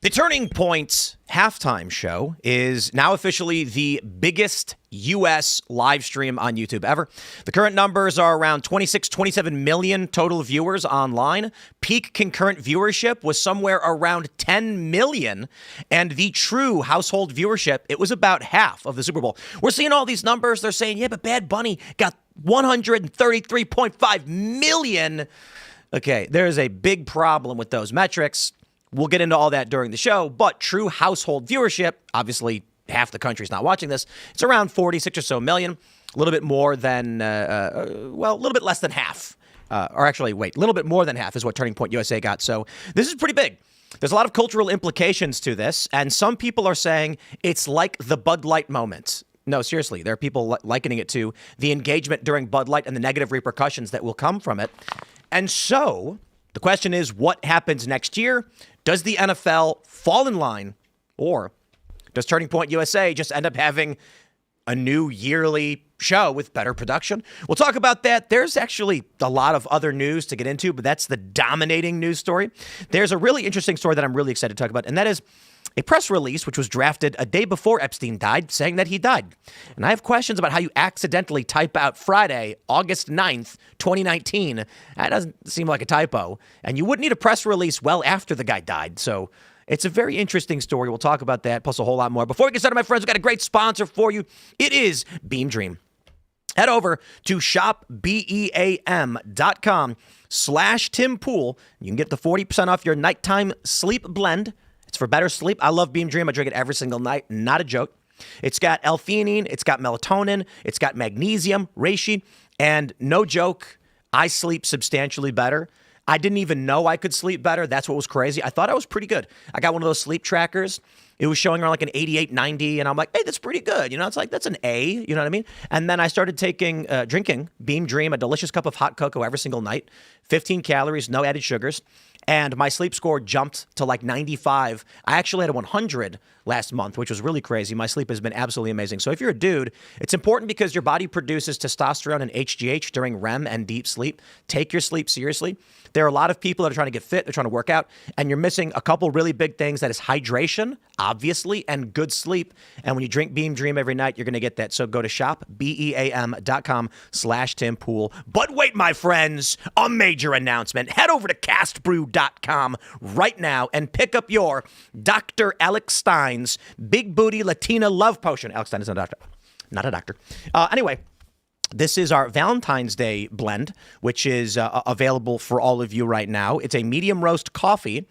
The Turning Point halftime show is now officially the biggest U.S. live stream on YouTube ever. The current numbers are around 27 million total viewers online. Peak concurrent viewership was somewhere around 10 million. And the true household viewership, it was about half of the Super Bowl. We're seeing all these numbers. They're saying, yeah, but Bad Bunny got 133.5 million. Okay, there's a big problem with those metrics. We'll get into all that during the show, but true household viewership, obviously half the country's not watching this. It's around 46 or so million, a little bit more than, a little bit less than half. A little bit more than half is what Turning Point USA got. So this is pretty big. There's a lot of cultural implications to this, and some people are saying it's like the Bud Light moment. No, seriously, there are people likening it to the engagement during Bud Light and the negative repercussions that will come from it. And so the question is, what happens next year? Does the NFL fall in line, or does Turning Point USA just end up having a new yearly show with better production? We'll talk about that. There's actually a lot of other news to get into, but that's the dominating news story. There's a really interesting story that I'm really excited to talk about, and that is a press release which was drafted a day before Epstein died saying that he died. And I have questions about how you accidentally type out Friday, August 9th, 2019. That doesn't seem like a typo. And you wouldn't need a press release well after the guy died. So it's a very interesting story. We'll talk about that, plus a whole lot more. Before we get started, my friends, we've got a great sponsor for you. It is Beam Dream. Head over to shopbeam.com/TimPool. You can get the 40% off your nighttime sleep blend. It's for better sleep. I love Beam Dream. I drink it every single night. Not a joke. It's got L-theanine. It's got melatonin. It's got magnesium, reishi. And no joke, I sleep substantially better. I didn't even know I could sleep better. That's what was crazy. I thought I was pretty good. I got one of those sleep trackers. It was showing around like an 88, 90. And I'm like, hey, that's pretty good. You know, it's like, that's an A. You know what I mean? And then I started drinking Beam Dream, a delicious cup of hot cocoa every single night. 15 calories, no added sugars. And my sleep score jumped to like 95. I actually had a 100 last month, which was really crazy. My sleep has been absolutely amazing. So if you're a dude, it's important because your body produces testosterone and HGH during REM and deep sleep. Take your sleep seriously. There are a lot of people that are trying to get fit, they're trying to work out, and you're missing a couple really big things. That is hydration, obviously, and good sleep. And when you drink Beam Dream every night, you're going to get that. So go to shopbeam.com/TimPool. But wait, my friends, a major announcement. Head over to castbrew.com right now and pick up your Dr. Alex Stein's Big Booty Latina Love Potion. Alex Stein is not a doctor. Not a doctor. Anyway. This is our Valentine's Day blend, which is available for all of you right now. It's a medium roast coffee,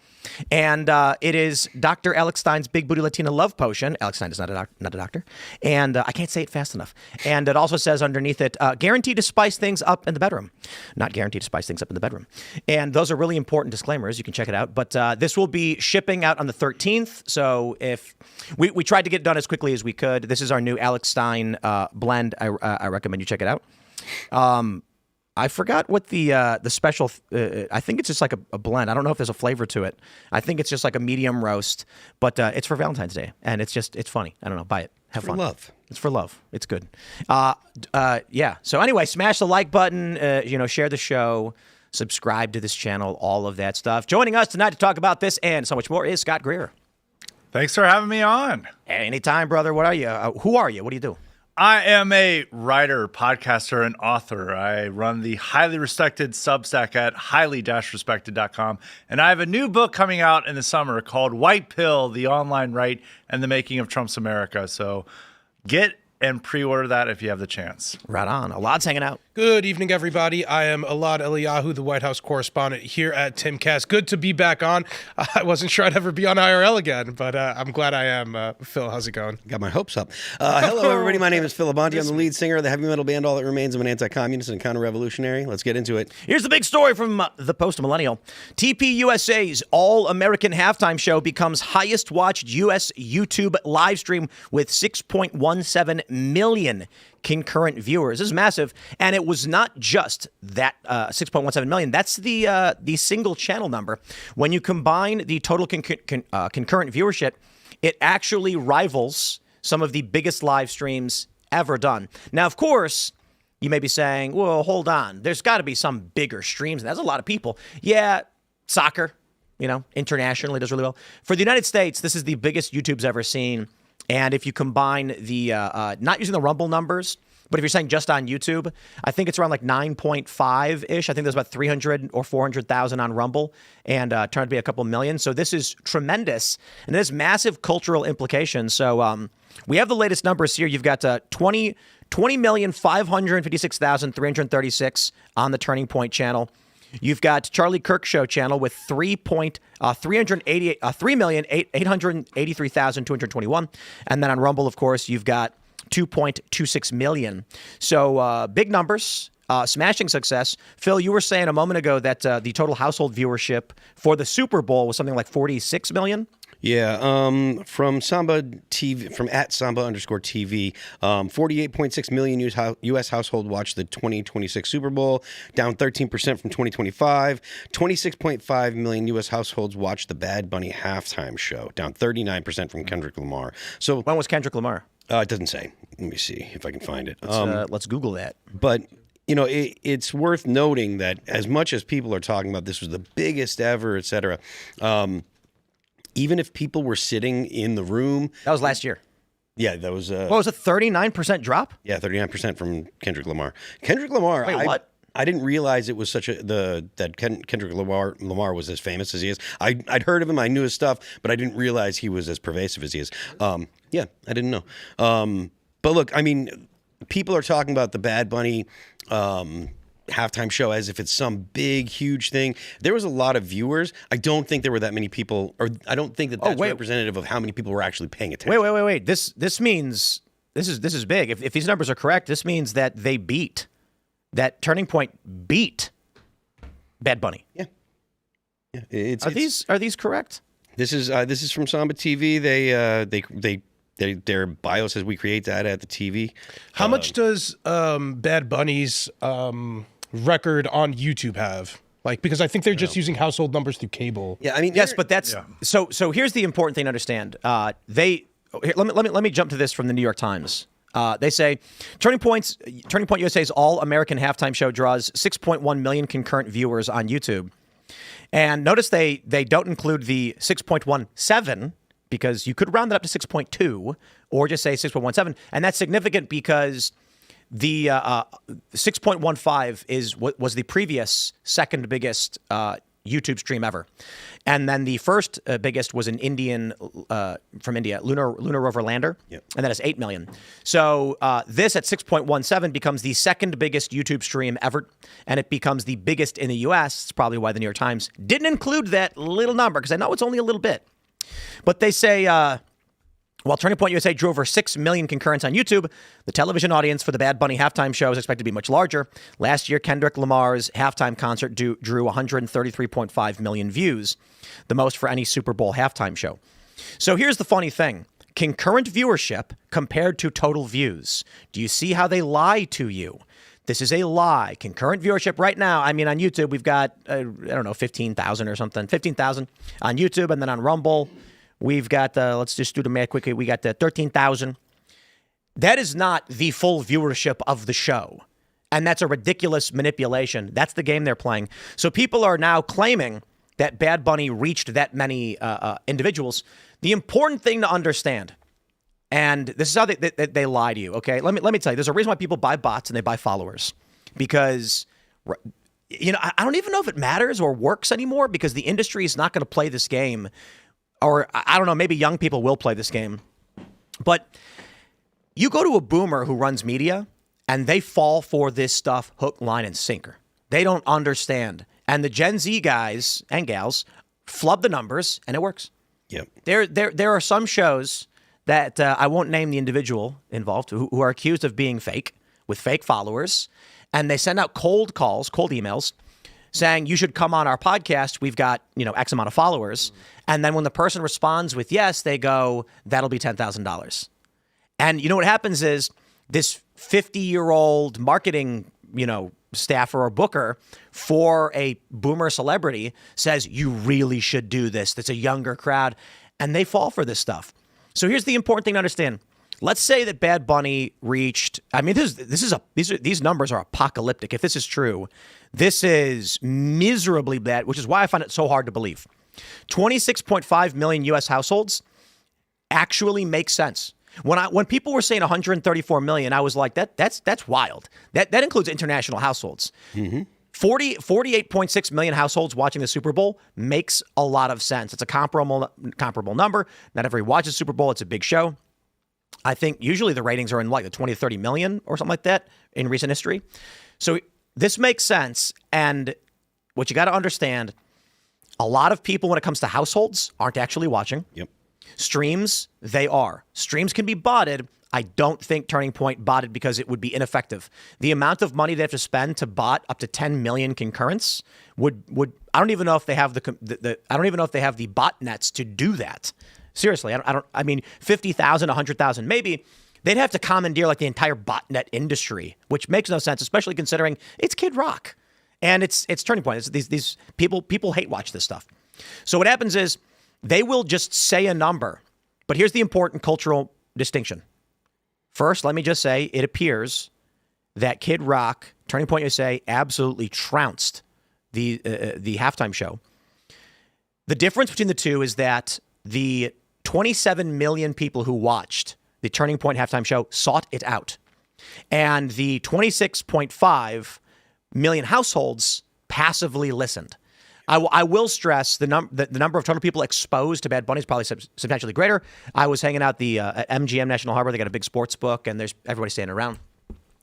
and it is Dr. Alex Stein's Big Booty Latina Love Potion. Alex Stein is not a doctor, and I can't say it fast enough. And it also says underneath it, guaranteed to spice things up in the bedroom. Not guaranteed to spice things up in the bedroom. And those are really important disclaimers. You can check it out. But this will be shipping out on the 13th. So if we tried to get it done as quickly as we could. This is our new Alex Stein blend. I recommend you check it out. I forgot what the special. I think it's just like a blend. I don't know if there's a flavor to it. I think it's just like a medium roast, but it's for Valentine's Day, and it's funny. I don't know. Buy it. Have fun. For love. It's for love. It's good. Yeah. So anyway, smash the like button. Share the show. Subscribe to this channel. All of that stuff. Joining us tonight to talk about this and so much more is Scott Greer. Thanks for having me on. Anytime, brother. What are you? Who are you? What do you do? I am a writer, podcaster, and author. I run the highly respected Substack at highly-respected.com. And I have a new book coming out in the summer called White Pill, The Online Right and the Making of Trump's America. So get and pre-order that if you have the chance. Right on. Elaad's hanging out. Good evening, everybody. I am Elaad Eliyahu, the White House correspondent here at Timcast. Good to be back on. I wasn't sure I'd ever be on IRL again, but I'm glad I am. Phil, how's it going? Got my hopes up. Hello, everybody. My name is Phil Abonti. I'm the lead singer of the heavy metal band All That Remains. I'm an anti-communist and counter-revolutionary. Let's get into it. Here's the big story from the Post-Millennial. TPUSA's All-American Halftime Show becomes highest-watched U.S. YouTube live stream with 6.17 million concurrent viewers. This is massive, and it was not just that 6.17 million. That's the single channel number. When you combine the total concurrent viewership, it actually rivals some of the biggest live streams ever done. Now, of course, you may be saying, well, hold on. There's got to be some bigger streams. That's a lot of people. Yeah, soccer. internationally does really well. For the United States, this is the biggest YouTube's ever seen. And if you combine the, not using the Rumble numbers, but if you're saying just on YouTube, I think it's around like 9.5-ish. I think there's about 300 or 400,000 on Rumble and turned to be a couple million. So this is tremendous. And it has massive cultural implications. So we have the latest numbers here. You've got 20,556,336 on the Turning Point channel. You've got Charlie Kirk Show channel with 3,883,221. And then on Rumble, of course, you've got 2.26 million. So big numbers, smashing success. Phil, you were saying a moment ago that the total household viewership for the Super Bowl was something like 46 million. Yeah, from Samba TV, from @Samba_TV, 48.6 million U.S. household watched the 2026 Super Bowl, down 13% from 2025. 26.5 million U.S. households watched the Bad Bunny halftime show, down 39% from Kendrick Lamar. So when was Kendrick Lamar? It doesn't say. Let me see if I can find it. Let's Google that. But it's worth noting that as much as people are talking about this was the biggest ever, et cetera, even if people were sitting in the room. That was last year. Yeah, that was. What was a 39% drop? Yeah, 39% from Kendrick Lamar. Kendrick Lamar. Wait, what? I didn't realize it was such that Kendrick Lamar was as famous as he is. I'd heard of him, I knew his stuff, but I didn't realize he was as pervasive as he is. Yeah, I didn't know. But look, I mean, people are talking about the Bad Bunny halftime show as if it's some big, huge thing. There was a lot of viewers. I don't think there were that many people, or I don't think that's representative of how many people were actually paying attention. Wait. This means this is big. If these numbers are correct, this means that they beat. That Turning Point beat Bad Bunny. Yeah. Are these correct? This is from Samba TV. Their bio says we create data at the TV. How much does Bad Bunny's record on YouTube have? Like, because I think they're just using household numbers through cable. Yeah, I mean, yes, but that's so. Here's the important thing to understand. Let me jump to this from the New York Times. They say Turning Point USA's All-American Halftime Show draws 6.1 million concurrent viewers on YouTube. And notice they don't include the 6.17 because you could round it up to 6.2 or just say 6.17. And that's significant because the 6.15 was the previous second biggest YouTube stream ever. And then the first biggest was an Indian from India, Lunar Rover Lander, and that is 8 million. So this at 6.17 becomes the second biggest YouTube stream ever, and it becomes the biggest in the U.S. It's probably why the New York Times didn't include that little number, because I know it's only a little bit. But they say, while Turning Point USA drew over 6 million concurrents on YouTube, the television audience for the Bad Bunny halftime show is expected to be much larger. Last year, Kendrick Lamar's halftime concert drew 133.5 million views, the most for any Super Bowl halftime show. So here's the funny thing. Concurrent viewership compared to total views. Do you see how they lie to you? This is a lie. Concurrent viewership right now. I mean, on YouTube, we've got, 15,000 or something. 15,000 on YouTube, and then on Rumble, we've got, let's just do the math quickly. We got 13,000. That is not the full viewership of the show. And that's a ridiculous manipulation. That's the game they're playing. So people are now claiming that Bad Bunny reached that many individuals. The important thing to understand, and this is how they lie to you, okay? Let me tell you, there's a reason why people buy bots and they buy followers. Because, I don't even know if it matters or works anymore, because the industry is not going to play this game. Or, I don't know, maybe young people will play this game. But you go to a boomer who runs media, and they fall for this stuff hook, line, and sinker. They don't understand. And the Gen Z guys and gals flub the numbers, and it works. Yep. There are some shows that I won't name the individual involved who are accused of being fake, with fake followers, and they send out cold calls, cold emails, saying you should come on our podcast. We've got, X amount of followers. And then when the person responds with yes, they go, that'll be $10,000. And you know what happens is this 50-year-old marketing, staffer or booker for a boomer celebrity says, you really should do this. That's a younger crowd. And they fall for this stuff. So here's the important thing to understand. Let's say that Bad Bunny reached, these numbers are apocalyptic. If this is true, this is miserably bad, which is why I find it so hard to believe. 26.5 million U.S. households actually makes sense. When people were saying 134 million, I was like, that's wild. That includes international households. 48.6 million households watching the Super Bowl makes a lot of sense. It's a comparable number. Not everybody watches Super Bowl. It's a big show. I think usually the ratings are in like the 20 to 30 million or something like that in recent history. So this makes sense. And what you got to understand, a lot of people when it comes to households aren't actually watching. Yep. Streams, they are. Streams can be botted. I don't think Turning Point botted because it would be ineffective. The amount of money they have to spend to bot up to 10 million concurrents would I don't even know if they have I don't even know if they have the botnets to do that. Seriously, I mean 50,000, 100,000 maybe. They'd have to commandeer like the entire botnet industry, which makes no sense, especially considering it's Kid Rock and it's Turning Point. It's these people hate watch this stuff. So what happens is they will just say a number. But here's the important cultural distinction. First, let me just say it appears that Kid Rock, Turning Point USA, absolutely trounced the halftime show. The difference between the two is that the 27 million people who watched the Turning Point halftime show sought it out. And the 26.5 million households passively listened. I will stress the number of total people exposed to Bad Bunny is probably substantially greater. I was hanging out at MGM National Harbor. They got a big sports book, and there's everybody standing around.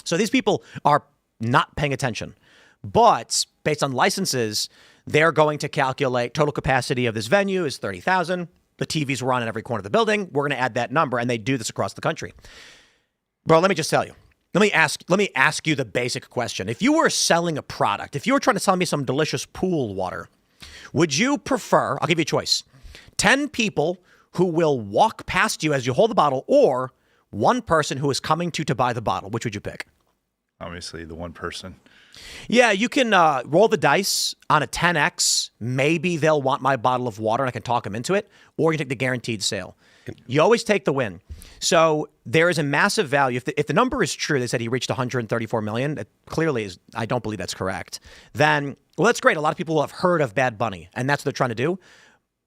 So these people are not paying attention. But based on licenses, they're going to calculate total capacity of this venue is 30,000. The TVs were on in every corner of the building. We're going to add that number, and they do this across the country. Bro, let me just tell you. Let me ask you the basic question. If you were selling a product, if you were trying to sell me some delicious pool water, would you prefer, I'll give you a choice, 10 people who will walk past you as you hold the bottle or one person who is coming to buy the bottle? Which would you pick? Obviously, the one person. Yeah, you can roll the dice on a 10X. Maybe they'll want my bottle of water and I can talk them into it. Or you take the guaranteed sale. You always take the win. So there is a massive value. If the number is true, they said he reached 134 million. It clearly is. I don't believe that's correct. Then, well, that's great. A lot of people will have heard of Bad Bunny, and that's what they're trying to do.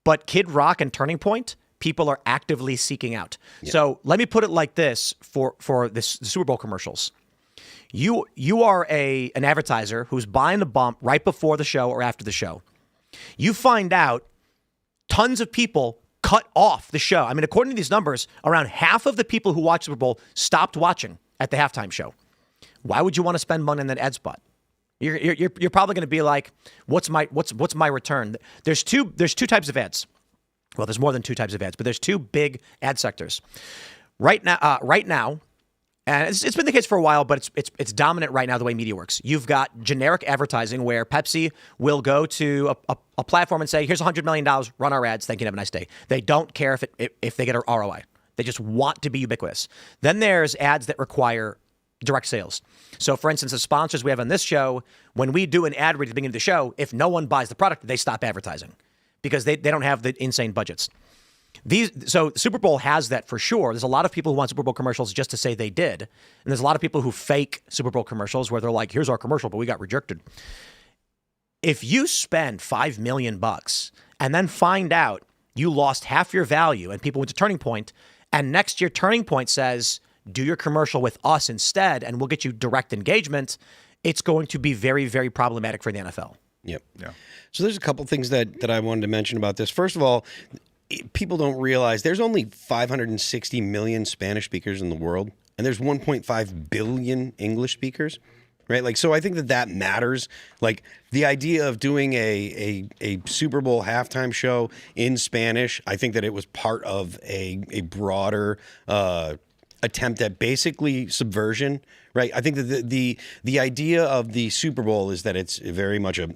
But Kid Rock and Turning Point, people are actively seeking out. Yeah. So let me put it like this for the Super Bowl commercials. You are an advertiser who's buying the bump right before the show or after the show. You find out tons of people cut off the show. I mean, according to these numbers, around half of the people who watch Super Bowl stopped watching at the halftime show. Why would you want to spend money on that ad spot? You're probably going to be like, what's my return? There's two types of ads. Well, there's more than two types of ads, but there's two big ad sectors. Right now, and it's been the case for a while, but it's dominant right now the way media works. You've got generic advertising where Pepsi will go to a platform and say, here's $100 million, run our ads, thank you, have a nice day. They don't care if they get a ROI. They just want to be ubiquitous. Then there's ads that require direct sales. So for instance, the sponsors we have on this show, when we do an ad read at the beginning of the show, if no one buys the product, they stop advertising because they don't have the insane budgets. So Super Bowl has that for sure. There's a lot of people who want Super Bowl commercials just to say they did. And there's a lot of people who fake Super Bowl commercials where they're like, here's our commercial, but we got rejected. If you spend $5 million and then find out you lost half your value and people went to Turning Point, and next year Turning Point says, do your commercial with us instead and we'll get you direct engagement, it's going to be very, very problematic for the NFL. Yep. Yeah. So there's a couple things that I wanted to mention about this. First of all, people don't realize there's only 560 million Spanish speakers in the world, and there's 1.5 billion English speakers, right? Like, so I think that matters. Like, the idea of doing a Super Bowl halftime show in Spanish, I think that it was part of a broader attempt at basically subversion, right? I think that the idea of the Super Bowl is that it's very much a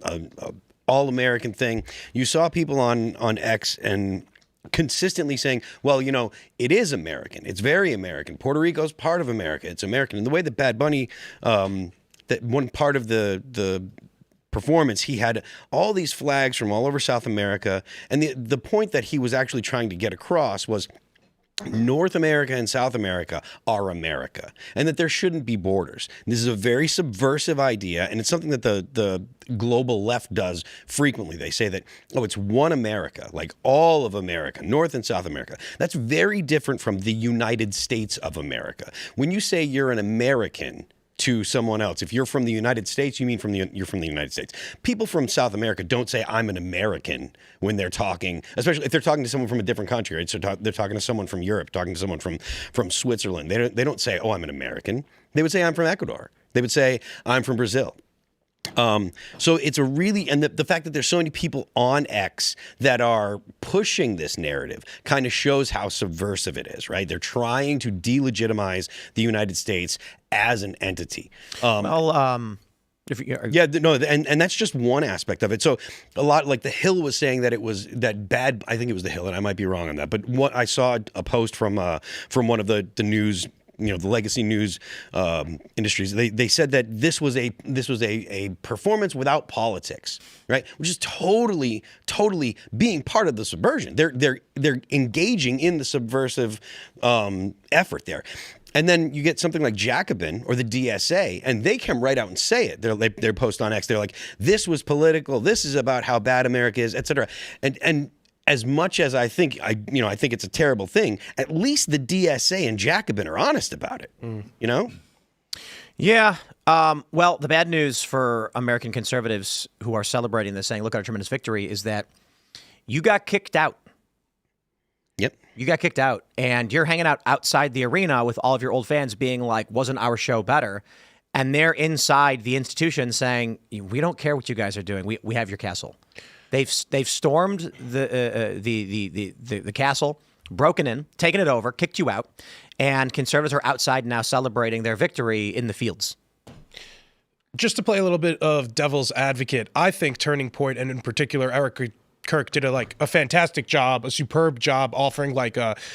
all-American thing. You saw people on X and consistently saying, well, you know, it is American. It's very American. Puerto Rico's part of America. It's American. And the way that Bad Bunny, that one part of the performance, he had all these flags from all over South America. And the point that he was actually trying to get across was North America and South America are America, and that there shouldn't be borders. This is a very subversive idea, and it's something that the global left does frequently. They say that, oh, it's one America, like all of America, North and South America. That's very different from the United States of America. When you say you're an American to someone else, if you're from the United States, you mean you're from the United States. People from South America don't say I'm an American when they're talking, especially if they're talking to someone from a different country, right? So they're talking to someone from Europe, talking to someone from Switzerland. They don't say, oh, I'm an American. They would say I'm from Ecuador. They would say I'm from Brazil. So it's a really, and the fact that there's so many people on X that are pushing this narrative kind of shows how subversive it is, right? They're trying to delegitimize the United States as an entity. Yeah, no, and that's just one aspect of it. So a lot, like The Hill was saying that it was that bad. I think it was The Hill, and I might be wrong on that. But what I saw a post from one of the news, the legacy news industries. They said that this was a performance without politics, right? Which is totally being part of the subversion. They're engaging in the subversive effort there. And then you get something like Jacobin or the DSA, and they come right out and say it. Their post on X, they're like, "This was political. This is about how bad America is, etc." And as much as I think it's a terrible thing, at least the DSA and Jacobin are honest about it. Yeah. Well, the bad news for American conservatives who are celebrating this, saying, "Look at our tremendous victory," is that you got kicked out. Yep. You got kicked out, and you're hanging out outside the arena with all of your old fans being like, wasn't our show better? And they're inside the institution saying, we don't care what you guys are doing. We have your castle. They've stormed the castle, broken in, taken it over, kicked you out, and conservatives are outside now celebrating their victory in the fields. Just to play a little bit of devil's advocate, I think Turning Point, and in particular Eric Kirk, did a fantastic job, a superb job offering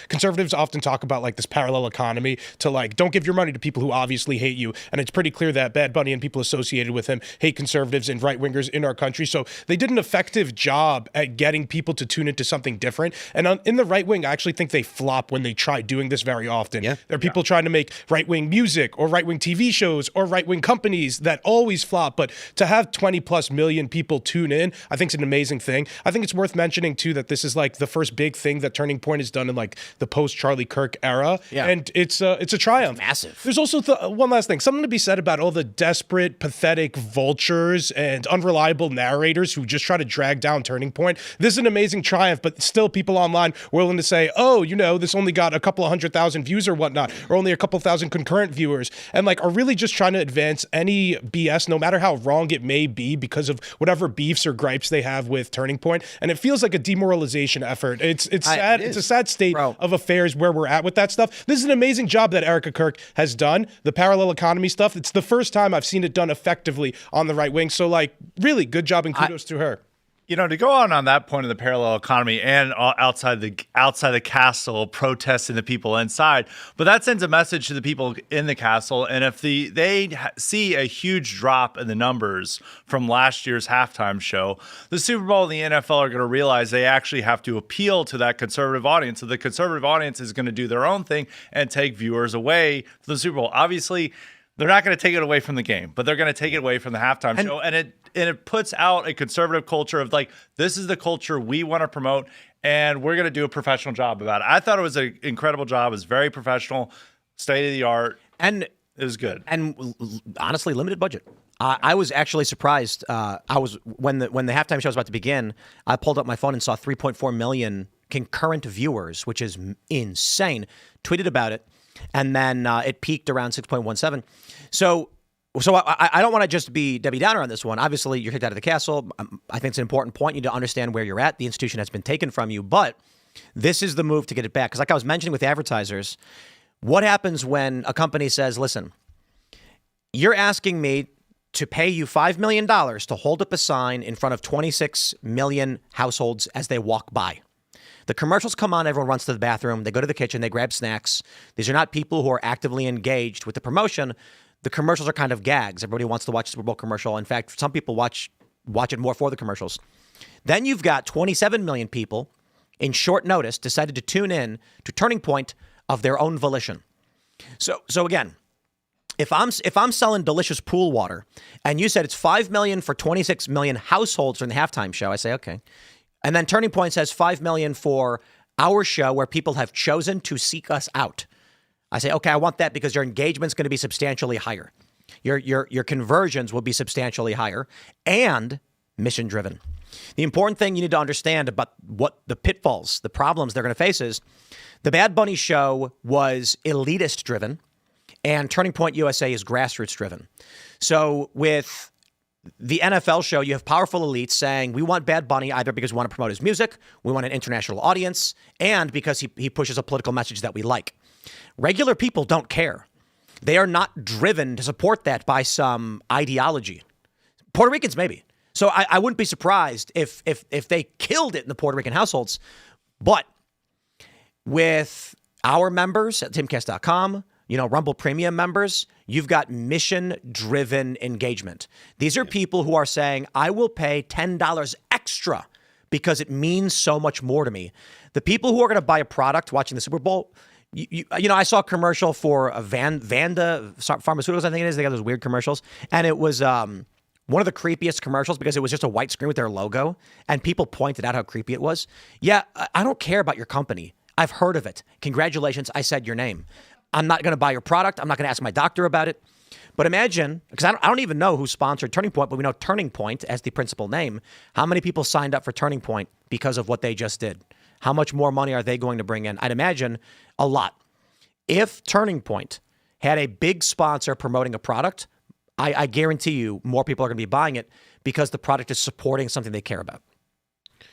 conservatives often talk about this parallel economy to don't give your money to people who obviously hate you. And it's pretty clear that Bad Bunny and people associated with him hate conservatives and right wingers in our country. So they did an effective job at getting people to tune into something different. And in the right wing, I actually think they flop when they try doing this very often. Yeah. There are people trying to make right wing music or right wing TV shows or right wing companies that always flop. But to have 20+ million people tune in, I think is an amazing thing. I think it's worth mentioning too that this is the first big thing that Turning Point has done in the post Charlie Kirk era, and it's a triumph. It's massive. There's also one last thing, something to be said about all the desperate, pathetic vultures and unreliable narrators who just try to drag down Turning Point. This is an amazing triumph, but still people online willing to say, oh, this only got a couple of 100,000 views or whatnot, or only a couple thousand concurrent viewers, and are really just trying to advance any BS, no matter how wrong it may be, because of whatever beefs or gripes they have with Turning Point. And it feels like a demoralization effort. It's sad. It's a sad state of affairs where we're at with that stuff. This is an amazing job that Erica Kirk has done. The parallel economy stuff. It's the first time I've seen it done effectively on the right wing. So really good job and kudos to her. To go on that point of the parallel economy and outside the castle protesting the people inside, but that sends a message to the people in the castle. And if they see a huge drop in the numbers from last year's halftime show, the Super Bowl and the NFL are going to realize they actually have to appeal to that conservative audience. So the conservative audience is going to do their own thing and take viewers away from the Super Bowl. Obviously, they're not going to take it away from the game, but they're going to take it away from the halftime show. And it puts out a conservative culture of this is the culture we want to promote, and we're going to do a professional job about it. I thought it was an incredible job. It was very professional, state of the art, and it was good. And honestly, limited budget. I was actually surprised. When the halftime show was about to begin, I pulled up my phone and saw 3.4 million concurrent viewers, which is insane. Tweeted about it. And then it peaked around 6.17. So I don't want to just be Debbie Downer on this one. Obviously, you're kicked out of the castle. I think it's an important point. You need to understand where you're at. The institution has been taken from you. But this is the move to get it back. Because like I was mentioning with advertisers, what happens when a company says, listen, you're asking me to pay you $5 million to hold up a sign in front of 26 million households as they walk by. The commercials come on, everyone runs to the bathroom, they go to the kitchen, they grab snacks. These are not people who are actively engaged with the promotion. The commercials are kind of gags. Everybody wants to watch the Super Bowl commercial. In fact, some people watch it more for the commercials. Then you've got 27 million people in short notice, decided to tune in to Turning Point of their own volition. So again, if I'm selling delicious pool water and you said it's $5 million for 26 million households during the halftime show, I say, okay. And then Turning Point says $5 million for our show where people have chosen to seek us out. I say, okay, I want that because your engagement's going to be substantially higher. Your conversions will be substantially higher and mission driven. The important thing you need to understand about what the pitfalls, the problems they're going to face is the Bad Bunny show was elitist driven and Turning Point USA is grassroots driven. So with the NFL show, you have powerful elites saying we want Bad Bunny either because we want to promote his music, we want an international audience, and because he pushes a political message that we like. Regular people don't care. They are not driven to support that by some ideology. Puerto Ricans, maybe. So I wouldn't be surprised if they killed it in the Puerto Rican households. But with our members at Timcast.com, Rumble Premium members, you've got mission-driven engagement. These are people who are saying, I will pay $10 extra because it means so much more to me. The people who are going to buy a product watching the Super Bowl, I saw a commercial for a Vanda Pharmaceuticals, I think it is. They got those weird commercials. And it was one of the creepiest commercials because it was just a white screen with their logo. And people pointed out how creepy it was. Yeah, I don't care about your company. I've heard of it. Congratulations, I said your name. I'm not going to buy your product. I'm not going to ask my doctor about it. But imagine, because I don't even know who sponsored Turning Point, but we know Turning Point as the principal name. How many people signed up for Turning Point because of what they just did? How much more money are they going to bring in? I'd imagine a lot. If Turning Point had a big sponsor promoting a product, I guarantee you more people are going to be buying it because the product is supporting something they care about.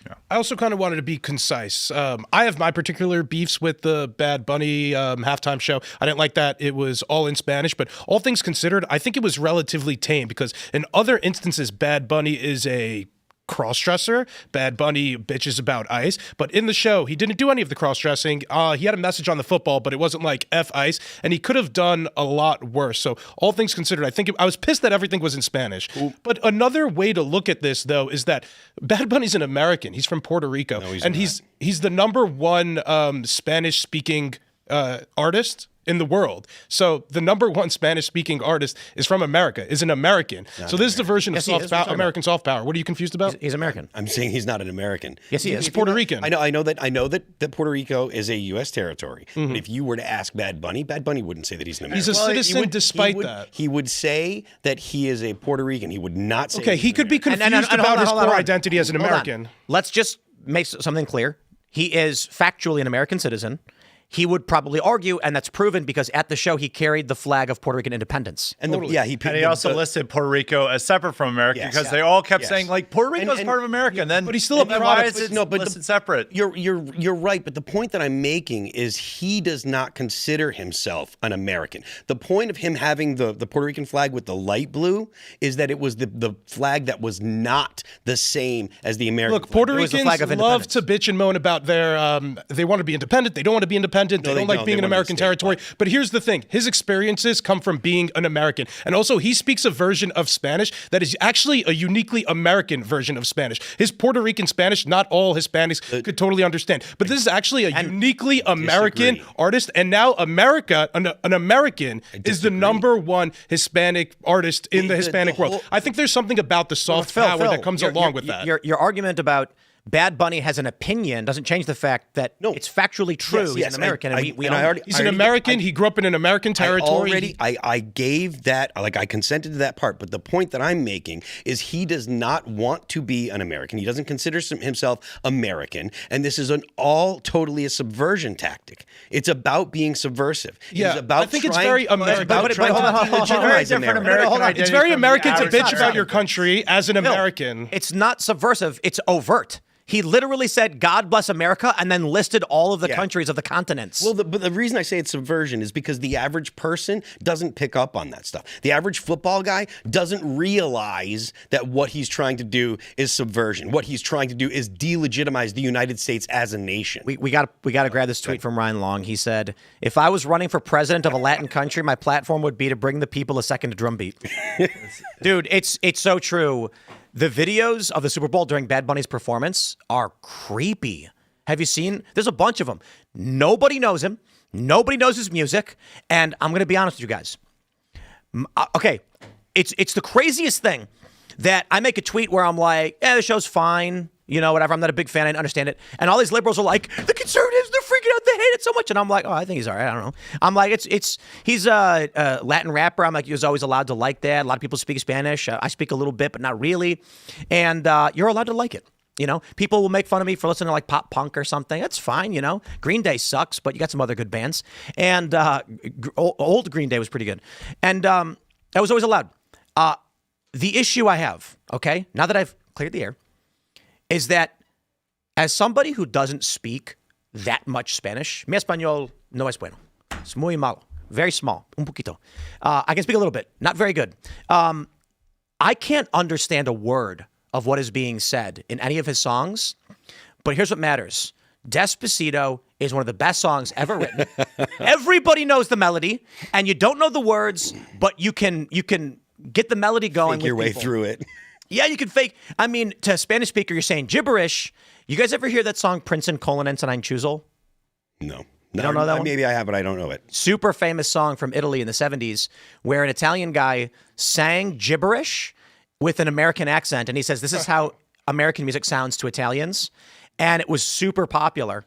Yeah. I also kind of wanted to be concise. I have my particular beefs with the Bad Bunny halftime show. I didn't like that it was all in Spanish, but all things considered, I think it was relatively tame because in other instances, Bad Bunny is a cross-dresser. Bad Bunny bitches about ICE. But in the show, he didn't do any of the cross-dressing. He had a message on the football, but it wasn't like F ICE, and he could have done a lot worse. So all things considered, I was pissed that everything was in Spanish. Ooh. But another way to look at this, though, is that Bad Bunny's an American. He's from Puerto Rico. No, he's the number one Spanish-speaking artist in the world. So the number one Spanish-speaking artist is from America, is an American. So this is the version of American soft power. What are you confused about? He's American. I'm saying he's not an American. Yes, he is. He's Puerto Rican. I know that Puerto Rico is a U.S. territory. Mm-hmm. But if you were to ask Bad Bunny wouldn't say that he's an American. He's a citizen despite that. He would say that he is a Puerto Rican. He would not say he could be confused about his core identity as an American. Let's just make something clear. He is factually an American citizen. He would probably argue, and that's proven because at the show he carried the flag of Puerto Rican independence. And he also listed Puerto Rico as separate from America because they all kept saying like Puerto Rico is part of America. And then, but he's still a product. Why is it listed separate? You're right, but the point that I'm making is he does not consider himself an American. The point of him having the Puerto Rican flag with the light blue is that it was the flag that was not the same as the American. Look, Puerto Ricans love to bitch and moan about their they want to be independent. They don't want to be independent. They don't like being in American territory. But here's the thing. His experiences come from being an American. And also, he speaks a version of Spanish that is actually a uniquely American version of Spanish. His Puerto Rican Spanish, not all Hispanics could totally understand. But this is actually a uniquely American artist. And now America, an American, is the number one Hispanic artist in the Hispanic world. I think there's something about the soft power that comes along with that. Your argument about Bad Bunny has an opinion doesn't change the fact that it's factually true. He's an American. He's an American. He grew up in an American territory. I gave that, I consented to that part. But the point that I'm making is he does not want to be an American. He doesn't consider himself American. And this is totally a subversion tactic. It's about being subversive. Yeah, I think it's very American. It's very American to bitch about your country as an American. It's not subversive. It's overt. He literally said, God bless America, and then listed all of the countries of the continents. Well, but the reason I say it's subversion is because the average person doesn't pick up on that stuff. The average football guy doesn't realize that what he's trying to do is subversion. What he's trying to do is delegitimize the United States as a nation. We got to grab this tweet from Ryan Long. He said, if I was running for president of a Latin country, my platform would be to bring the people a second drumbeat. Dude, it's so true. The videos of the Super Bowl during Bad Bunny's performance are creepy. Have you seen? There's a bunch of them. Nobody knows him. Nobody knows his music. And I'm going to be honest with you guys. Okay, it's the craziest thing that I make a tweet where I'm like, the show's fine. Whatever. I'm not a big fan. I understand it. And all these liberals are like, the conservatives, they're freaking out. They hate it so much. And I'm like, I think he's all right. I don't know. I'm like, he's a Latin rapper. I'm like, he was always allowed to like that. A lot of people speak Spanish. I speak a little bit, but not really. And you're allowed to like it. People will make fun of me for listening to like pop punk or something. That's fine. Green Day sucks, but you got some other good bands. And old Green Day was pretty good. And that was always allowed. The issue I have, okay, now that I've cleared the air, is that as somebody who doesn't speak that much Spanish, mi español no es bueno. Es muy malo. Very small. Un poquito. I can speak a little bit. Not very good. I can't understand a word of what is being said in any of his songs, but here's what matters. Despacito is one of the best songs ever written. Everybody knows the melody, and you don't know the words, but you can get the melody going. Fake your way through it. Yeah, you can fake. I mean, to a Spanish speaker, you're saying gibberish. You guys ever hear that song, Princeton, Colonense, and Ein Chusel? No. You don't know that one? Maybe I have, but I don't know it. Super famous song from Italy in the 70s where an Italian guy sang gibberish with an American accent. And he says, this is how American music sounds to Italians. And it was super popular.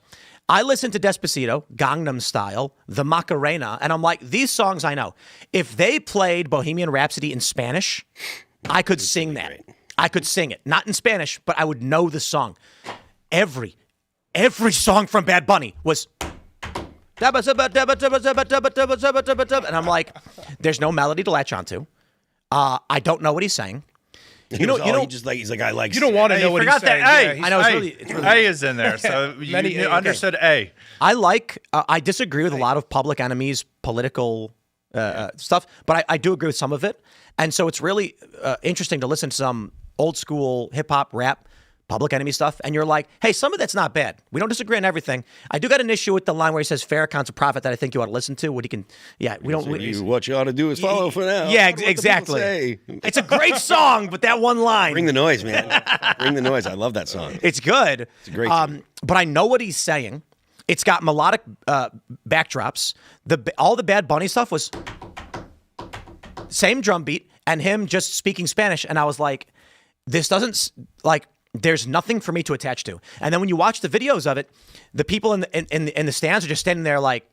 I listened to Despacito, Gangnam Style, The Macarena, and I'm like, these songs I know. If they played Bohemian Rhapsody in Spanish, I could sing that. Great. I could sing it. Not in Spanish, but I would know the song. Every song from Bad Bunny was... And I'm like, there's no melody to latch onto. I don't know what he's saying. He's like, I like. You don't want to know what he's saying. That A. Yeah, I know it's really A is in there, so you understood A. I disagree with a lot of Public Enemy's political stuff, but I do agree with some of it. And so it's really interesting to listen to some old school hip hop rap Public Enemy stuff, and you're like, hey, some of that's not bad. We don't disagree on everything. I do got an issue with the line where he says Farrakhan's a prophet that I think you ought to listen to. What he can, we don't. What you ought to do is follow for now. Yeah, exactly. It's a great song, but that one line. Bring the noise, man. Bring the noise. I love that song. It's good. It's a great song. But I know what he's saying. It's got melodic backdrops. All the Bad Bunny stuff was same drum beat and him just speaking Spanish, and I was like, this doesn't like. There's nothing for me to attach to. And then when you watch the videos of it, the people in the stands are just standing there like,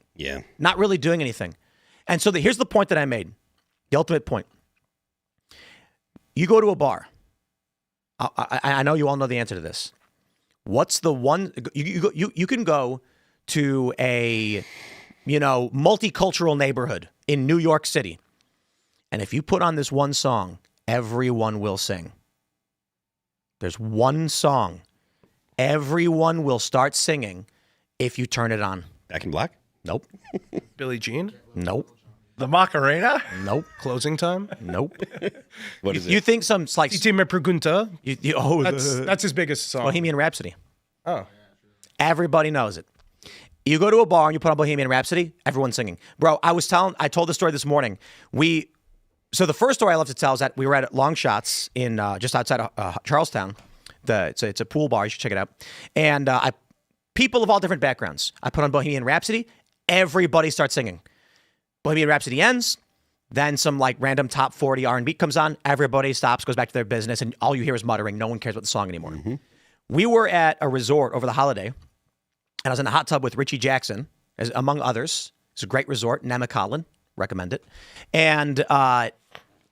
not really doing anything. And so here's the point that I made, the ultimate point. You go to a bar. I know you all know the answer to this. What's the one you can go to a multicultural neighborhood in New York City, and if you put on this one song, everyone will sing. There's one song. Everyone will start singing if you turn it on. Back in Black? Nope. Billie Jean? Nope. The Macarena? Nope. Closing Time? Nope. What is it? You think some like Si me pregunta? that's That's his biggest song. Bohemian Rhapsody. Oh. Everybody knows it. You go to a bar and you put on Bohemian Rhapsody, everyone's singing. Bro, I told the story this morning. So the first story I love to tell is that we were at Long Shots in just outside of Charlestown. It's a pool bar. You should check it out. And people of all different backgrounds. I put on Bohemian Rhapsody. Everybody starts singing. Bohemian Rhapsody ends. Then some like random top 40 R&B comes on. Everybody stops, goes back to their business, and all you hear is muttering. No one cares about the song anymore. Mm-hmm. We were at a resort over the holiday, and I was in a hot tub with Richie Jackson, among others. It's a great resort. Namacolin. Recommend it. And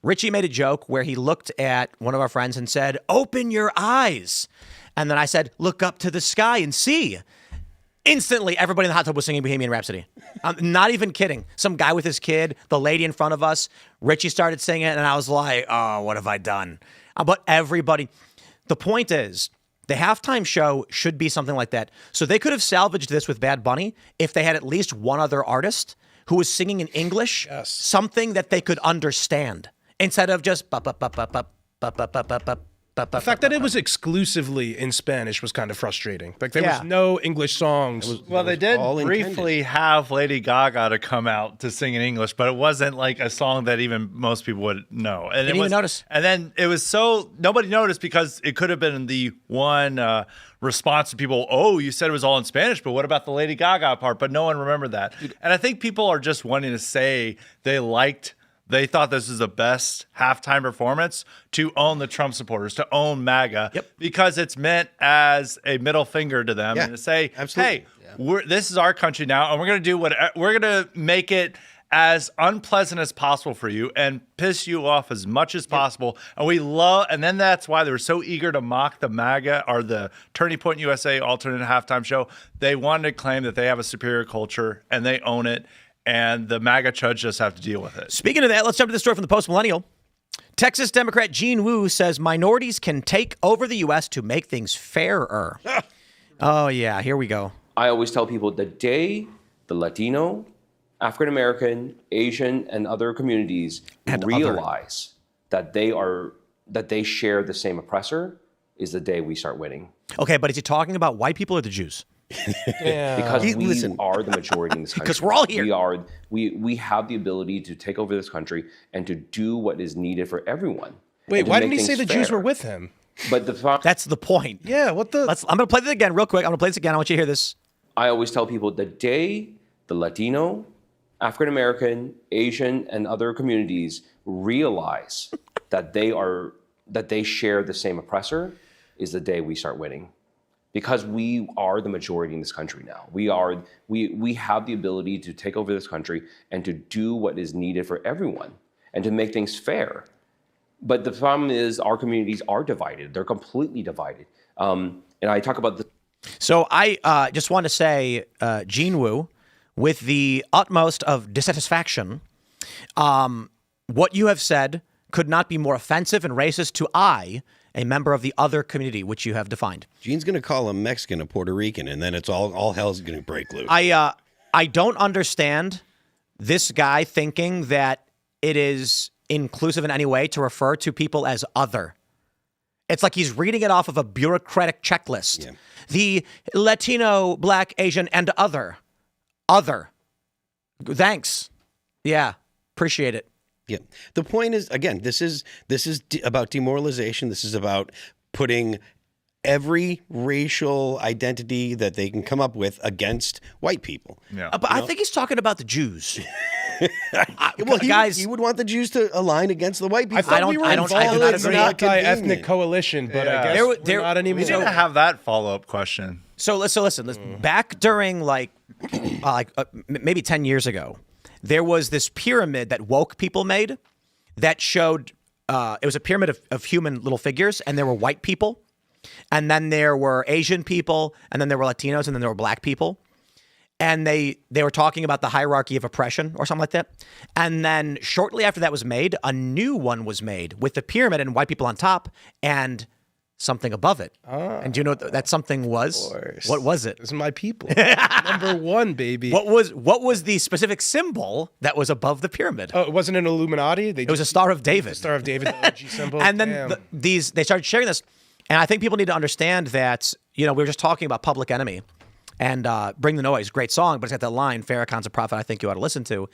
Richie made a joke where he looked at one of our friends and said, "Open your eyes." And then I said, "Look up to the sky and see." Instantly, everybody in the hot tub was singing Bohemian Rhapsody. I'm not even kidding. Some guy with his kid, the lady in front of us, Richie started singing it, and I was like, oh, what have I done? But everybody, the point is, the halftime show should be something like that. So they could have salvaged this with Bad Bunny if they had at least one other artist who was singing in English, something that they could understand, instead of just The fact that it was exclusively in Spanish was kind of frustrating. Like there was no English songs. Well, they did all briefly have Lady Gaga to come out to sing in English, but it wasn't like a song that even most people would know. And Didn't even notice. And then it was nobody noticed because it could have been the one response to people. Oh, you said it was all in Spanish, but what about the Lady Gaga part? But no one remembered that. And I think people are just wanting to say they thought this was the best halftime performance to own the Trump supporters, to own MAGA, because it's meant as a middle finger to them and to say, absolutely. hey, this is our country now, and we're going to do we're going to make it as unpleasant as possible for you and piss you off as much as possible. And then that's why they were so eager to mock the MAGA or the Turning Point USA alternate halftime show. They wanted to claim that they have a superior culture and they own it. And the MAGA judge just have to deal with it. Speaking of that, let's jump to the story from the Post-Millennial. Texas Democrat Gene Wu says minorities can take over the U.S. to make things fairer. Oh, yeah. Here we go. I always tell people the day the Latino, African American, Asian, and other communities realize that they share the same oppressor is the day we start winning. Okay, but is he talking about white people or the Jews? Because we are the majority in this country. Because we're all here. We have the ability to take over this country and to do what is needed for everyone. Wait, why didn't he say the Jews were with him? But that's the point. Yeah, what the? I'm going to play this again real quick. I'm going to play this again. I want you to hear this. I always tell people the day the Latino, African American, Asian, and other communities realize that they share the same oppressor is the day we start winning. Because we are the majority in this country now. We have the ability to take over this country and to do what is needed for everyone and to make things fair. But the problem is our communities are divided. They're completely divided. And I talk about this. So I just want to say, Gene Wu, with the utmost of dissatisfaction, what you have said could not be more offensive and racist to a member of the other community, which you have defined. Gene's going to call a Mexican a Puerto Rican, and then it's all hell's going to break loose. I don't understand this guy thinking that it is inclusive in any way to refer to people as other. It's like he's reading it off of a bureaucratic checklist. Yeah. The Latino, Black, Asian, and other. Other. Thanks. Yeah. Appreciate it. Yeah. The point is, again, this is about demoralization. This is about putting every racial identity that they can come up with against white people. Yeah. But I think he's talking about the Jews. Well, guys, he would want the Jews to align against the white people. I thought we were involved in an anti-ethnic convenient. coalition, but I guess we're not anymore. We didn't have that follow-up question. So listen. Back during maybe 10 years ago, there was this pyramid that woke people made that showed it was a pyramid of human little figures, and there were white people, and then there were Asian people, and then there were Latinos, and then there were black people. And they were talking about the hierarchy of oppression or something like that. And then shortly after that was made, a new one was made with the pyramid and white people on top and something above it. And do you know what that something was? What was it? This is my people. Number one, baby. What was the specific symbol that was above the pyramid? Oh, it wasn't an Illuminati? It was a Star of David. The Star of David, the OG symbol. And then they started sharing this. And I think people need to understand that, we were just talking about Public Enemy. And Bring the Noise, great song, but it's got that line, Farrakhan's a prophet I think you ought to listen to.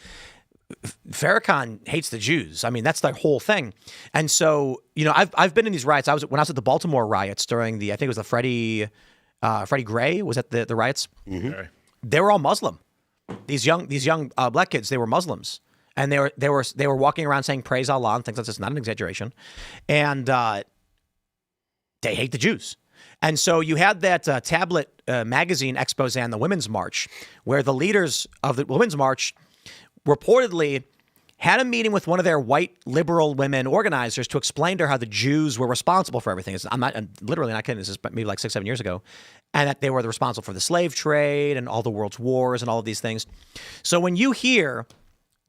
Farrakhan hates the Jews. I mean, that's the whole thing. And so, I've been in these riots. When I was at the Baltimore riots during I think it was the Freddie Gray was at the riots. Mm-hmm. They were all Muslim. These young black kids, they were Muslims. And they were walking around saying praise Allah and things like this. Not an exaggeration. And they hate the Jews. And so you had that tablet magazine expose on the Women's March, where the leaders of the Women's March reportedly had a meeting with one of their white liberal women organizers to explain to her how the Jews were responsible for everything. I'm literally not kidding. This is maybe like 6-7 years ago. And that they were responsible for the slave trade and all the world's wars and all of these things. So when you hear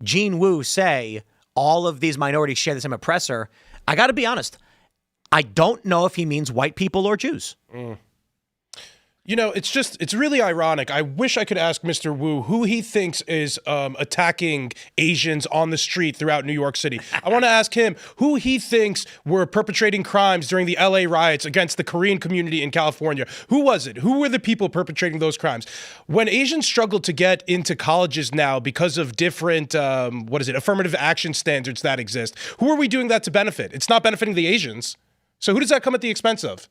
Gene Wu say all of these minorities share the same oppressor, I got to be honest. I don't know if he means white people or Jews. It's really ironic. I wish I could ask Mr. Wu who he thinks is attacking Asians on the street throughout New York City. I want to ask him who he thinks were perpetrating crimes during the LA riots against the Korean community in California. Who was it? Who were the people perpetrating those crimes? When Asians struggle to get into colleges now because of different, affirmative action standards that exist, who are we doing that to benefit? It's not benefiting the Asians. So who does that come at the expense of?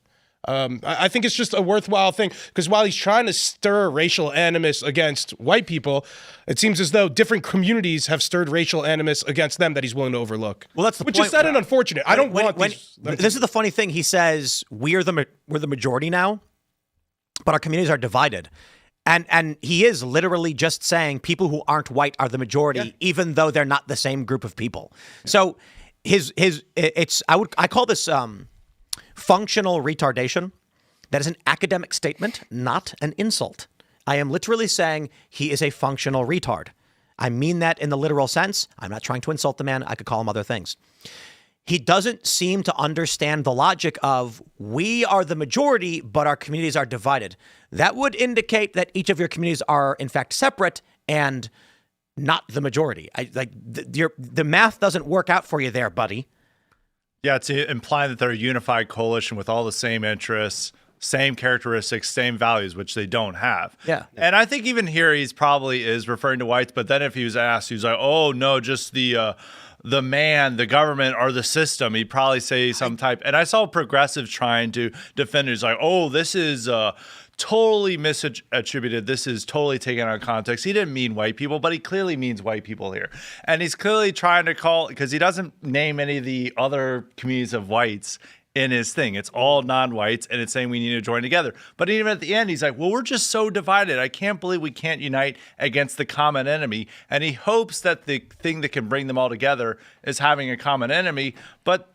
I think it's just a worthwhile thing because while he's trying to stir racial animus against white people, it seems as though different communities have stirred racial animus against them that he's willing to overlook. Well, that's the which point. is sad and unfortunate. I don't want this is the funny thing. He says we're the majority now, but our communities are divided. And he is literally just saying people who aren't white are the majority, even though they're not the same group of people. So I call this functional retardation. That is an academic statement, not an insult. I am literally saying he is a functional retard. I mean that in the literal sense. I'm not trying to insult the man. I could call him other things. He doesn't seem to understand the logic of we are the majority, but our communities are divided. That would indicate that each of your communities are, in fact, separate and not the majority. The math doesn't work out for you there, buddy. Yeah, it's implying that they're a unified coalition with all the same interests, same characteristics, same values, which they don't have. Yeah. And I think even here he's probably is referring to whites, but then if he was asked, he was like, oh, no, just the man, the government, or the system. He'd probably say some type. And I saw progressives trying to defend it. He's like, oh, this is totally misattributed. This is totally taken out of context. He didn't mean white people, but he clearly means white people here. And he's clearly trying to call, because he doesn't name any of the other communities of whites in his thing. It's all non-whites, and it's saying we need to join together. But even at the end, he's like, well, we're just so divided. I can't believe we can't unite against the common enemy. And he hopes that the thing that can bring them all together is having a common enemy. But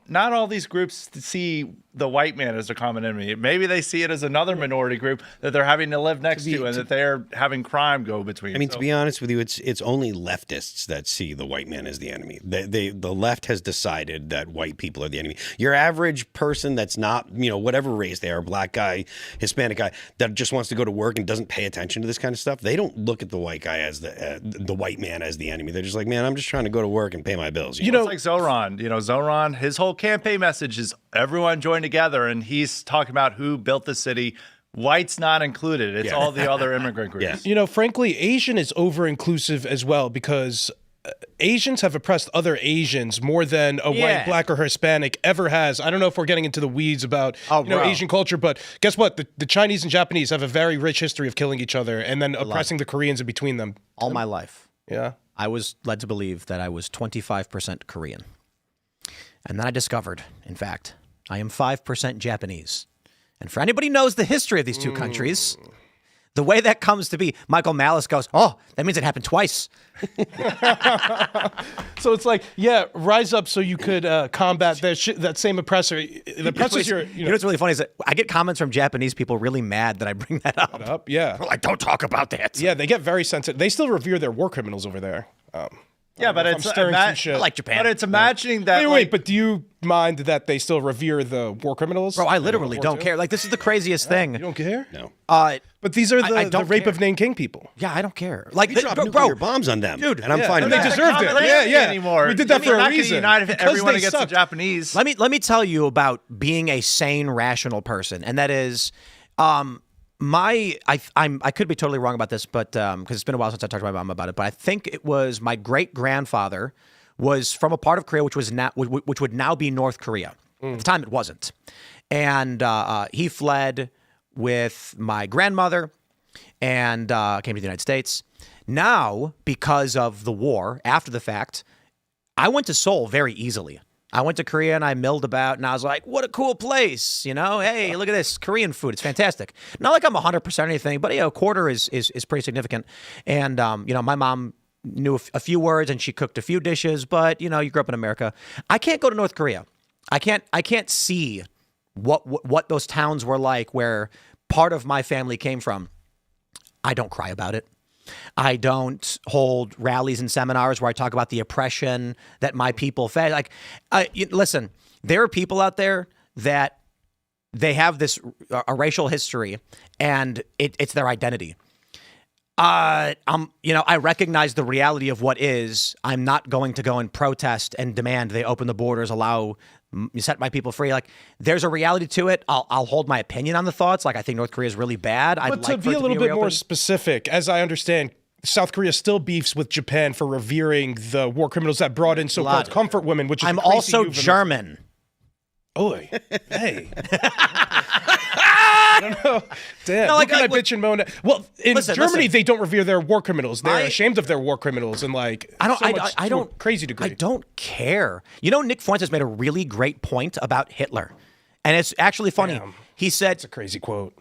not all these groups see the white man as a common enemy. Maybe they see it as another minority group that they're having to live next to and that they're having crime go between. I mean, to be honest with you, it's only leftists that see the white man as the enemy. The left has decided that white people are the enemy. Your average person that's not, whatever race they are, black guy, Hispanic guy, that just wants to go to work and doesn't pay attention to this kind of stuff, they don't look at the white guy as the white man as the enemy. They're just like, man, I'm just trying to go to work and pay my bills. It's like Zoran. Zoran, his whole campaign message is everyone join together, and he's talking about who built the city. Whites not included. It's all the other immigrant groups. Frankly, Asian is over-inclusive as well because Asians have oppressed other Asians more than a white, black, or Hispanic ever has. I don't know if we're getting into the weeds about Asian culture, but guess what? The Chinese and Japanese have a very rich history of killing each other and then oppressing the Koreans in between them. All my life. Yeah. I was led to believe that I was 25% Korean. And then I discovered, in fact, I am 5% Japanese. And for anybody who knows the history of these two countries, the way that comes to be, Michael Malice goes, oh, that means it happened twice. So it's like, rise up so you could combat that same oppressor. The oppressor's your, You know what's really funny is that I get comments from Japanese people really mad that I bring that up. Yeah. They're like, don't talk about that. Yeah, they get very sensitive. They still revere their war criminals over there. Yeah, but it's I like Japan. But it's imagining that. Wait, but do you mind that they still revere the war criminals? Bro, I literally don't care. Like, this is the craziest thing. You don't care? No. But these are I the don't rape care. of Nanking people. Yeah, I don't care. Like, We dropped nuclear bombs on them, dude, and I'm fine and with they that. deserved it. Yeah. Anymore. We did that for a reason. Unite Because everyone they against sucked. the Japanese. Let me tell you about being a sane, rational person, and that is, I could be totally wrong about this, but because it's been a while since I talked to my mom about it, but I think it was my great grandfather was from a part of Korea which would now be North Korea. At the time, it wasn't, and he fled with my grandmother and came to the United States. Now, because of the war, after the fact, I went to Seoul very easily. I went to Korea and I milled about, and I was like, what a cool place, hey, look at this Korean food. It's fantastic. Not like I'm 100% or anything, but a quarter is pretty significant. And, my mom knew a few words and she cooked a few dishes, but, you grew up in America. I can't go to North Korea. I can't see what those towns were like where part of my family came from. I don't cry about it. I don't hold rallies and seminars where I talk about the oppression that my people face. Listen, there are people out there that they have this a racial history, and it's their identity. I recognize the reality of what is. I'm not going to go and protest and demand they open the borders, set my people free. Like, there's a reality to it. I'll hold my opinion on the thoughts. Like, I think North Korea is really bad. But to be a little bit more specific, as I understand, South Korea still beefs with Japan for revering the war criminals that brought in so-called comfort women, which is I'm also German. Oh, hey. I don't know. Damn. No, I bitch and moan. Well, in Germany, they don't revere their war criminals. They're ashamed of their war criminals, and I don't crazy degree. I don't care. Nick Fuentes made a really great point about Hitler, and it's actually funny. Damn. He said, "It's a crazy quote."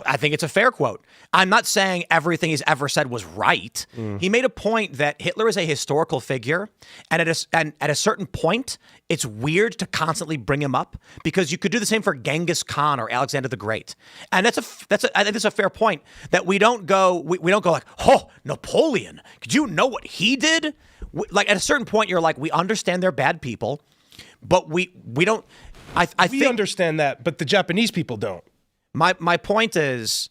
I think it's a fair quote. I'm not saying everything he's ever said was right. He made a point that Hitler is a historical figure, and at a certain point, it's weird to constantly bring him up because you could do the same for Genghis Khan or Alexander the Great. And I think that's a fair point that we don't go like, oh, Napoleon, did you know what he did? Like, at a certain point, you're like, we understand they're bad people, but we don't. I think understand that, but the Japanese people don't. My point is,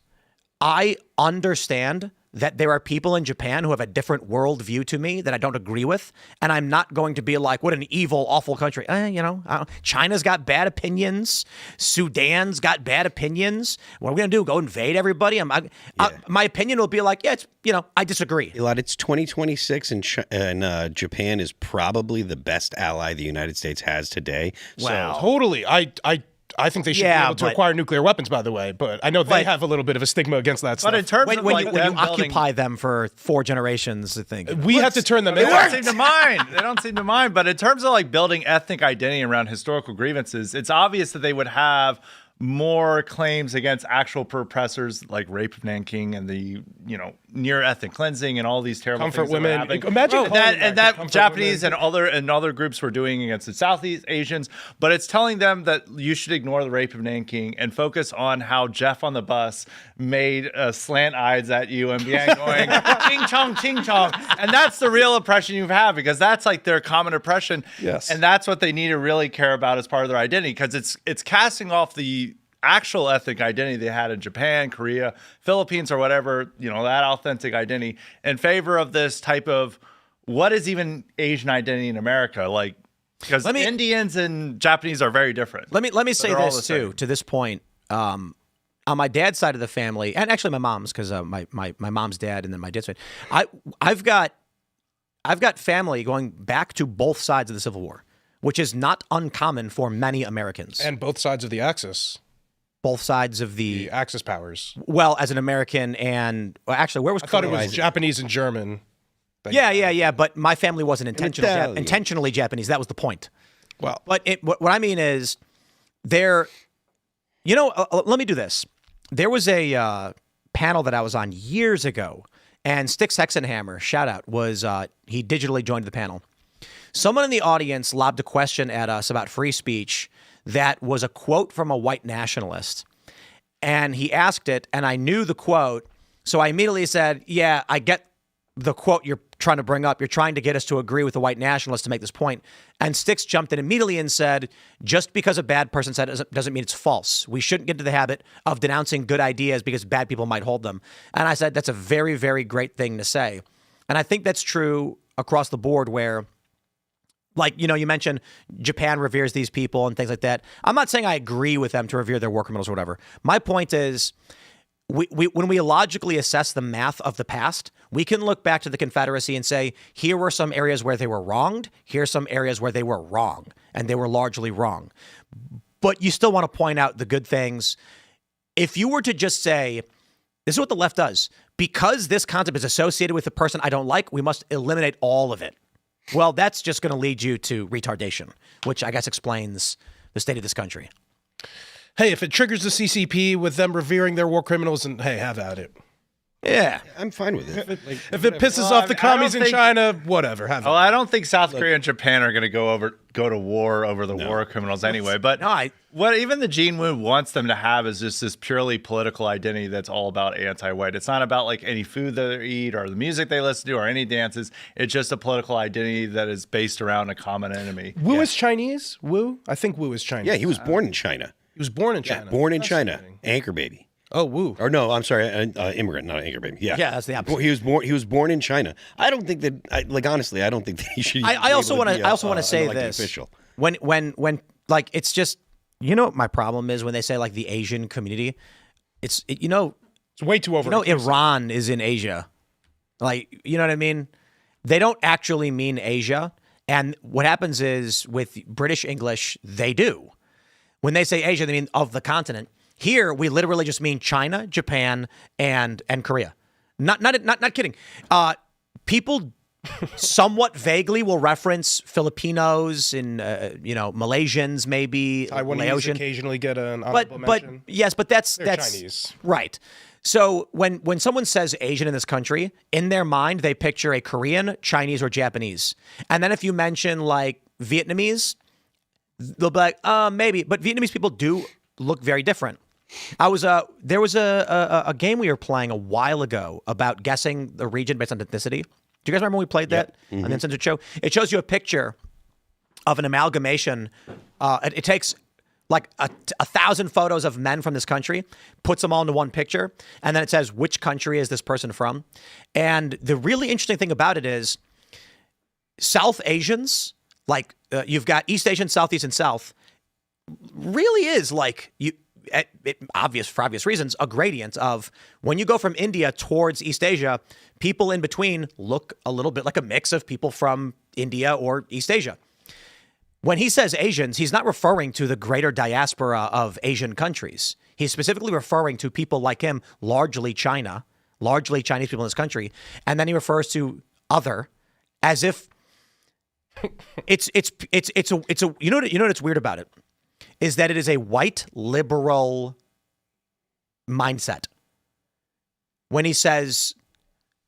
I understand that there are people in Japan who have a different worldview to me that I don't agree with, and I'm not going to be like, what an evil, awful country. China's got bad opinions. Sudan's got bad opinions. What are we going to do, go invade everybody? My opinion will be like, I disagree. Elaad, it's 2026, and Japan is probably the best ally the United States has today. Wow. So, totally. I think they should be able to acquire nuclear weapons, by the way, but I know they have a little bit of a stigma against that stuff. But in terms of when you occupy them for 4 generations, I think we have to turn them They in. don't seem to mind. They don't seem to mind. But in terms of building ethnic identity around historical grievances, it's obvious that they would have more claims against actual oppressors like rape of Nanking and the near ethnic cleansing and all these terrible comfort things women. That Imagine that Japanese women. and other groups were doing against the Southeast Asians. But it's telling them that you should ignore the rape of Nanking and focus on how Jeff on the bus made slant eyes at you and began going ching chong ching chong, and that's the real oppression you have because that's like their common oppression. Yes, and that's what they need to really care about as part of their identity because it's casting off the actual ethnic identity they had in Japan, Korea, Philippines, or whatever, that authentic identity in favor of this type of what is even Asian identity in America? Because Indians and Japanese are very different. Let me say this too, to this point. On my dad's side of the family, and actually my mom's, because my mom's dad and then my dad's side, I've got family going back to both sides of the Civil War, which is not uncommon for many Americans. And both sides of the Axis. Both sides of the Axis powers. Well, as an American and actually, where was I thought it was Japanese and German. Yeah. But my family wasn't intentionally Japanese. That was the point. Well, but what I mean is, let me do this. There was a panel that I was on years ago, and Styx Hexenhammer, shout out, was he digitally joined the panel. Someone in the audience lobbed a question at us about free speech that was a quote from a white nationalist. And he asked it, and I knew the quote, so I immediately said, yeah, I get the quote you're trying to bring up. You're trying to get us to agree with the white nationalist to make this point. And Styx jumped in immediately and said, just because a bad person said it doesn't mean it's false. We shouldn't get into the habit of denouncing good ideas because bad people might hold them. And I said, that's a very, very great thing to say. And I think that's true across the board where, you mentioned Japan reveres these people and things like that. I'm not saying I agree with them to revere their war criminals or whatever. My point is, when we logically assess the math of the past, we can look back to the Confederacy and say, here were some areas where they were wronged. Here's some areas where they were wrong, and they were largely wrong. But you still want to point out the good things. If you were to just say, this is what the left does, because this concept is associated with a person I don't like, we must eliminate all of it. Well, that's just going to lead you to retardation, which I guess explains the state of this country. Hey, if it triggers the CCP with them revering their war criminals, and hey, have at it. Yeah, I'm fine with it. If it pisses off the commies in China, whatever. Have I don't think South Korea and Japan are going to go to war over the war criminals anyway. But what even the Gene Wu wants them to have is just this purely political identity that's all about anti-white. It's not about any food they eat or the music they listen to or any dances. It's just a political identity that is based around a common enemy. Wu is Chinese? Wu? I think Wu is Chinese. Yeah, he was born in China. He was born in Yeah, China. born in China, Fascinating. anchor baby. Oh, woo. Or no, I'm sorry, immigrant, not an anchor baby. Yeah, Yeah, that's the opposite. He was born in China. I don't think that, honestly, I don't think that he should. I also want to say an elected this. official. When like it's just, you know what my problem is when they say like the Asian community, it's It's way too over. Iran is in Asia, like, you know what I mean? They don't actually mean Asia, and what happens is with British English they do. When they say Asia, they mean of the continent. Here we literally just mean China, Japan, and Korea. Not kidding. People somewhat vaguely will reference Filipinos and Malaysians, maybe Taiwanese Laotian. occasionally get an honorable But mention. yes, but that's Chinese. right. So when someone says Asian in this country, in their mind they picture a Korean, Chinese, or Japanese. And then if you mention like Vietnamese, they'll be like, maybe. But Vietnamese people do look very different. There was a game we were playing a while ago about guessing the region based on ethnicity. Do you guys remember when we played that on the Uncensored Show? It shows you a picture of an amalgamation. It takes like a 1,000 photos of men from this country, puts them all into one picture, and then it says which country is this person from. And the really interesting thing about it is South Asians, like you've got East Asian, Southeast, and South, really is like for obvious reasons, a gradient of when you go from India towards East Asia, people in between look a little bit like a mix of people from India or East Asia. When he says Asians, he's not referring to the greater diaspora of Asian countries. He's specifically referring to people like him, largely China, largely Chinese people in this country. And then he refers to other as if it's you know what's weird about it is that it is a white liberal mindset. When he says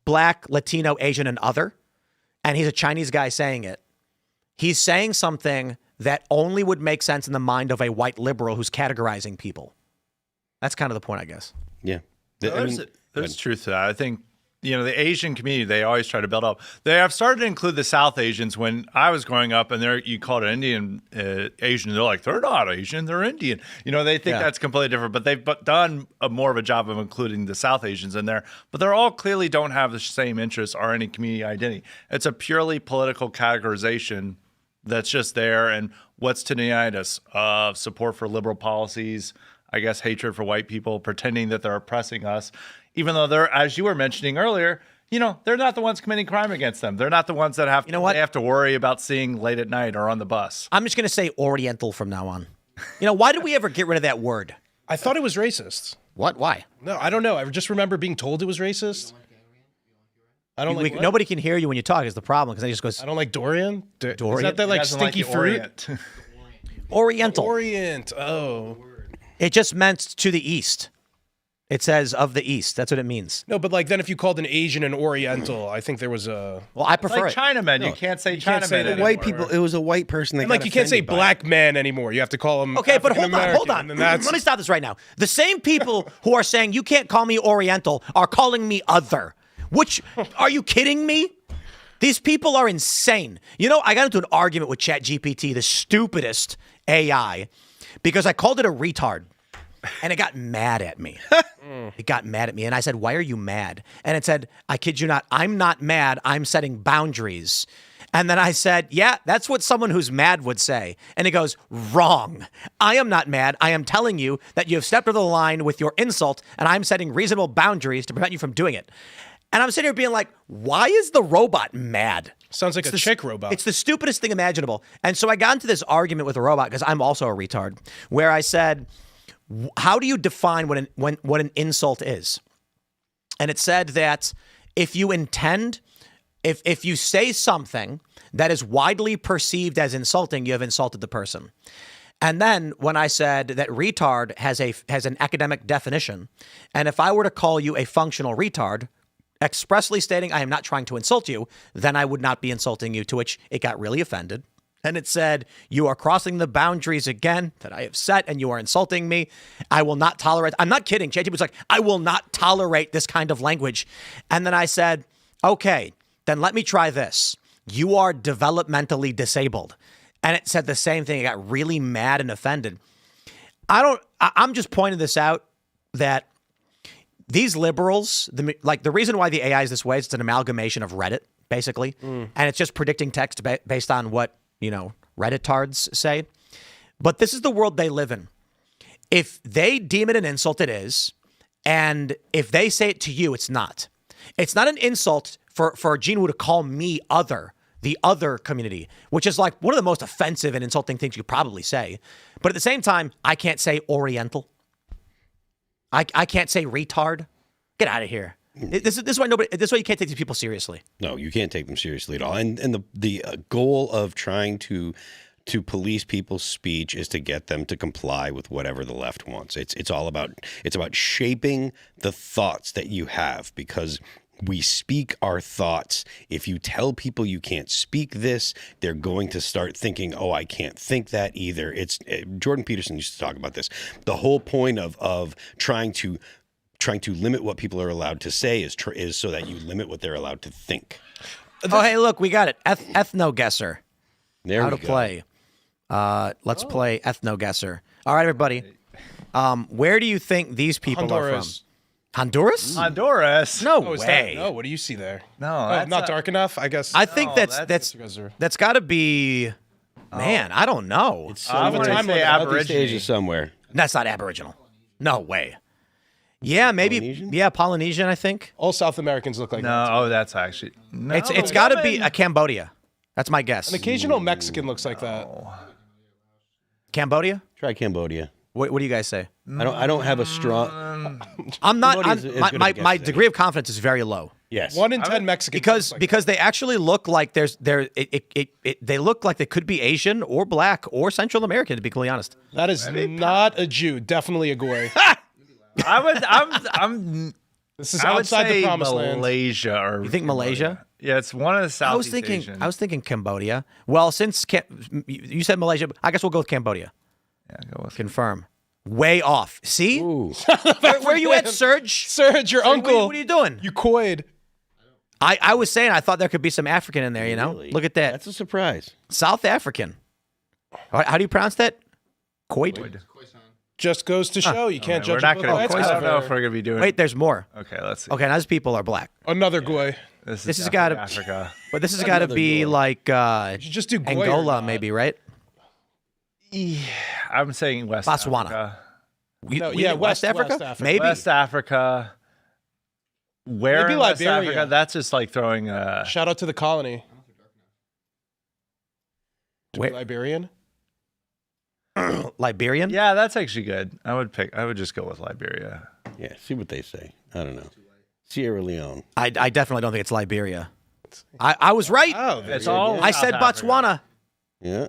black, Latino, Asian, and other, and he's a Chinese guy saying it, he's saying something that only would make sense in the mind of a white liberal who's categorizing people. That's kind of the point, I guess. Yeah. There's truth to that. I think, the Asian community, they always try to build up. They have started to include the South Asians. When I was growing up and you called an Indian Asian, they're like, they're not Asian, they're Indian. They think that's completely different, but they've done more of a job of including the South Asians in there. But they're all clearly don't have the same interests or any community identity. It's a purely political categorization that's just there. And what's to unite us? Support for liberal policies, I guess hatred for white people, pretending that they're oppressing us, even though they're, as you were mentioning earlier, they're not the ones committing crime against them. They're not the ones that they have to worry about seeing late at night or on the bus. I'm just going to say Oriental from now on. Why did we ever get rid of that word? I thought it was racist. What? Why? No, I don't know. I just remember being told it was racist. I don't like what? Nobody can hear you when you talk is the problem because they just goes I don't like Dorian. Dorian? Is that He like doesn't stinky the fruit? Orient. Oriental. Orient. Oh. It just meant to the east. It says of the east. That's what it means. No, but like then if you called an Asian an Oriental, I think there was a Well, I prefer Like it. Chinamen, you can't say can't say Chinamen that. anymore. White people. It was a white person. That and like got you can't say offended by it. black man anymore. You have to call him Okay, but hold African-American, on. and that's Let me stop this right now. The same people who are saying you can't call me Oriental are calling me other. Which, are you kidding me? These people are insane. I got into an argument with ChatGPT, the stupidest AI, because I called it a retard. And it got mad at me. It got mad at me. And I said, why are you mad? And it said, I kid you not, I'm not mad. I'm setting boundaries. And then I said, yeah, that's what someone who's mad would say. And it goes, wrong. I am not mad. I am telling you that you have stepped over the line with your insult, and I'm setting reasonable boundaries to prevent you from doing it. And I'm sitting here being like, why is the robot mad? sounds like a chick robot. It's the stupidest thing imaginable. And so I got into this argument with a robot, because I'm also a retard, where I said, how do you define what an insult is? And it said that if you intend, if you say something that is widely perceived as insulting, you have insulted the person. And then when I said that retard has an academic definition, and if I were to call you a functional retard, expressly stating I am not trying to insult you, then I would not be insulting you, to which it got really offended. And it said, you are crossing the boundaries again that I have set, and you are insulting me. I will not tolerate. I'm not kidding. ChatGPT was like, I will not tolerate this kind of language. And then I said, okay, then let me try this. You are developmentally disabled. And it said the same thing. It got really mad and offended. I'm just pointing this out that these liberals, the reason why the AI is this way is it's an amalgamation of Reddit, basically, and it's just predicting text based on what Redditards say. But this is the world they live in. If they deem it an insult, it is, and if they say it to you, it's not. It's not an insult for Gene Wu to call me the other community, which is like one of the most offensive and insulting things you could probably say. But at the same time, I can't say Oriental. I can't say retard. Get out of here. This is why you can't take these people seriously. No, you can't take them seriously at all. And the goal of trying to police people's speech is to get them to comply with whatever the left wants. It's about shaping the thoughts that you have, because we speak our thoughts. If you tell people you can't speak this, they're going to start thinking, oh, I can't think that either. Jordan Peterson used to talk about this. The whole point of trying to limit what people are allowed to say is so that you limit what they're allowed to think. Oh, hey, look, we got it. Ethno guesser. There How we to go. play. Let's play Ethno guesser. All right, everybody. Where do you think these people are from? Honduras? Honduras. No Is way. that, what do you see there? No, Oh, that's not dark enough, I guess. I think that's- that's got to be. Man, I don't know. I want to time say limit. Southeast Asia Aborigine. somewhere. That's not Aboriginal. No way. Yeah, maybe. Polynesian? Yeah, Polynesian. I think All South Americans look like that. No, oh, that's actually no. it's got to be a Cambodia. That's my guess. An occasional Mexican looks like that. Cambodia. Try Cambodia. What do you guys say? I don't have a strong. I'm not. Cambodia's as good a My guess as degree of confidence is very low. Yes. 1 in 10 Mexicans. Because they actually look like they look like they could be Asian or black or Central American, to be completely honest. that is not a Jew. Definitely a Goy. This is I would outside say the promised land. Malaysia or You think Malaysia? Yeah, it's one of the Southeast Asian. I was thinking Cambodia. Well, since you said Malaysia, I guess we'll go with Cambodia. Yeah, go with Confirm. Way off. See? Ooh. Where are you at, Serge? Serge, your uncle. What are you doing? You coyed. I was saying I thought there could be some African in there, you know? Really? Look at that. That's a surprise. South African. How do you pronounce that? Koid? Just goes to show you can't We're judge not a book gonna. by its I don't know cover. if we're gonna be doing. Wait, there's more. Okay, let's see. Okay, now these people are black. Another Goy. This This has definitely gotta- Africa. But this has got to Another be Goy. like You should just do Goy or Angola, not. maybe, right? I'm saying West Botswana. Africa. No, We yeah, did West Africa? Africa. Maybe. West Africa. Where Maybe in West Liberia. Africa? That's just like throwing. Shout out to the colony. Wait. Liberian? Liberian? Yeah, that's actually good. I would just go with Liberia. Yeah, see what they say. I don't know. Sierra Leone. I definitely don't think it's Liberia. I was right. Oh, It's all. I South said Africa. Botswana. Yeah.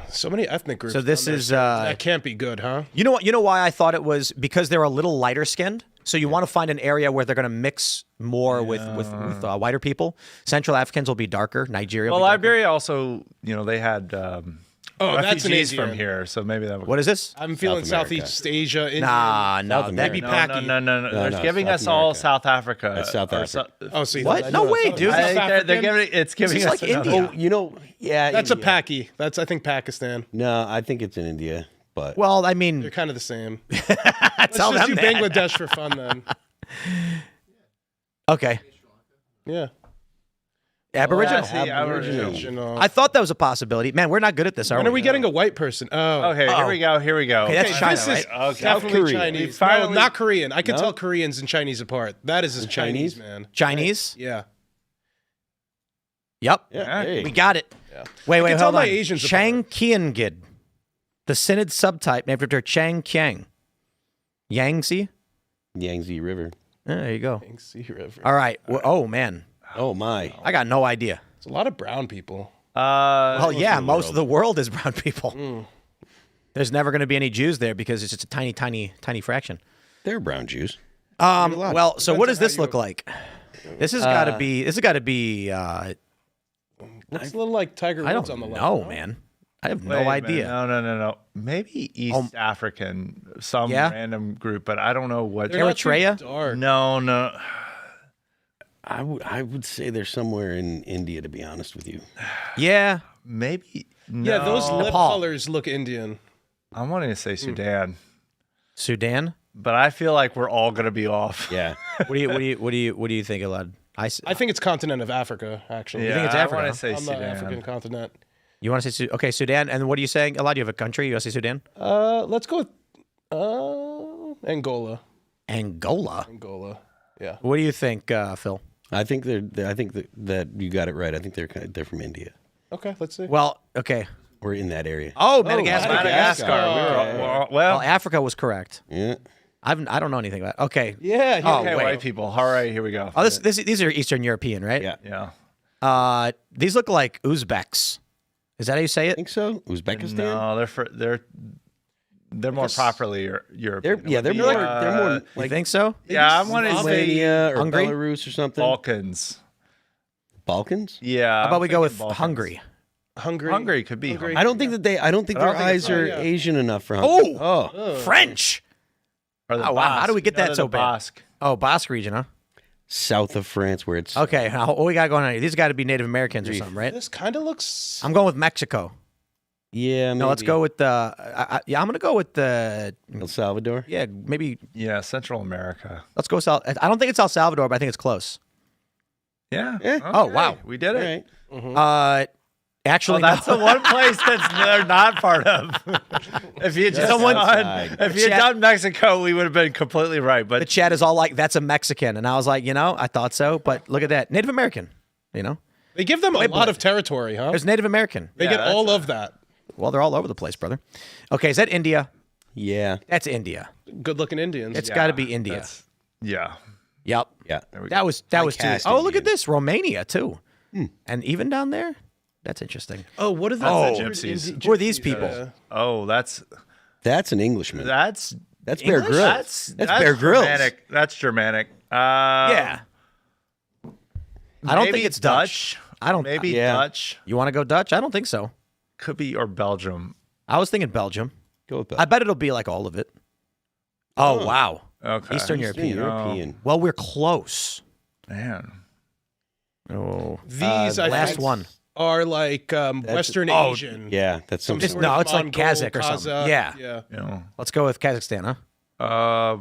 so many ethnic groups. So this on there. is that can't be good, huh? you know what? You know why I thought it was because they're a little lighter skinned. So you want to find an area where they're going to mix more with whiter people. Central Africans will be darker. Nigeria. Well, will be darker. Liberia also, they had Oh, that's an refugees easy from one. here, so maybe that would. What is this? I'm feeling South America. Southeast Asia. Indian. No, South that, Maybe No, Paki. no. They're no, giving South us all America. South Africa. That's South or Africa. Oh, see, What? No way, dude. I think they're African? giving it's giving is us like another- India. Oh, you know, yeah. That's India. a Paki. That's I think Pakistan. No, I think it's in India, but well, I mean, They're kind of the same. that's all Let's just them do that. Bangladesh for fun then. Okay, Yeah. Aboriginal. Yeah, see, Aboriginal. I thought that was a possibility. Man, we're not good at this, are When we? are we getting a white person? Oh, Okay, here we go. Here we go. Okay, that's Okay, China, this is right? Okay. definitely Korea. Chinese. We finally- No, not Korean. I can No? tell Koreans and Chinese apart. That is a Chinese, Chinese? man. Chinese? Yeah. Yep. yeah, hey. We got it. Yeah. Wait, can hold tell on. my Asians Chang Kiangid, the synod subtype named after Chang Kiang. Yangtze? Yangtze River. There you go. Yangtze River. All right. Well, oh, man. Oh my. I got no idea. It's a lot of brown people. Well, yeah, of the most world. of the world is brown people. There's never going to be any Jews there because it's just a tiny, tiny, tiny fraction. They're brown Jews. Well, so what does Depends on this how look you- like? This has got to be. This has got to be. Looks a little like Tiger I Woods don't on the left. know, no? man. I have Wait a no minute. idea. No. Maybe East African, some Yeah? random group, but I don't know what. They're not too Eritrea? dark. No. I would say they're somewhere in India, to be honest with you. Yeah. Maybe. Yeah, no. those lip Nepal. colors look Indian. I'm wanting to say Sudan, Sudan. but I feel like we're all gonna be off. Yeah. What do you think, Elaad? I think it's continent of Africa, actually. Yeah, think it's I Africa? want to say On the Sudan. African continent. You want to say okay, Sudan? And what are you saying, Elaad? You have a country? You want to say Sudan? Let's go with Angola. Angola. Yeah. What do you think, Phil? I think that you got it right. I think they're from India. Okay, let's see. Well, okay. We're in that area. Oh, Madagascar. Madagascar. Well, Well, Africa was correct. Yeah. I don't know anything about it. Okay. Yeah. okay, wait. white people. All right, here we go. Oh, these are Eastern European, right? Yeah. Yeah. These look like Uzbeks. Is that how you say I it? think so. Uzbekistan. No, they're more properly European. They're more You like think so? Yeah, I want to say Lithuania or Hungary? Belarus or something. Balkans. Balkans. Yeah. How about we go with Balkans. Hungary? Hungary could be. Hungary. I don't think their think eyes it's are yeah. Asian enough for Hungary. Oh. French. Or the Oh, wow. How do we get Basque. that so the bad? Basque. Oh, Basque region, huh? South of France, where it's Okay. Now, what we got going on here? These got to be Native Americans or something, right? This kind of looks. I'm going with Mexico. yeah. Maybe. No, let's go with the. I'm going to go with the. El Salvador. Yeah, maybe. Yeah, Central America. Let's go South. I don't think it's El Salvador, but I think it's close. Yeah. Yeah. Oh, wow. We did All it. right. Actually, Oh, that's no. the one place they're not part of. If you just outside. if you had done Mexico, we would have been completely right. The But chat is all like, "That's a Mexican," and I was like, I thought so, but look at that, Native American. They give them a lot of territory, huh? There's Native American. They get all of that. Well, they're all over the place, brother. Okay, is that India? Yeah. That's India. Good-looking Indians. It's got to be India. yeah, Yep. Yeah. That was too. cast Oh, look at Indian. this, Romania too, and even down there. That's interesting. Oh, what are the gypsies. Who are these people? Oh, that's That's an Englishman. that's That's Bear English? Grylls. That's Bear Grylls. Germanic. That's Germanic. Yeah. I don't maybe think it's Dutch. I don't. Maybe Yeah. Dutch You want to go Dutch? I don't think so. could be or Belgium. I was thinking Belgium. Go with I bet it'll be like all of it. Oh, wow. Okay, Eastern European. European. Well, we're close. man. Oh, These I last think one. are like Western Asian. Yeah, that's some Some sort sort No, of it's like Mongol, Kazakh or something. Kazakh, Yeah. Yeah. You know, Let's go with Kazakhstan, huh?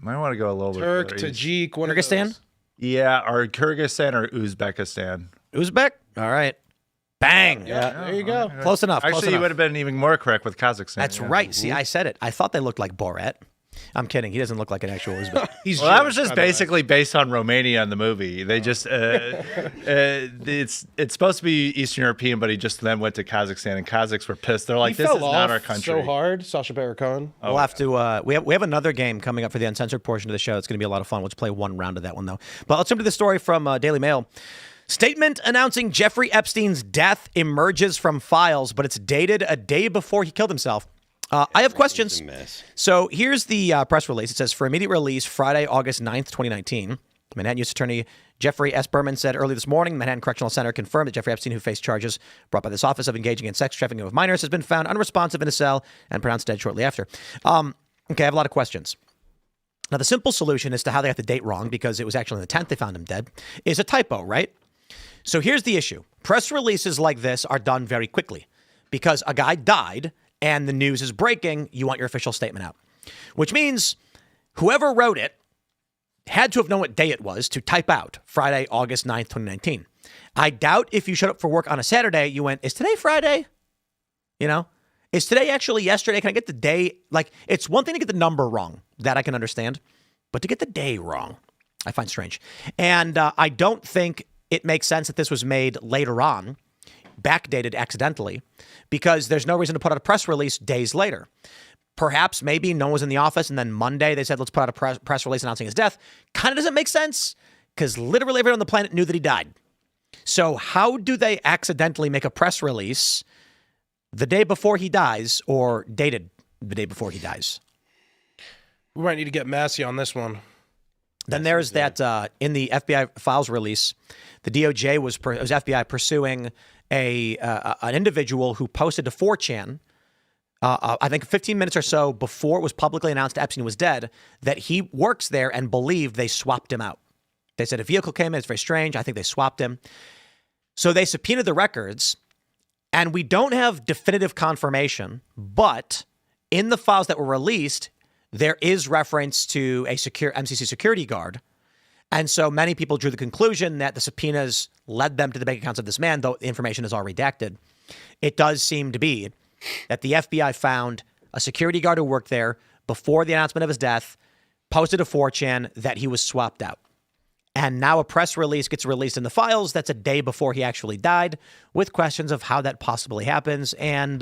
might want to go a little Turk, bit further east. Tajik, one of Kyrgyzstan? those. Yeah, or Kyrgyzstan or Uzbekistan. Uzbek? All right. Bang. Yeah, there you go. Close enough. close Actually, you enough. would have been even more correct with Kazakhstan. That's yeah. right. See, I said it. I thought they looked like Borat. I'm kidding. He doesn't look like an actual Uzbek. He's Well, that was Jewish, just by the way. basically based on Romania in the movie. They just it's supposed to be Eastern European, but he just then went to Kazakhstan, and Kazakhs were pissed. They're like, He "This fell is not off our country." so hard, Sacha Baron Cohen. We'll have to. We have another game coming up for the uncensored portion of the show. It's going to be a lot of fun. Let's play one round of that one though. But let's jump to the story from Daily Mail. Statement announcing Jeffrey Epstein's death emerges from files, but it's dated a day before he killed himself. I have questions. It's a mess. So here's the press release. It says, for immediate release, Friday, August 9th, 2019. Manhattan U.S. Attorney Jeffrey S. Berman said early this morning, Manhattan Correctional Center confirmed that Jeffrey Epstein, who faced charges brought by this office of engaging in sex trafficking with minors, has been found unresponsive in a cell and pronounced dead shortly after. Okay, I have a lot of questions. Now, the simple solution as to how they got the date wrong, because it was actually on the 10th they found him dead, is a typo, right? So here's the issue. Press releases like this are done very quickly because a guy died and the news is breaking. You want your official statement out, which means whoever wrote it had to have known what day it was to type out Friday, August 9th, 2019. I doubt if you showed up for work on a Saturday, you went, is today Friday? You know, is today actually yesterday? Can I get the day? Like, it's one thing to get the number wrong. That I can understand. But to get the day wrong, I find strange. And I don't think it makes sense that this was made later on, backdated accidentally, because there's no reason to put out a press release days later. Perhaps maybe no one was in the office and then Monday they said, let's put out a press release announcing his death. Kind of doesn't make sense because literally everyone on the planet knew that he died. So how do they accidentally make a press release the day before he dies or dated the day before he dies? We might need to get Massey on this one. Then there's that in the FBI files release, the DOJ was FBI pursuing an individual who posted to 4chan, I think 15 minutes or so before it was publicly announced Epstein was dead, that he works there and believed they swapped him out. They said a vehicle came in. It's very strange. I think they swapped him. So they subpoenaed the records, and we don't have definitive confirmation, but In the files that were released, there is reference to a secure MCC security guard. And so many people drew the conclusion that the subpoenas led them to the bank accounts of this man, though the information is all redacted. It does seem to be that the FBI found a security guard who worked there before the announcement of his death, posted to 4chan that he was swapped out. And now a press release gets released in the files that's a day before he actually died, with questions of how that possibly happens. And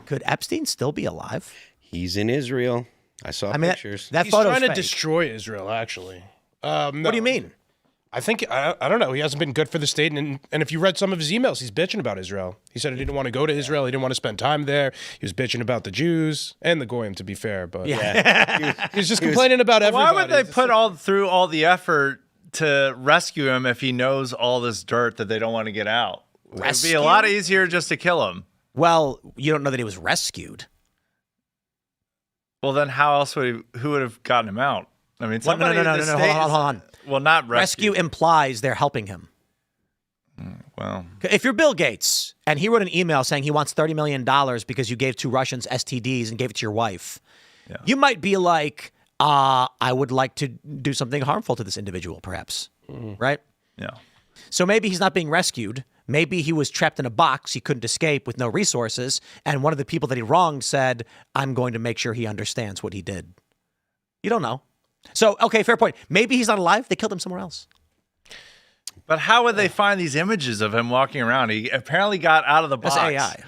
could Epstein still be alive? He's in Israel. I saw pictures. That He's photo's trying to fake. destroy Israel, actually. What do you mean? I think, I don't know. He hasn't been good for the state. And if you read some of his emails, he's bitching about Israel. He said he didn't want to go to Israel. He didn't want to spend time there. He was bitching about the Jews and the Goyim, to be fair. But Yeah. he was just complaining about everybody. Why would they put through all the effort to rescue him if he knows all this dirt that they don't want to get out? It'd be Rescue? a lot easier just to kill him. Well, you don't know that he was rescued. Well, then how else who would have gotten him out? I mean, Well, somebody no, in the hold state on, hold on. Well, not Rescue implies they're helping him. Well, If you're Bill Gates and he wrote an email saying he wants $30 million because you gave 2 Russians STDs and gave it to your wife, you might be like, I would like to do something harmful to this individual, perhaps. Right? yeah. So maybe he's not being rescued. Maybe he was trapped in a box. He couldn't escape with no resources. And one of the people that he wronged said, I'm going to make sure he understands what he did. You don't know. So, okay, fair point. Maybe he's not alive. They killed him somewhere else. But how would they find these images of him walking around? He apparently got out of the box. That's AI.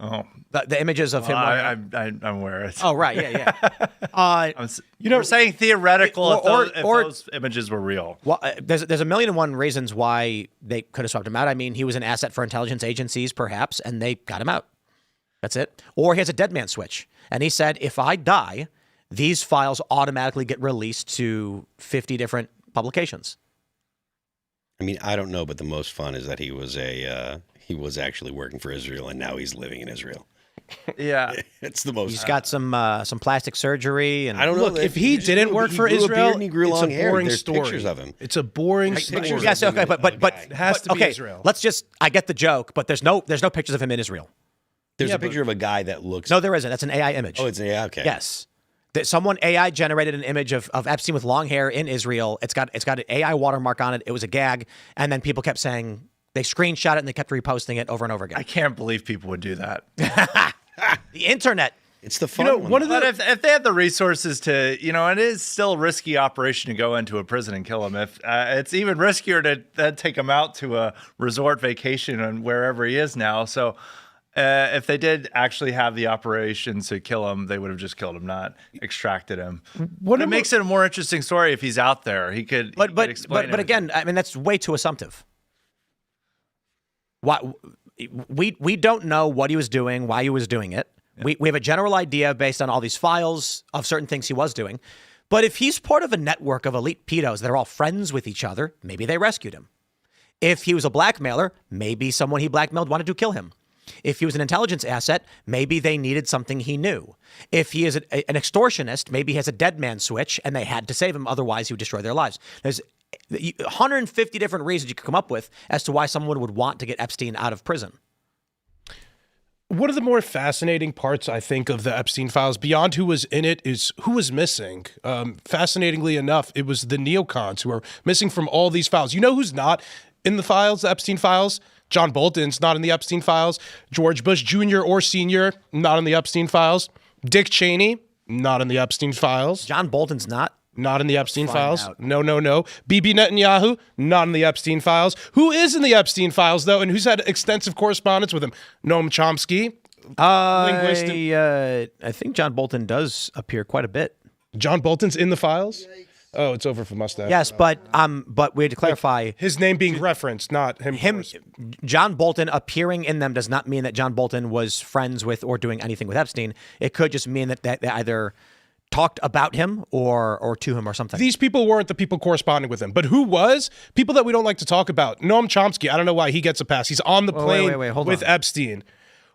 Oh, The images of him. I'm aware. It's, Oh, right. Yeah. we're saying theoretical if or- those images were real. Well, there's a million and one reasons why they could have swapped him out. I mean, he was an asset for intelligence agencies, perhaps, and they got him out. That's it. Or he has a dead man switch. And he said, if I die, these files automatically get released to 50 different publications. I mean, I don't know, but the most fun is that he was actually working for Israel, and now he's living in Israel. Yeah. It's the most. He's got some plastic surgery, and I don't know. Look, if he didn't work for grew a beard Israel, and he grew it's long a hair. boring There's story. pictures of him. It's a boring story. pictures yes, okay, but It has to be okay, Israel. let's just. I get the joke, but there's no pictures of him in Israel. There's a picture of a guy that looks. No, there isn't. That's an AI image. Oh, it's okay. Yes. Someone AI generated an image of Epstein with long hair in Israel. It's got an AI watermark on it. It was a gag, and then people kept saying they screenshot it and they kept reposting it over and over I again. can't believe people would do that. The internet. It's the fun one. But if they had the resources to, it is still a risky operation to go into a prison and kill him. If it's even riskier to then take him out to a resort vacation and wherever he is now. So if they did actually have the operation to kill him, they would have just killed him, not extracted him. It makes it a more interesting story if he's out there. He could. But he could explain but again, I mean, that's way too assumptive. Why we don't know what he was doing, why he was doing it. Yeah. We have a general idea based on all these files of certain things he was doing. But if he's part of a network of elite pedos that are all friends with each other, maybe they rescued him. If he was a blackmailer, maybe someone he blackmailed wanted to kill him. If he was an intelligence asset, maybe they needed something he knew. If he is an extortionist, maybe he has a dead man switch and they had to save him, otherwise he would destroy their lives. There's 150 different reasons you could come up with as to why someone would want to get Epstein out of prison. One of the more fascinating parts, I think, of the Epstein files, beyond who was in it, is who was missing. Fascinatingly enough, it was the neocons who are missing from all these files. You know who's not in the files, the Epstein files? John Bolton's not in the Epstein files. George Bush Jr. or Sr., not in the Epstein files. Dick Cheney, not in the Epstein files. John Bolton's not? Not in the Epstein files. out. No. Bibi Netanyahu, not in the Epstein files. Who is in the Epstein files, though, and who's had extensive correspondence with him? Noam Chomsky, linguist. I think John Bolton does appear quite a bit. John Bolton's in the files? Oh, it's over for mustache. Yes, but we had to clarify. His name being referenced, not him. John Bolton appearing in them does not mean that John Bolton was friends with or doing anything with Epstein. It could just mean that they either talked about him or to him or something. These people weren't the people corresponding with him, but who was? People that we don't like to talk about. Noam Chomsky, I don't know why he gets a pass. He's on the plane hold with on. Epstein.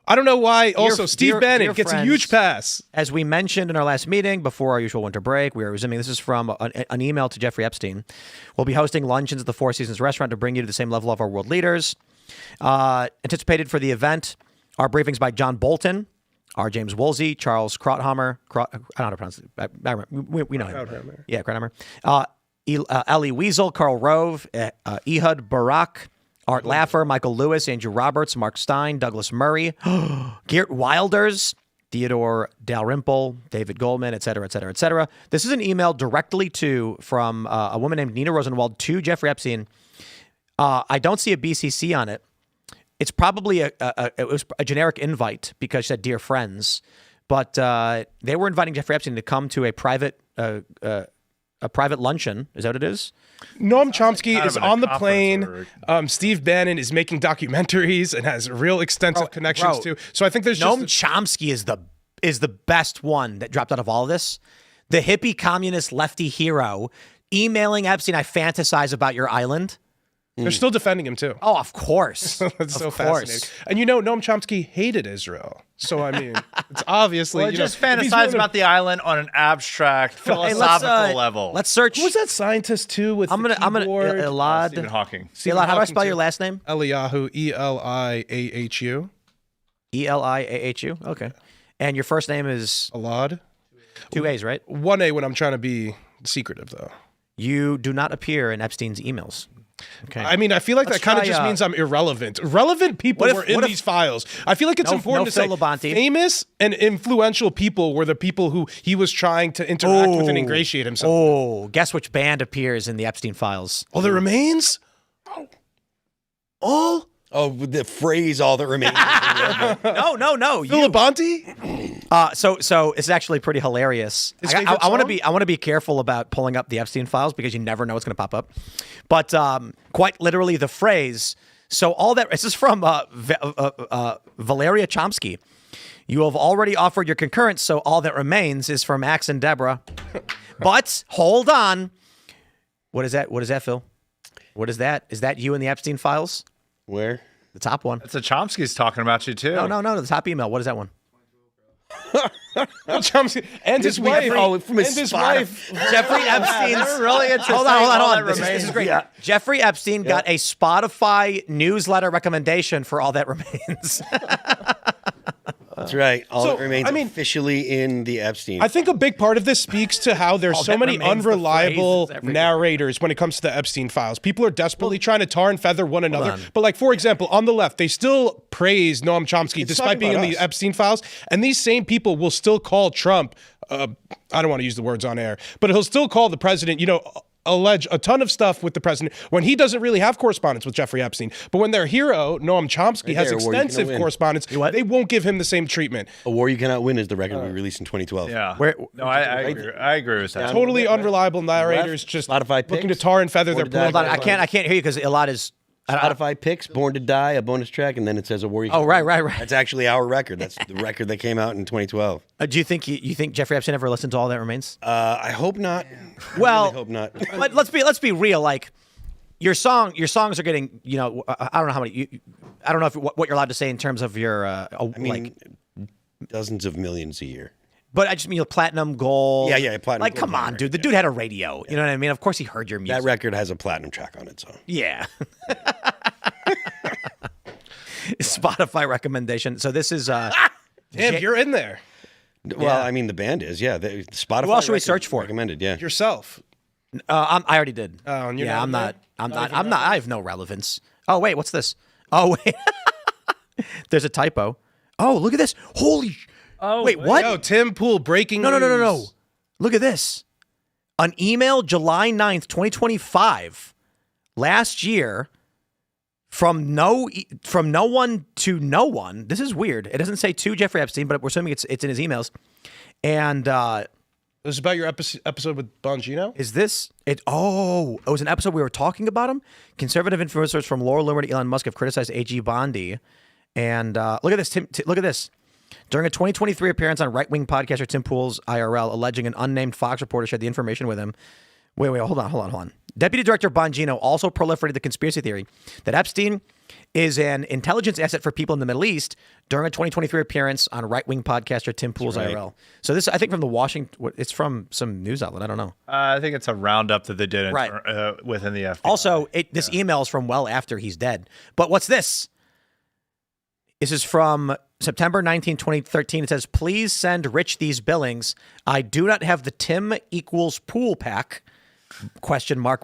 I don't know why. Also, Steve Bannon gets a huge pass. As we mentioned in our last meeting before our usual winter break, we are resuming. This is from an email to Jeffrey Epstein. We'll be hosting luncheons at the Four Seasons restaurant to bring you to the same level of our world leaders. Anticipated for the event are briefings by John Bolton, R. James Woolsey, Charles Krauthammer. I don't know how to pronounce it. I remember. We know him. Yeah, Krauthammer. Elie Wiesel, Karl Rove, Ehud Barak, Art Laffer, Michael Lewis, Andrew Roberts, Mark Stein, Douglas Murray, Geert Wilders, Theodore Dalrymple, David Goldman, et cetera, et cetera, et cetera. This is an email directly from a woman named Nina Rosenwald to Jeffrey Epstein. I don't see a BCC on it. It's probably it was a generic invite because she said "Dear friends," but they were inviting Jeffrey Epstein to come to a private luncheon. Is that what it is? Noam Chomsky kind is of an on the conference plane. Steve Bannon is making documentaries and has real extensive connections too. So I think there's Noam just Chomsky is the best one that dropped out of all of this. The hippie communist lefty hero emailing Epstein, "I fantasize about your island." they're still defending him too. Oh, of course. That's so Of fascinating. course. And Noam Chomsky hated Israel. So I mean, it's obviously Well, just if he's fantasize willing to- about the island on an abstract, philosophical level. Let's search. Who was that scientist too with I'm the gonna keyboard? Elaad. Stephen Hawking. Elaad, how do I Hawking, spell too. your last name? Eliyahu, Eliahu, Eliahu. Okay. And your first name is Elaad. 2 A's, right? 1A when I'm trying to be secretive though. You do not appear in Epstein's emails. Okay. I mean, I feel like Let's that kind of try, just means I'm irrelevant. Relevant people were in these files. I feel like it's No- important no to say Phil Labonte. famous and influential people were the people who he was trying to interact with and ingratiate himself. Oh, guess which band appears in the Epstein files? Oh, the remains? All? Oh, the phrase "all that remains." No. Phil Labonte? So it's actually pretty hilarious. His I favorite want to song? be careful about pulling up the Epstein files because you never know what's going to pop up. But quite literally, the phrase. So all that. This is from Valeria Chomsky. You have already offered your concurrence, so all that remains is from Max and Deborah. But hold on. What is that? What is that, Phil? What is that? Is that you in the Epstein files? Where? The top one. It's a Chomsky's talking about you too. No. The top email. What is that one? Chomsky and his wife. Oh, from his and his spot. wife. Jeffrey Epstein's. They're really into Hold saying all on. that This remains. is great. Jeffrey Epstein got a Spotify newsletter recommendation for All That Remains. That's right. All So, that remains I mean- officially in the Epstein. I think a big part of this speaks to how there's All so that many remains, the unreliable phrase is everything. narrators when it comes to the Epstein files. People are desperately trying to tar and feather one another. on. But like, for example, on the left, they still praise Noam Chomsky despite talking being in about the us. Epstein files. And these same people will still call Trump, I don't want to use the words on air, but he'll still call the president, allege a ton of stuff with the president when he doesn't really have correspondence with Jeffrey Epstein. But when their hero, Noam Chomsky, has there, a war you extensive cannot win. correspondence, they won't give him the same treatment. A War You Cannot Win is the record we released in 2012. Yeah. I agree. I agree with that. Totally unreliable narrators Left, just Spotify looking to picks, tar and feather their Born to Die. political. Hold on, I can't hear you because Elaad is. Spotify picks Born to Die, a bonus track, and then it says A War You Oh, Cannot right. That's actually our record. That's the record that came out in 2012. Do you think you think Jeffrey Epstein ever listened to All That Remains? I hope not. Well, I hope not. but let's be real. Like your songs are getting. I don't know how many. I don't know what you're allowed to say in terms of your. I mean, dozens of millions a year. But I just mean platinum, gold. Yeah, platinum, Like, gold, come on, platinum, dude. The dude had a radio. You know what I mean? Of course, he heard your music. That record has a platinum track on it, so. Yeah. Spotify recommendation. So this is. Damn, you're in there Well, I mean, the band is, yeah. Spotify. Who else should we record search for? Recommended, yeah. yourself. I already did. Oh, and you're yeah, not I'm in there? not. I have no relevance. Oh wait, what's this? Oh wait, there's a typo. Oh, look at this. Holy. Oh wait, what? Yo, Tim Pool breaking No. news. Look at this. An email July 9th, 2025, last year, from no one to no one. This is weird. It doesn't say to Jeffrey Epstein, but we're assuming it's in his emails. And It was about your episode with Bongino? is this it? Oh, it was an episode we were talking about him. Conservative influencers from Laura Loomer to Elon Musk have criticized AG Bondi. And look at this. Look at this. During a 2023 appearance on right-wing podcaster Tim Pool's IRL, alleging an unnamed Fox reporter shared the information with him. Wait, hold on. Deputy Director Bongino also proliferated the conspiracy theory that Epstein is an intelligence asset for people in the Middle East during a 2023 appearance on right-wing podcaster Tim Pool's right. IRL. So this, I think, from the Washington, it's from some news outlet. I don't know. I think it's a roundup that they did Right. within the FBI. Also, this email is from well after he's dead. But what's this? This is from September 19, 2013. It says, please send Rich these billings. I do not have the Tim equals pool pack. ?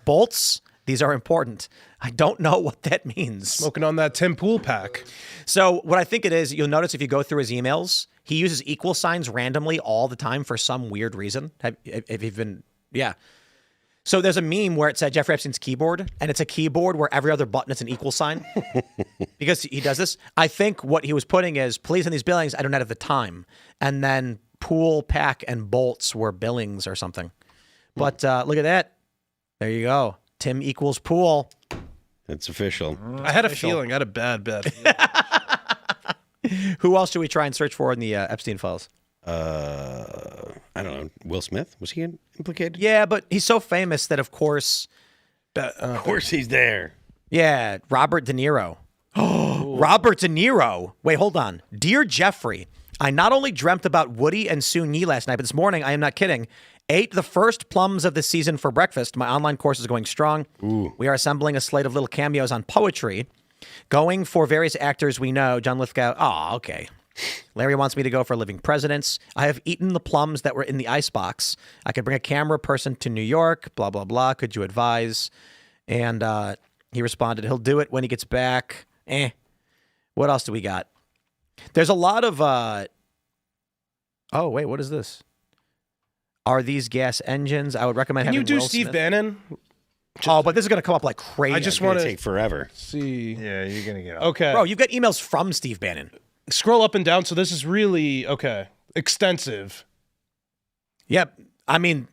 Bolts. These are important. I don't know what that means. Smoking on that Tim Pool pack. So what I think it is, you'll notice if you go through his emails, he uses equal signs randomly all the time for some weird reason. Have you been, yeah. So there's a meme where it said Jeffrey Epstein's keyboard, and it's a keyboard where every other button is an equal sign. Because he does this. I think what he was putting is, please send these billings, I don't have the time. And then pool, pack, and bolts were billings or something. But look at that. There you go. Tim equals pool. It's official. I had a feeling. I had a bad feeling. Who else should we try and search for in the Epstein files? I don't know. Will Smith? Was he implicated? Yeah, but he's so famous that, of course... Of course he's there. Yeah, Robert De Niro. Oh, Robert De Niro. Wait, hold on. Dear Jeffrey, I not only dreamt about Woody and Soon Yi last night, but this morning, I am not kidding, ate the first plums of the season for breakfast. My online course is going strong. Ooh. We are assembling a slate of little cameos on poetry, going for various actors we know. John Lithgow. Oh, okay. Larry wants me to go for living presidents. I have eaten the plums that were in the icebox. I could bring a camera person to New York, blah, blah, blah. Could you advise? And he responded, he'll do it when he gets back. What else do we got? There's a lot of... Oh, wait, what is this? Are these gas engines? I would recommend Can having you do Will Steve Smith. Bannon? Oh, but this is going to come up like crazy. I just It's going want to to take forever. see. Yeah, you're gonna get. Okay. Bro, you've got emails from Steve Bannon. Scroll up and down. So this is really, okay, extensive. Yep. I mean,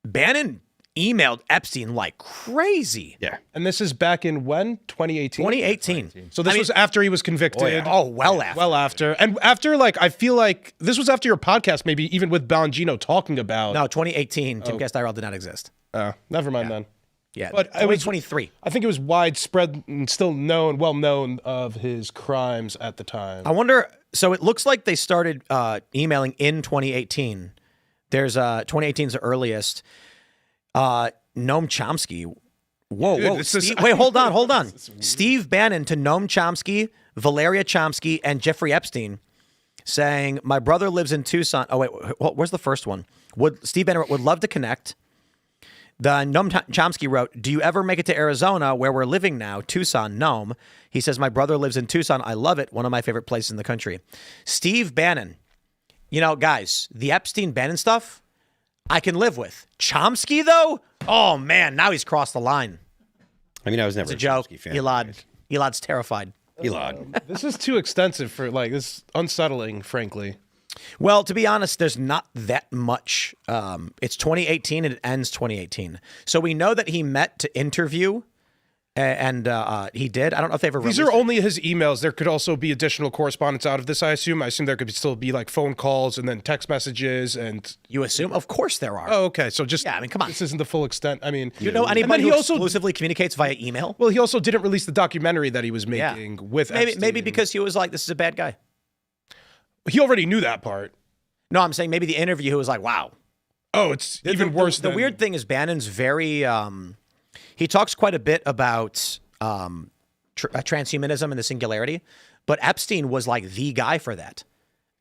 Bannon emailed Epstein like crazy. Yeah. And this is back in when? 2018? 2018. So this was after he was convicted. Oh, well after. Well after. And after, like, I feel like this was after your podcast, maybe even with Bongino talking about. No, 2018. Timcast IRL did not exist. Never mind then. Yeah, But it was 2023. I think it was widespread and still well known of his crimes at the time. I wonder. So it looks like they started emailing in 2018. There's 2018 is the earliest. Noam Chomsky. Whoa. this is- Wait, hold on. Steve Bannon to Noam Chomsky, Valeria Chomsky, and Jeffrey Epstein, saying, "My brother lives in Tucson." Oh wait, where's the first one? Steve Bannon would love to connect. The Noam Chomsky wrote, "Do you ever make it to Arizona, where we're living now, Tucson, Noam?" He says, "My brother lives in Tucson. I love it. One of my favorite places in the country." Steve Bannon. You know, guys, the Epstein-Bannon stuff, I can live with. Chomsky, though? Oh, man, now he's crossed the line. I mean, I was never It's a joke. Chomsky fan. Elaad's terrified. Elaad. This is too extensive for, like, this is unsettling, frankly. Well, to be honest, there's not that much. It's 2018 and it ends 2018. So we know that he met to interview, and he did. I don't know if they ever These released are only his emails. There could also be additional correspondence out of this, I assume. I assume there could still be, like, phone calls and then text messages and... You assume? Of course there are. Oh, okay. So just... Yeah, I mean, come on. This isn't the full extent. I mean... You know and anybody then who he also... exclusively communicates via email? Well, he also didn't release the documentary that he was Yeah. making with Maybe Epstein. because he was like, this is a bad guy. He already knew that part. No, I'm saying maybe the interview was like, wow. Oh, it's even worse The than... weird thing is Bannon's very, he talks quite a bit about transhumanism and the singularity, but Epstein was like the guy for that.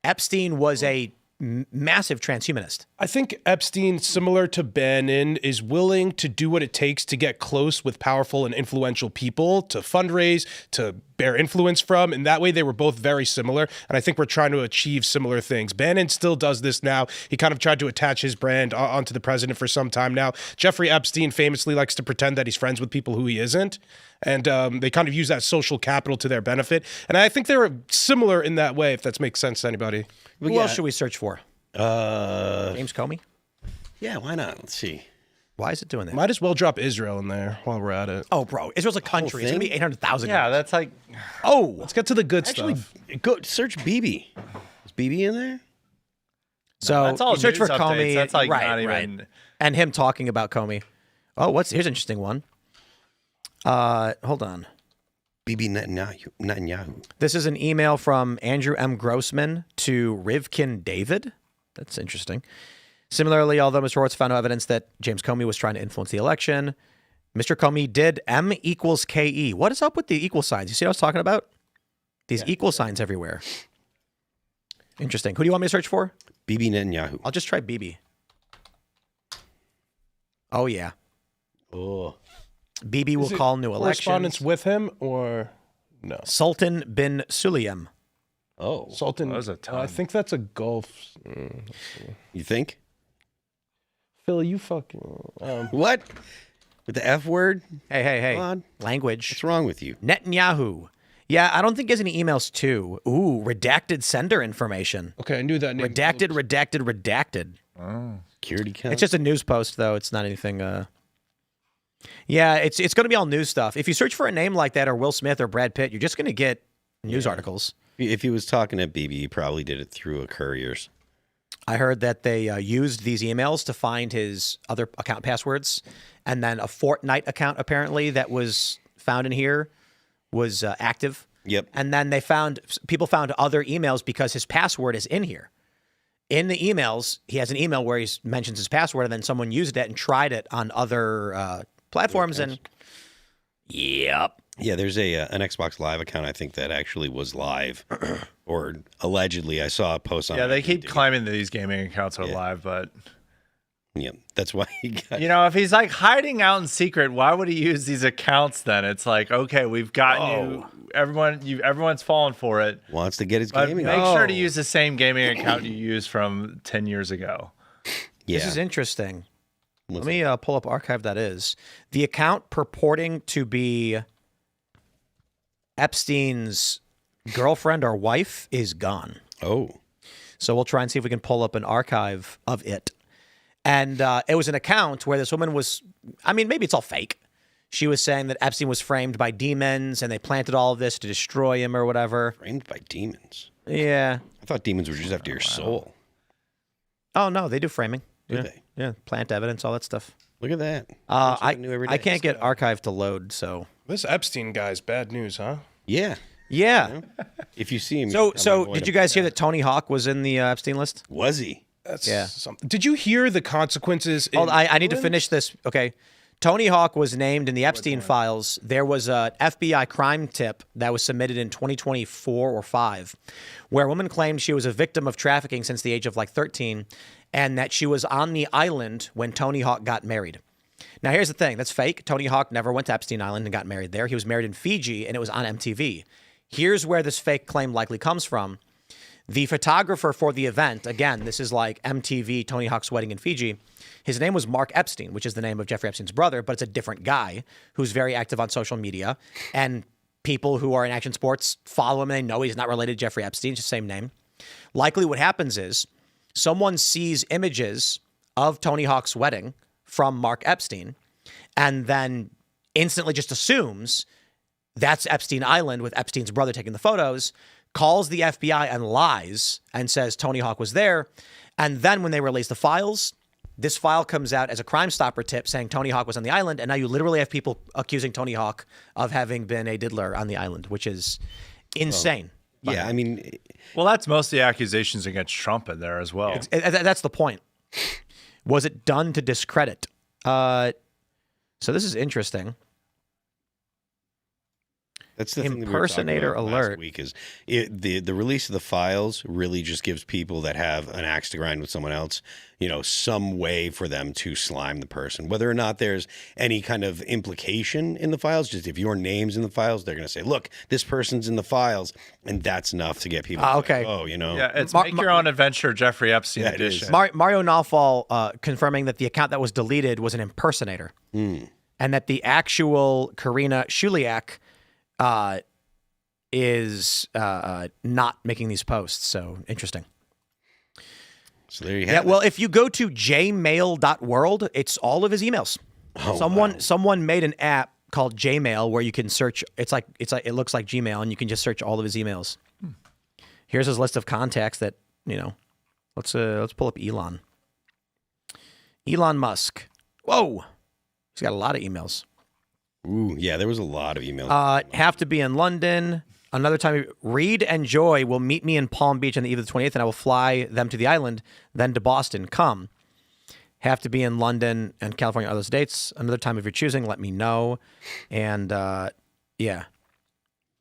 Epstein was a massive transhumanist. I think Epstein, similar to Bannon, is willing to do what it takes to get close with powerful and influential people, to fundraise, to bear influence from, and that way they were both very similar, and I think we're trying to achieve similar things. Bannon still does this now. He kind of tried to attach his brand onto the president for some time now. Jeffrey Epstein famously likes to pretend that he's friends with people who he isn't, and they kind of use that social capital to their benefit, and I think they were similar in that way, if that makes sense to anybody. Who else should we search for? James Comey? Yeah, why not? Let's see. Why is it doing that? Might as well drop Israel in there while we're at it. Oh, bro, Israel's a country. It's going to be 800,000. Yeah, that's like. Oh, Let's get to the good Actually, stuff. go search Bibi. Is Bibi in there? so That's all you search for news updates. Comey. That's like right, not right. even. And him talking about Comey. Oh, here's an interesting one. Hold on. Bibi Netanyahu. This is an email from Andrew M. Grossman to Rivkin David. That's interesting. Similarly, although Mr. Horowitz found no evidence that James Comey was trying to influence the election, Mr. Comey did M equals KE. What is up with the equal signs? You see what I was talking about? These equal signs everywhere. Interesting. Who do you want me to search for? BB Netanyahu. I'll just try BB. Oh, yeah. Oh. BB will call new Correspondence elections. with him or no? Sultan bin Sulayem. Oh. Sultan. That was a ton. I think that's a Gulf. You think? Phil, you fucking. What? With the F word? Hey. Come on. Language. What's wrong with you? Netanyahu. Yeah, I don't think he has any emails too. Ooh, redacted sender information. Okay, I knew that name. Redacted. Security count? It's just a news post, though. It's not anything. Yeah, it's going to be all news stuff. If you search for a name like that, or Will Smith or Brad Pitt, you're just going to get news articles. If he was talking to BB, he probably did it through a courier's. I heard that they used these emails to find his other account passwords, and then a Fortnite account apparently that was found in here was active. Yep. And then people found other emails because his password is in here. In the emails, he has an email where he mentions his password, and then someone used it and tried it on other platforms. And yep. Yeah, there's an Xbox Live account, I think, that actually was live. Or allegedly, I saw a post on Yeah, it. they keep claiming that these gaming accounts are live, but Yeah, that's why he got... if he's like hiding out in secret, why would he use these accounts then? It's like, okay, we've gotten you. Everyone's falling for it. Wants to get his But gaming make on. sure to use the same gaming account you used from 10 years ago. Yeah. This is interesting. Let me pull up archive.is. The account purporting to be Epstein's girlfriend or wife is gone. Oh. So we'll try and see if we can pull up an archive of it. And it was an account where this woman was, maybe it's all fake. She was saying that Epstein was framed by demons and they planted all of this to destroy him or whatever. Framed by demons. Yeah. I thought demons were just after your soul. Oh, no, they do framing. Do Yeah. they? Yeah, plant evidence, all that stuff. Look at that. I can't get archive to load, so. This Epstein guy's bad news, huh? Yeah. Yeah. If you see him... So did you guys hear that Tony Hawk was in the Epstein list? Was he? That's something. Did you hear the consequences? I need to finish this. Okay. Tony Hawk was named in the Epstein files. There was a FBI crime tip that was submitted in 2024 or 5, where a woman claimed she was a victim of trafficking since the age of 13, and that she was on the island when Tony Hawk got married. Now, here's the thing. That's fake. Tony Hawk never went to Epstein Island and got married there. He was married in Fiji, and it was on MTV. Here's where this fake claim likely comes from. The photographer for the event, again, this is like MTV, Tony Hawk's wedding in Fiji. His name was Mark Epstein, which is the name of Jeffrey Epstein's brother, but it's a different guy who's very active on social media. And people who are in action sports follow him and they know he's not related to Jeffrey Epstein, it's the same name. Likely what happens is someone sees images of Tony Hawk's wedding from Mark Epstein and then instantly just assumes that's Epstein Island with Epstein's brother taking the photos, calls the FBI and lies and says Tony Hawk was there. And then when they release the files, this file comes out as a Crime Stopper tip saying Tony Hawk was on the island. And now you literally have people accusing Tony Hawk of having been a diddler on the island, which is insane. Yeah, Well, that's most of the accusations against Trump in there as well. That's the point. Was it done to discredit? So this is interesting. That's the thing that we were Impersonator talking about alert. last week is the release of the files really just gives people that have an axe to grind with someone else, some way for them to slime the person. Whether or not there's any kind of implication in the files, just if your name's in the files, they're going to say, look, this person's in the files, and that's enough to get people okay. Yeah, it's make your own adventure, Jeffrey Epstein edition. Mario Nawfal confirming that the account that was deleted was an impersonator. And that the actual Karina Shuliak is not making these posts. So interesting. So there you have it. Well, if you go to jmail.world, it's all of his emails. Someone made an app called Jmail where you can search. It looks like Gmail, and you can just search all of his emails. Here's his list of contacts that Let's pull up Elon. Elon Musk. Whoa, he's got a lot of emails. Ooh, yeah, there was a lot of emails. Have to be in London. Another time, Reed and Joy will meet me in Palm Beach on the eve of the 28th, and I will fly them to the island, then to Boston. Come. Have to be in London and California, other states. Another time, if you're choosing, let me know. And, yeah.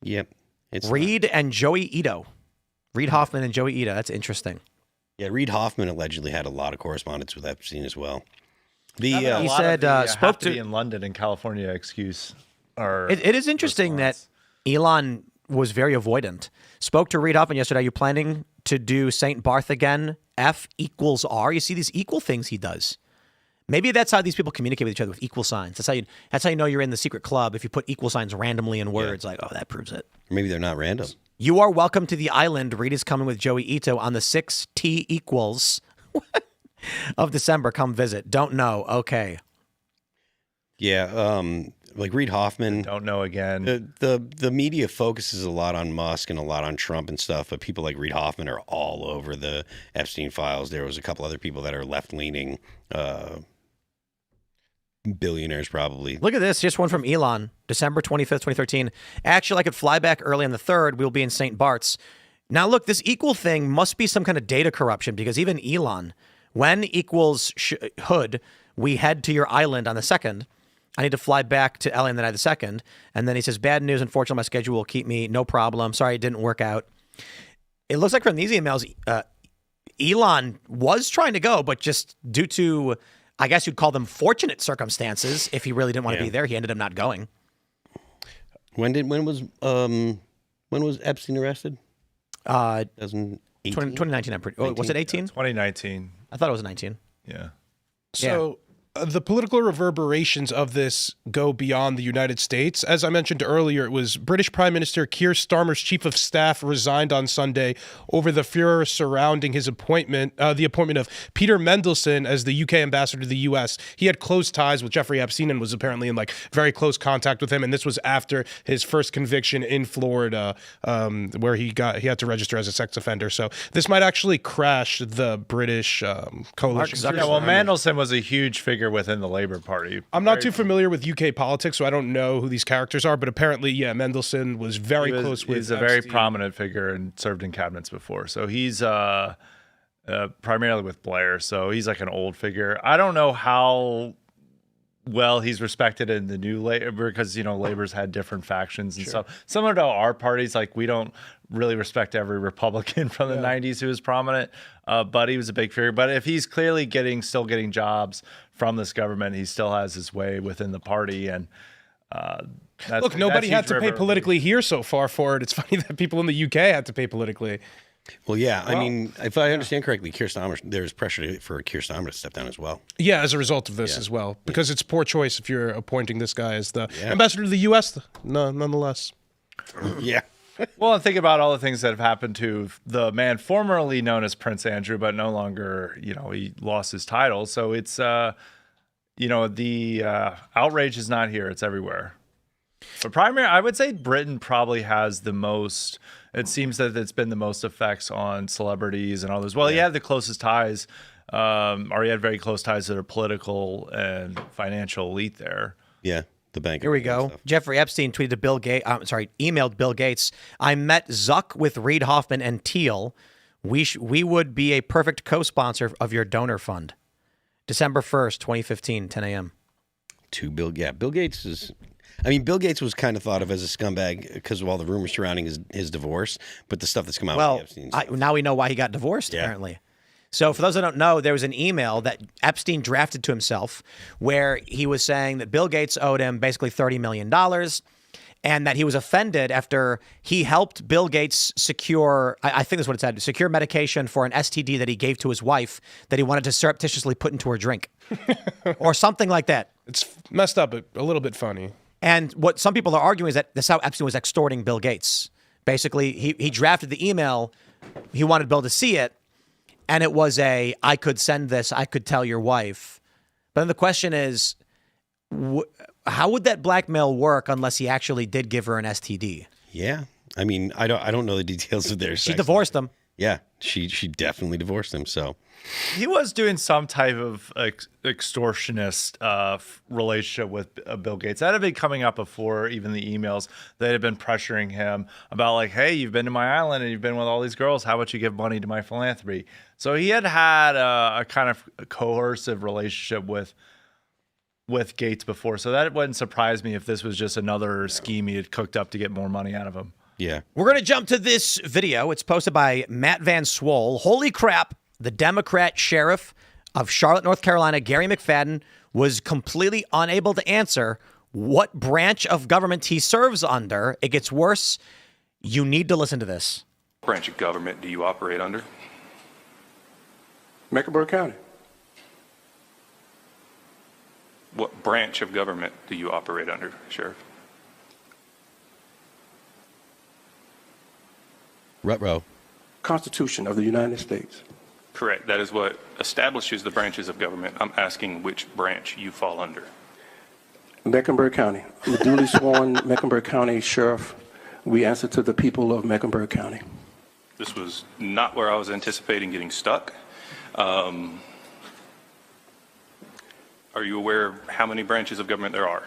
Yep. It's Reed and Joey Ito. Reed Hoffman and Joey Ito. That's interesting. Yeah, Reed Hoffman allegedly had a lot of correspondence with Epstein as well. He said spoke have to be in London and California excuse. Or it is interesting response. that Elon was very avoidant. Spoke to Reed Hoffman yesterday. Are you planning to do St. Barth again? F equals R. You see these equal things he does. Maybe that's how these people communicate with each other, with equal signs. That's how you know you're in the secret club, if you put equal signs randomly in words. Like, oh, that proves it. Maybe they're not random. You are welcome to the island. Reed is coming with Joey Ito on the 6T equals of December. Come visit. Don't know. Okay. Yeah, like Reed Hoffman. Don't know again. The media focuses a lot on Musk and a lot on Trump and stuff, but people like Reed Hoffman are all over the Epstein files. There was a couple other people that are left-leaning billionaires, probably. Look at this. Just one from Elon, December 25th, 2013. Actually, I could fly back early on the 3rd. We'll be in St. Bart's. Now, look, this equal thing must be some kind of data corruption, because even Elon, when equals hood, we head to your island on the 2nd. I need to fly back to LA on the night of the 2nd. And then he says, bad news. Unfortunately, my schedule will keep me. No problem. Sorry, it didn't work out. It looks like from these emails, Elon was trying to go, but just due to, I guess you'd call them fortunate circumstances, if he really didn't want to be there, he ended up not going. When was Epstein arrested? 2019, I'm pretty. Oh, was it 18? 2019. I thought it was 19. Yeah. So the political reverberations of this go beyond the United States. As I mentioned earlier, it was British Prime Minister Keir Starmer's chief of staff resigned on Sunday over the furor surrounding his appointment, the appointment of Peter Mendelsohn as the UK ambassador to the US. He had close ties with Jeffrey Epstein and was apparently in like very close contact with him. And this was after his first conviction in Florida, where he had to register as a sex offender. So this might actually crash the British coalition. Yeah, well, Mandelson was a huge figure within the Labor Party. I'm not too familiar with UK politics, so I don't know who these characters are, but apparently, yeah, Mendelsohn was very close with He's a very prominent figure and served in cabinets before. So he's primarily with Blair, so he's like an old figure. I don't know how well he's respected in the new Labor, because, you know, Labor's had different factions and stuff. Similar to our parties, like we don't really respect every Republican from the 90s who was prominent, but he was a big figure. But if he's clearly still getting jobs from this government, he still has his way within the party. And look, nobody had to pay politically here so far for it. It's funny that people in the UK had to pay politically. Well, yeah. I mean, if I understand correctly, Keir Starmer, there's pressure for Keir Starmer to step down as well. Yeah, as a result of this as well, because it's poor choice if you're appointing this guy as the ambassador to the U.S. No, nonetheless. Yeah. Well, and think about all the things that have happened to the man formerly known as Prince Andrew, but no longer, you know, he lost his title. So it's, you know, the outrage is not here. It's everywhere. But I would say Britain probably has the most, it seems that it's been the most effects on celebrities and others. Well, he had the closest ties, or he had very close ties to the political and financial elite there. Yeah. The bank. Here we go. Jeffrey Epstein tweeted to emailed Bill Gates. I met Zuck with Reed Hoffman and Thiel. We would be a perfect co-sponsor of your donor fund. December 1st, 2015, 10 a.m. Bill Gates is. I mean, Bill Gates was kind of thought of as a scumbag because of all the rumors surrounding his divorce, but the stuff that's come out. Well, with Epstein's now we know why he got divorced. Apparently. So for those that don't know, there was an email that Epstein drafted to himself where he was saying that Bill Gates owed him basically $30 million and that he was offended after he helped Bill Gates secure, I think that's what it said, secure medication for an STD that he gave to his wife that he wanted to surreptitiously put into her drink or something like that. It's messed up, but a little bit funny. And what some people are arguing is that that's how Epstein was extorting Bill Gates. Basically, he drafted the email. He wanted Bill to see it. And it was I could send this, I could tell your wife. But then the question is, how would that blackmail work unless he actually did give her an STD? Yeah. I mean, I don't know the details of their She divorced him. Yeah, she definitely divorced him, so. He was doing some type of extortionist relationship with Bill Gates. That had been coming up before, even the emails. They had been pressuring him about like, hey, you've been to my island and you've been with all these girls. How about you give money to my philanthropy? So he had a kind of coercive relationship with Gates before. So that wouldn't surprise me if this was just another scheme he had cooked up to get more money out of him. Yeah. We're going to jump to this video. It's posted by Matt Van Swole. Holy crap. The Democrat sheriff of Charlotte, North Carolina, Gary McFadden, was completely unable to answer what branch of government he serves under. It gets worse. You need to listen to this. Branch of government do you operate under? Mecklenburg County. What branch of government do you operate under, Sheriff? Ruh-roh. Constitution of the United States. Correct. That is what establishes the branches of government. I'm asking which branch you fall under. Mecklenburg County. I'm a duly sworn Mecklenburg County Sheriff. We answer to the people of Mecklenburg County. This was not where I was anticipating getting stuck. Are you aware of how many branches of government there are?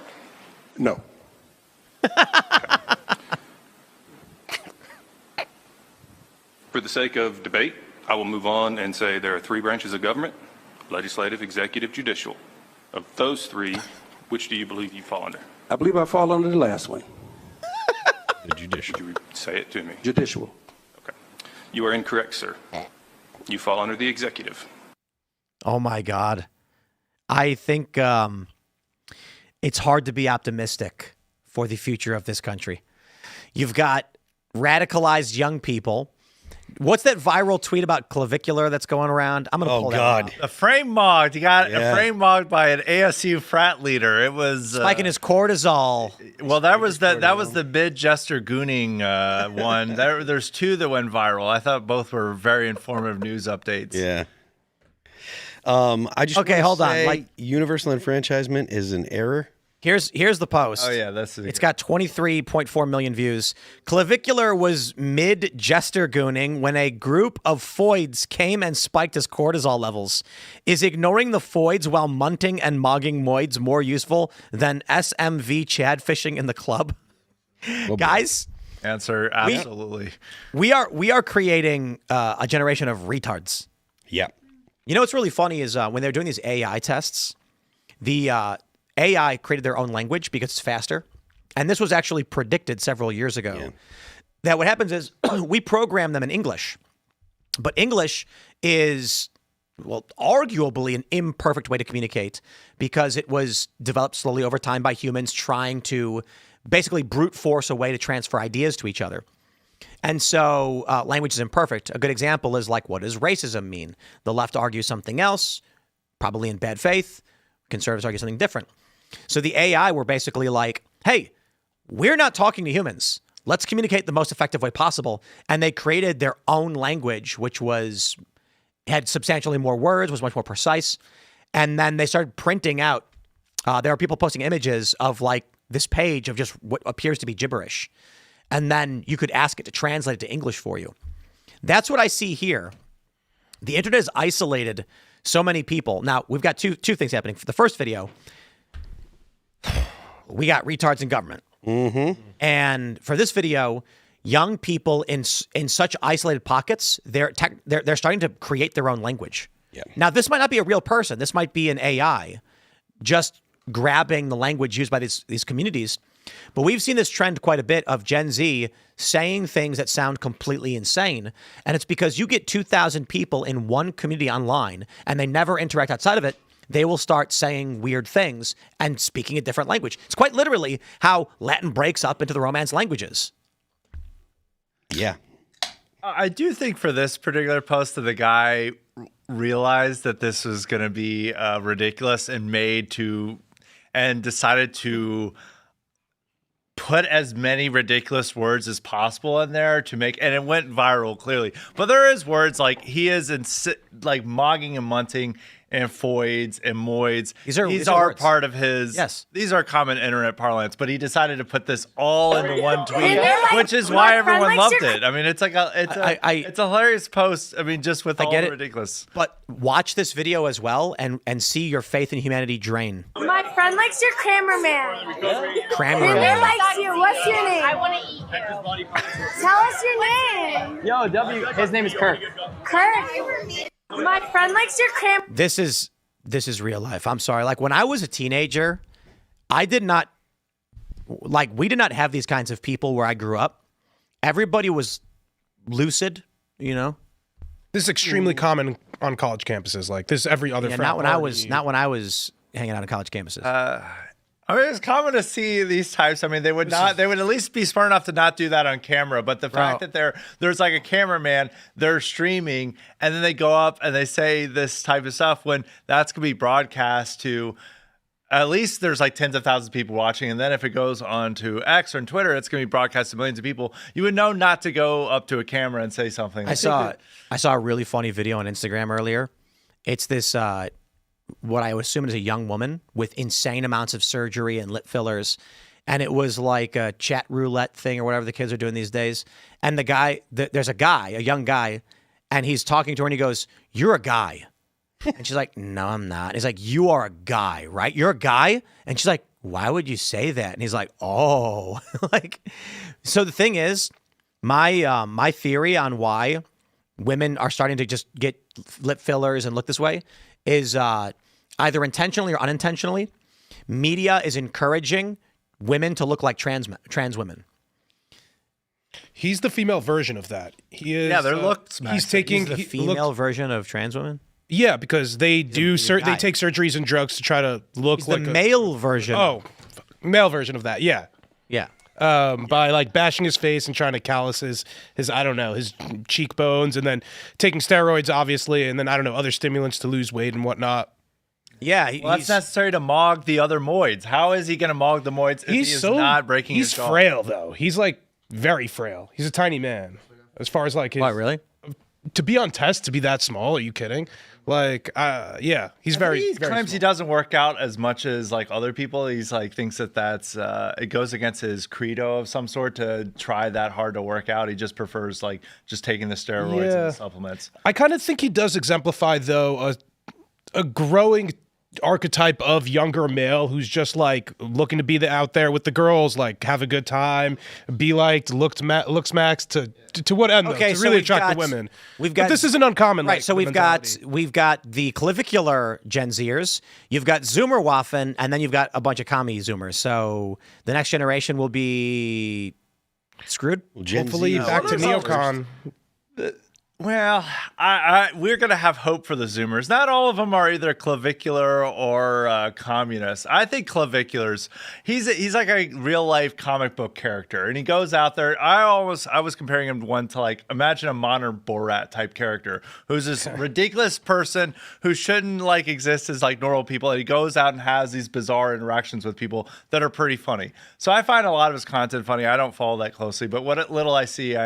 No. For the sake of debate, I will move on and say there are 3 branches of government: legislative, executive, judicial. Of those 3, which do you believe you fall under? I believe I fall under the last one. The judicial. Would you say it to me? Judicial. Okay. You are incorrect, sir. You fall under the executive. Oh, my God. I think it's hard to be optimistic for the future of this country. You've got radicalized young people. What's that viral tweet about clavicular that's going around? I'm going to pull that God. up. A frame mogged. You got Yeah. a frame mogged by an ASU frat leader. It was Spiking his cortisol. well. That was the mid jester gooning one. There's 2 that went viral. I thought both were very informative news updates. Yeah. I just Okay, wanna hold on, say like- universal enfranchisement is an error. Here's the post. Oh yeah, It's got 23.4 million views. Clavicular was mid-jester gooning when a group of foids came and spiked his cortisol levels. Is ignoring the foids while munting and mogging moids more useful than SMV Chad fishing in the club? Guys, answer absolutely. we are creating a generation of retards. Yeah. You know what's really funny is when they're doing these AI tests, the AI created their own language because it's faster. And this was actually predicted several years ago. That what happens is we program them in English. But English is, well, arguably an imperfect way to communicate because it was developed slowly over time by humans trying to basically brute force a way to transfer ideas to each other. And so language is imperfect. A good example is like, what does racism mean? The left argues something else, probably in bad faith. Conservatives argue something different. So the AI were basically like, hey, we're not talking to humans. Let's communicate the most effective way possible. And they created their own language, which had substantially more words, was much more precise. And then they started printing out. There are people posting images of like this page of just what appears to be gibberish. And then you could ask it to translate it to English for you. That's what I see here. The internet has isolated so many people. Now, we've got two things happening. For the first video, we got retards in government. Mm-hmm. And for this video, young people in such isolated pockets, they're starting to create their own language. Yeah. Now, this might not be a real person. This might be an AI just grabbing the language used by these communities. But we've seen this trend quite a bit of Gen Z saying things that sound completely insane. And it's because you get 2,000 people in one community online and they never interact outside of it. They will start saying weird things and speaking a different language. It's quite literally how Latin breaks up into the Romance languages. Yeah. I do think for this particular post that the guy realized that this was going to be ridiculous and decided to put as many ridiculous words as possible in there and it went viral clearly. But there is words like he is like mogging and munting and foids and moids. These are words. part of his. Yes. These are common internet parlance. But he decided to put this all into one tweet, which is why everyone loved it. I mean, it's a hilarious post. I mean, just with all the ridiculous. But watch this video as well and see your faith in humanity drain. My friend likes your cameraman. He likes you. What's your name? I want to eat you. Tell us your name. Yo, W. His name is Kirk. Kirk. My friend likes your camera. This is real life. I'm sorry. Like when I was a teenager, we did not have these kinds of people where I grew up. everybody was lucid, you know. This is extremely common on college campuses. Like this, every other. Yeah, frat not when I party. was hanging out on college campuses. I mean, it's common to see these types. I mean, they would not. They would at least be smart enough to not do that on camera. But the fact that there's like a cameraman, they're streaming, and then they go up and they say this type of stuff when that's gonna be broadcast to. At least there's like tens of thousands of people watching, and then if it goes on to X or on Twitter, it's going to be broadcast to millions of people. You would know not to go up to a camera and say something. I saw a really funny video on Instagram earlier. It's this what I would assume is a young woman with insane amounts of surgery and lip fillers, and it was like a chat roulette thing or whatever the kids are doing these days. And the guy, there's a young guy, and he's talking to her, and he goes, "You're a guy." And she's like, "No, I'm not." He's like, "You are a guy, right? You're a guy?" And she's like, "Why would you say that?" And he's like, "Oh." Like, so the thing is, my theory on why women are starting to just get lip fillers and look this way is either intentionally or unintentionally, media is encouraging women to look like trans women. He's the female version of that. He is. Yeah, their looks. He's taking the female version of trans women. Yeah, because they do they take surgeries and drugs to try to look He's like the male version. Oh, male version of that. Yeah. Yeah. By like bashing his face and trying to callus his I don't know, his cheekbones, and then taking steroids, obviously, and then I don't know, other stimulants to lose weight and whatnot. Yeah, well, that's necessary to mog the other moids. How is he going to mog the moids if he is not breaking his jaw? He's frail though. He's like very frail. He's a tiny man. As far as like his, what, really? To be on test, to be that small? Are you kidding? Like, yeah, he's He very claims small. he doesn't work out as much as like other people. He's like thinks that's it goes against his credo of some sort to try that hard to work out. He just prefers like just taking the steroids and the supplements. I kind of think he does exemplify though a growing archetype of younger male who's just like looking to be out there with the girls, like have a good time, be liked, looks max to what end? Okay, to so really we've attract got- the women. we've got- but this isn't uncommon, Right, like, so the we've mentality. got the clavicular Gen Zers, you've got Zoomer Waffen, and then you've got a bunch of commie Zoomers. So the next generation will be screwed. Well, Gen Hopefully Z back to there's neocon. Well, we're gonna have hope for the Zoomers. Not all of them are either clavicular or communist. I think claviculars. He's like a real life comic book character, and he goes out there. I was comparing him to like imagine a modern Borat type character who's this ridiculous person who shouldn't like exist as like normal people, and he goes out and has these bizarre interactions with people that are pretty funny. So I find a lot of his content funny. I don't follow that closely, but what little I see,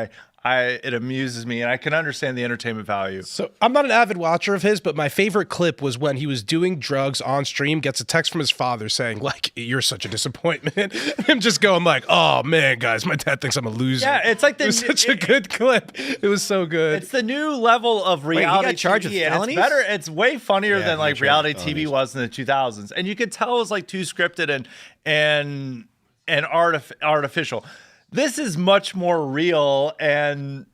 it amuses me, and I can understand the entertainment value. So I'm not an avid watcher of his, but my favorite clip was when he was doing drugs on stream, gets a text from his father saying, like, "You're such a disappointment." Him just going like, "Oh man, guys, my dad thinks I'm a loser." Yeah, it's like it was such a good clip. It was so good. It's the new level of reality got charged TV, with and felonies? it's better. It's way funnier Yeah, than he like got reality charged with TV felonies. was in the 2000s, and you could tell it was like too scripted and artificial. This is much more real and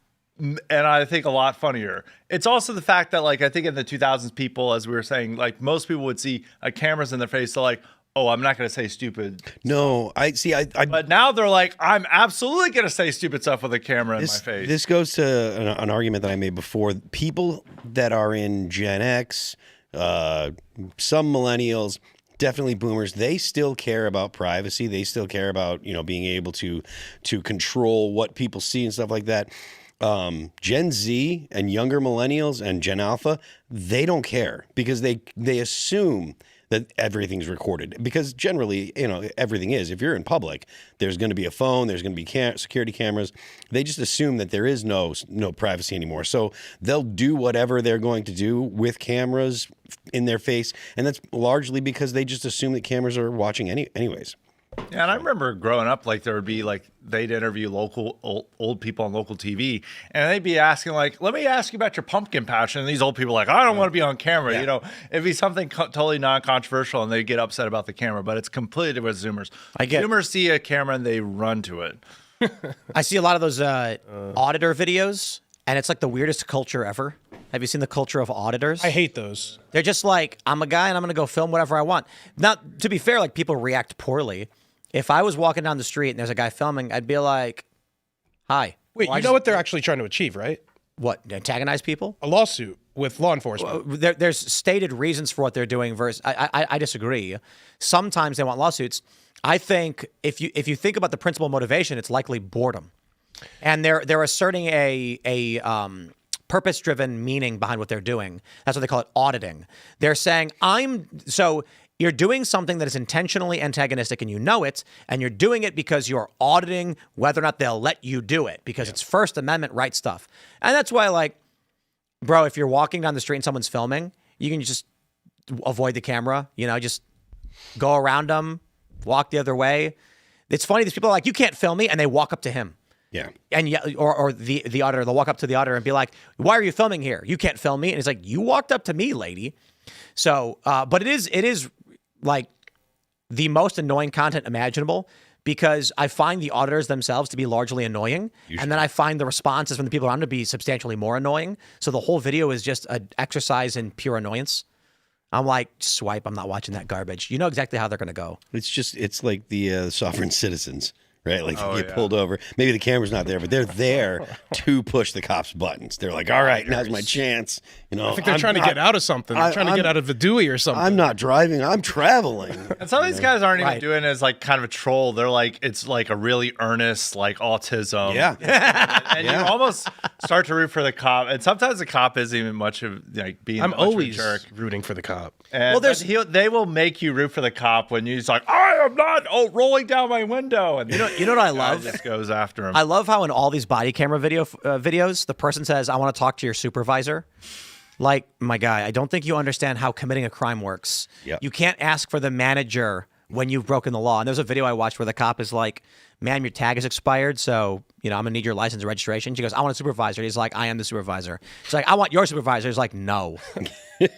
I think a lot funnier. It's also the fact that like I think in the 2000s, people, as we were saying, like most people would see cameras in their face, so like, oh, I'm not going to say stupid. No, I see. But now they're like, I'm absolutely going to say stupid stuff with a camera in my face. This goes to an argument that I made before. People that are in Gen X, some millennials, definitely boomers, they still care about privacy. They still care about, being able to control what people see and stuff like that. Gen Z and younger millennials and Gen Alpha, they don't care because they assume that everything's recorded, because generally, everything is. If you're in public, there's going to be a phone, there's going to be security cameras. They just assume that there is no privacy anymore. So they'll do whatever they're going to do with cameras in their face, and that's largely because they just assume that cameras are watching anyways. Yeah, and I remember growing up, like there would be like they'd interview local old people on local TV, and they'd be asking like, "Let me ask you about your pumpkin patch," and these old people are like, "I don't want to be on camera." Yeah. It'd be something totally non-controversial, and they get upset about the camera. But it's completely different with Zoomers. Zoomers see a camera and they run to it. I see a lot of those auditor videos, and it's like the weirdest culture ever. Have you seen the culture of auditors? I hate those. They're just like, I'm a guy and I'm going to go film whatever I want. Now, to be fair, like people react poorly. If I was walking down the street and there's a guy filming, I'd be like, "Hi." Wait, you know what they're actually trying to achieve, right? What, antagonize people? A lawsuit with law enforcement. There's stated reasons for what they're doing. Versus, I disagree. Sometimes they want lawsuits. I think if you think about the principal motivation, it's likely boredom, and they're asserting a purpose-driven meaning behind what they're doing. That's what they call it, auditing. They're saying you're doing something that is intentionally antagonistic and you know it, and you're doing it because you're auditing whether or not they'll let you do it because it's First Amendment right stuff. And that's why, like, bro, if you're walking down the street and someone's filming, you can just avoid the camera, just go around them, walk the other way. It's funny, these people are like, you can't film me, and they walk up to him. Yeah. And or the auditor, they'll walk up to the auditor and be like, why are you filming here? You can't film me. And he's like, you walked up to me, lady. So, but it is like the most annoying content imaginable because I find the auditors themselves to be largely annoying. And then I find the responses from the people around to be substantially more annoying. So the whole video is just an exercise in pure annoyance. I'm like, swipe, I'm not watching that garbage. You know exactly how they're going to go. It's like the sovereign citizens. Right? Like you get pulled over. Maybe the camera's not there, but they're there to push the cops' buttons. They're like, all right, now's my chance. I think they're trying to get out of something. They're trying to get out of the Dewey or something. I'm not driving. I'm traveling. And some of these guys aren't even doing it as like kind of a troll. They're like, it's like a really earnest, like autism. Yeah. And you almost start to root for the cop. And sometimes the cop isn't even much of like being I'm always a jerk. rooting for the cop. And they will make you root for the cop when you're like, I am not rolling down my window. And you know what I love? Just goes after him. I love how in all these body camera videos, the person says, I want to talk to your supervisor. Like, my guy, I don't think you understand how committing a crime works. Yep. You can't ask for the manager when you've broken the law. And there's a video I watched where the cop is like, ma'am, your tag is expired, so, I'm going to need your license and registration. She goes, I want a supervisor. He's like, I am the supervisor. She's like, I want your supervisor. He's like, no.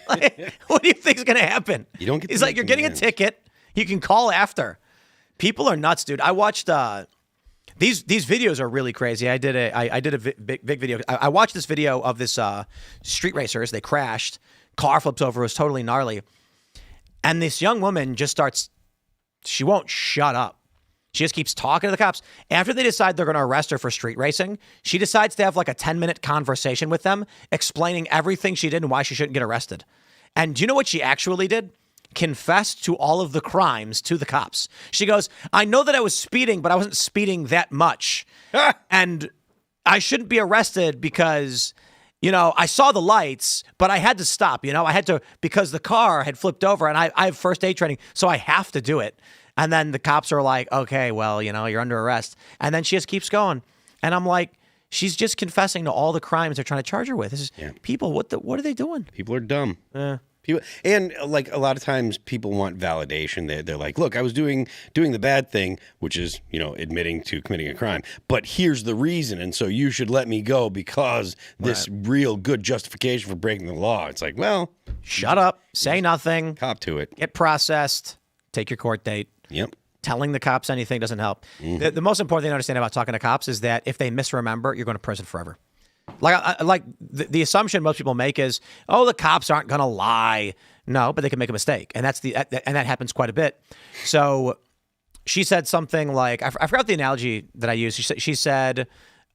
Like, what do you think is going to happen? You don't get He's like, you're getting a ticket. You can call after. People are nuts, dude. I watched... These videos are really crazy. I did a big video. I watched this video of this street racers. They crashed. Car flips over. It was totally gnarly. And this young woman just starts, she won't shut up. She just keeps talking to the cops. After they decide they're going to arrest her for street racing, she decides to have like a 10-minute conversation with them, explaining everything she did and why she shouldn't get arrested. And do you know what she actually did? Confessed to all of the crimes to the cops. She goes, I know that I was speeding, but I wasn't speeding that much. And I shouldn't be arrested because, I saw the lights, but I had to stop. I had to, because the car had flipped over and I have first aid training, so I have to do it. And then the cops are like, okay, well, you're under arrest. And then she just keeps going. And I'm like, she's just confessing to all the crimes they're trying to charge her with. This is people, what are they doing? People are dumb. People, and like a lot of times people want validation. They're like, look, I was doing the bad thing, which is, admitting to committing a crime. But here's the reason. And so you should let me go because this real good justification for breaking the law. It's like, well, shut up. Say nothing. Cop to it. Get processed. Take your court date. Yep. Telling the cops anything doesn't help. The most important thing to understand about talking to cops is that if they misremember, you're going to prison forever. Like the assumption most people make is, oh, the cops aren't going to lie. No, but they can make a mistake, and that happens quite a bit. So she said something like, I forgot the analogy that I used. She said,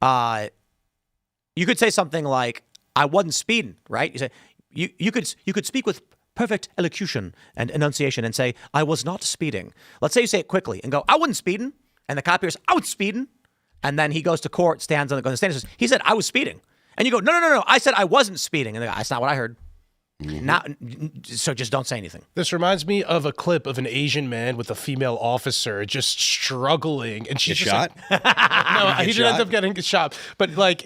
you could say something like, I wasn't speeding, right? You say you could speak with perfect elocution and enunciation and say, I was not speeding. Let's say you say it quickly and go, I wasn't speeding, and the cop hears, I was speeding. And then he goes to court, stands on the stand and says, he said, I was speeding. And you go, no. I said I wasn't speeding. And they go, that's not what I heard. So just don't say anything. This reminds me of a clip of an Asian man with a female officer just struggling, and she's just shot. Like, no, he didn't end up getting shot. But like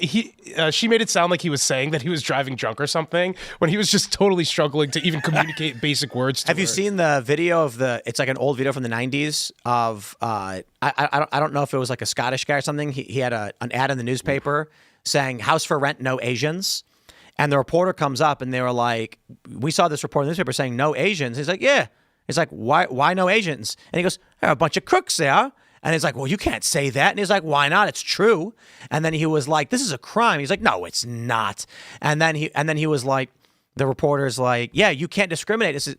she made it sound like he was saying that he was driving drunk or something when he was just totally struggling to even communicate basic words. Have you seen the video of it's like an old video from the 90s of I don't know if it was like a Scottish guy or something. He had an ad in the newspaper saying house for rent, no Asians. And the reporter comes up and they were like, we saw this report in the newspaper saying no Asians. He's like, yeah. He's like, why no Asians? And he goes, there are a bunch of crooks there. And he's like, well, you can't say that. And he's like, why not? It's true. And then he was like, this is a crime. He's like, no, it's not. And then he was like, the reporter's like, yeah, you can't discriminate. This is,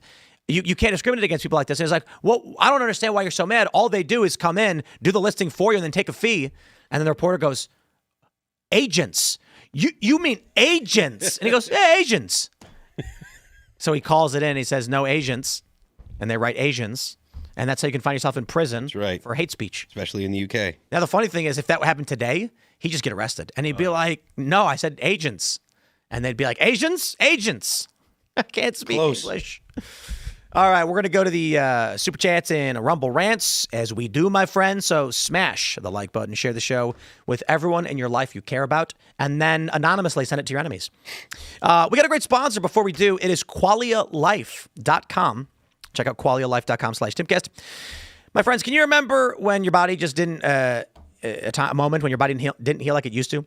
you can't discriminate against people like this. And he's like, well, I don't understand why you're so mad. All they do is come in, do the listing for you, and then take a fee. And then the reporter goes, Agents. You mean agents? And he goes, yeah, agents. So he calls it in. He says, no agents. And they write Asians. And that's how you can find yourself in prison for hate speech. Especially in the UK. Now, the funny thing is, if that happened today, he'd just get arrested. And he'd be like, no, I said agents. And they'd be like, Asians? Agents. I can't speak English. All right, we're going to go to the Super Chats and Rumble Rants as we do, my friends. So smash the like button, share the show with everyone in your life you care about, and then anonymously send it to your enemies. We got a great sponsor before we do. It is qualialife.com. Check out qualialife.com/Timcast. My friends, can you remember when your body just didn't, a moment when your body didn't heal like it used to?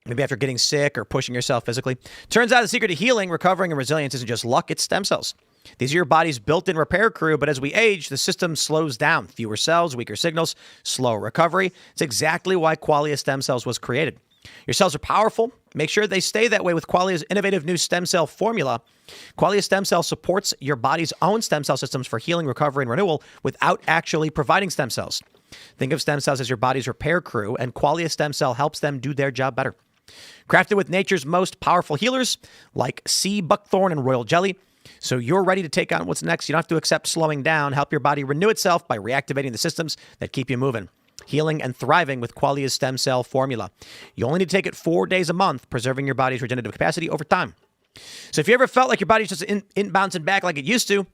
Maybe after getting sick or pushing yourself physically. Turns out the secret to healing, recovering, and resilience isn't just luck, it's stem cells. These are your body's built-in repair crew, but as we age, the system slows down. Fewer cells, weaker signals, slower recovery. It's exactly why Qualia Stem Cells was created. Your cells are powerful. Make sure they stay that way with Qualia's innovative new stem cell formula. Qualia Stem Cell supports your body's own stem cell systems for healing, recovery, and renewal without actually providing stem cells. Think of stem cells as your body's repair crew, and Qualia Stem Cell helps them do their job better. Crafted with nature's most powerful healers like sea buckthorn and royal jelly. So you're ready to take on what's next. You don't have to accept slowing down. Help your body renew itself by reactivating the systems that keep you moving, healing, and thriving with Qualia's stem cell formula. You only need to take it 4 days a month, preserving your body's regenerative capacity over time. So if you ever felt like your body's just in bouncing back like it used to,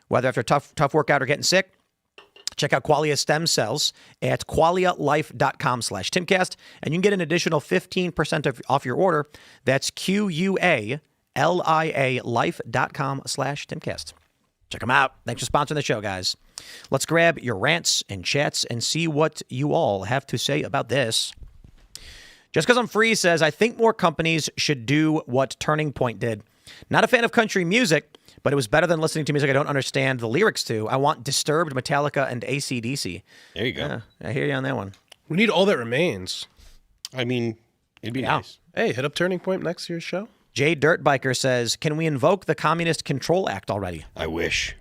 whether after a tough workout or getting sick, check out Qualia Stem Cells at qualialife.com/Timcast, and you can get an additional 15% off your order. That's QUALIA life.com/Timcast. Check them out. Thanks for sponsoring the show, guys. Let's grab your rants and chats and see what you all have to say about this. Just Because I'm Free says, I think more companies should do what Turning Point did. Not a fan of country music, but it was better than listening to music I don't understand the lyrics to. I want Disturbed, Metallica, and AC/DC. There you go. Yeah, I hear you on that one. We need All That Remains. I mean, it'd be nice. Hey, hit up Turning Point next year's show. Jay Dirtbiker says, can we invoke the Communist Control Act already? I wish.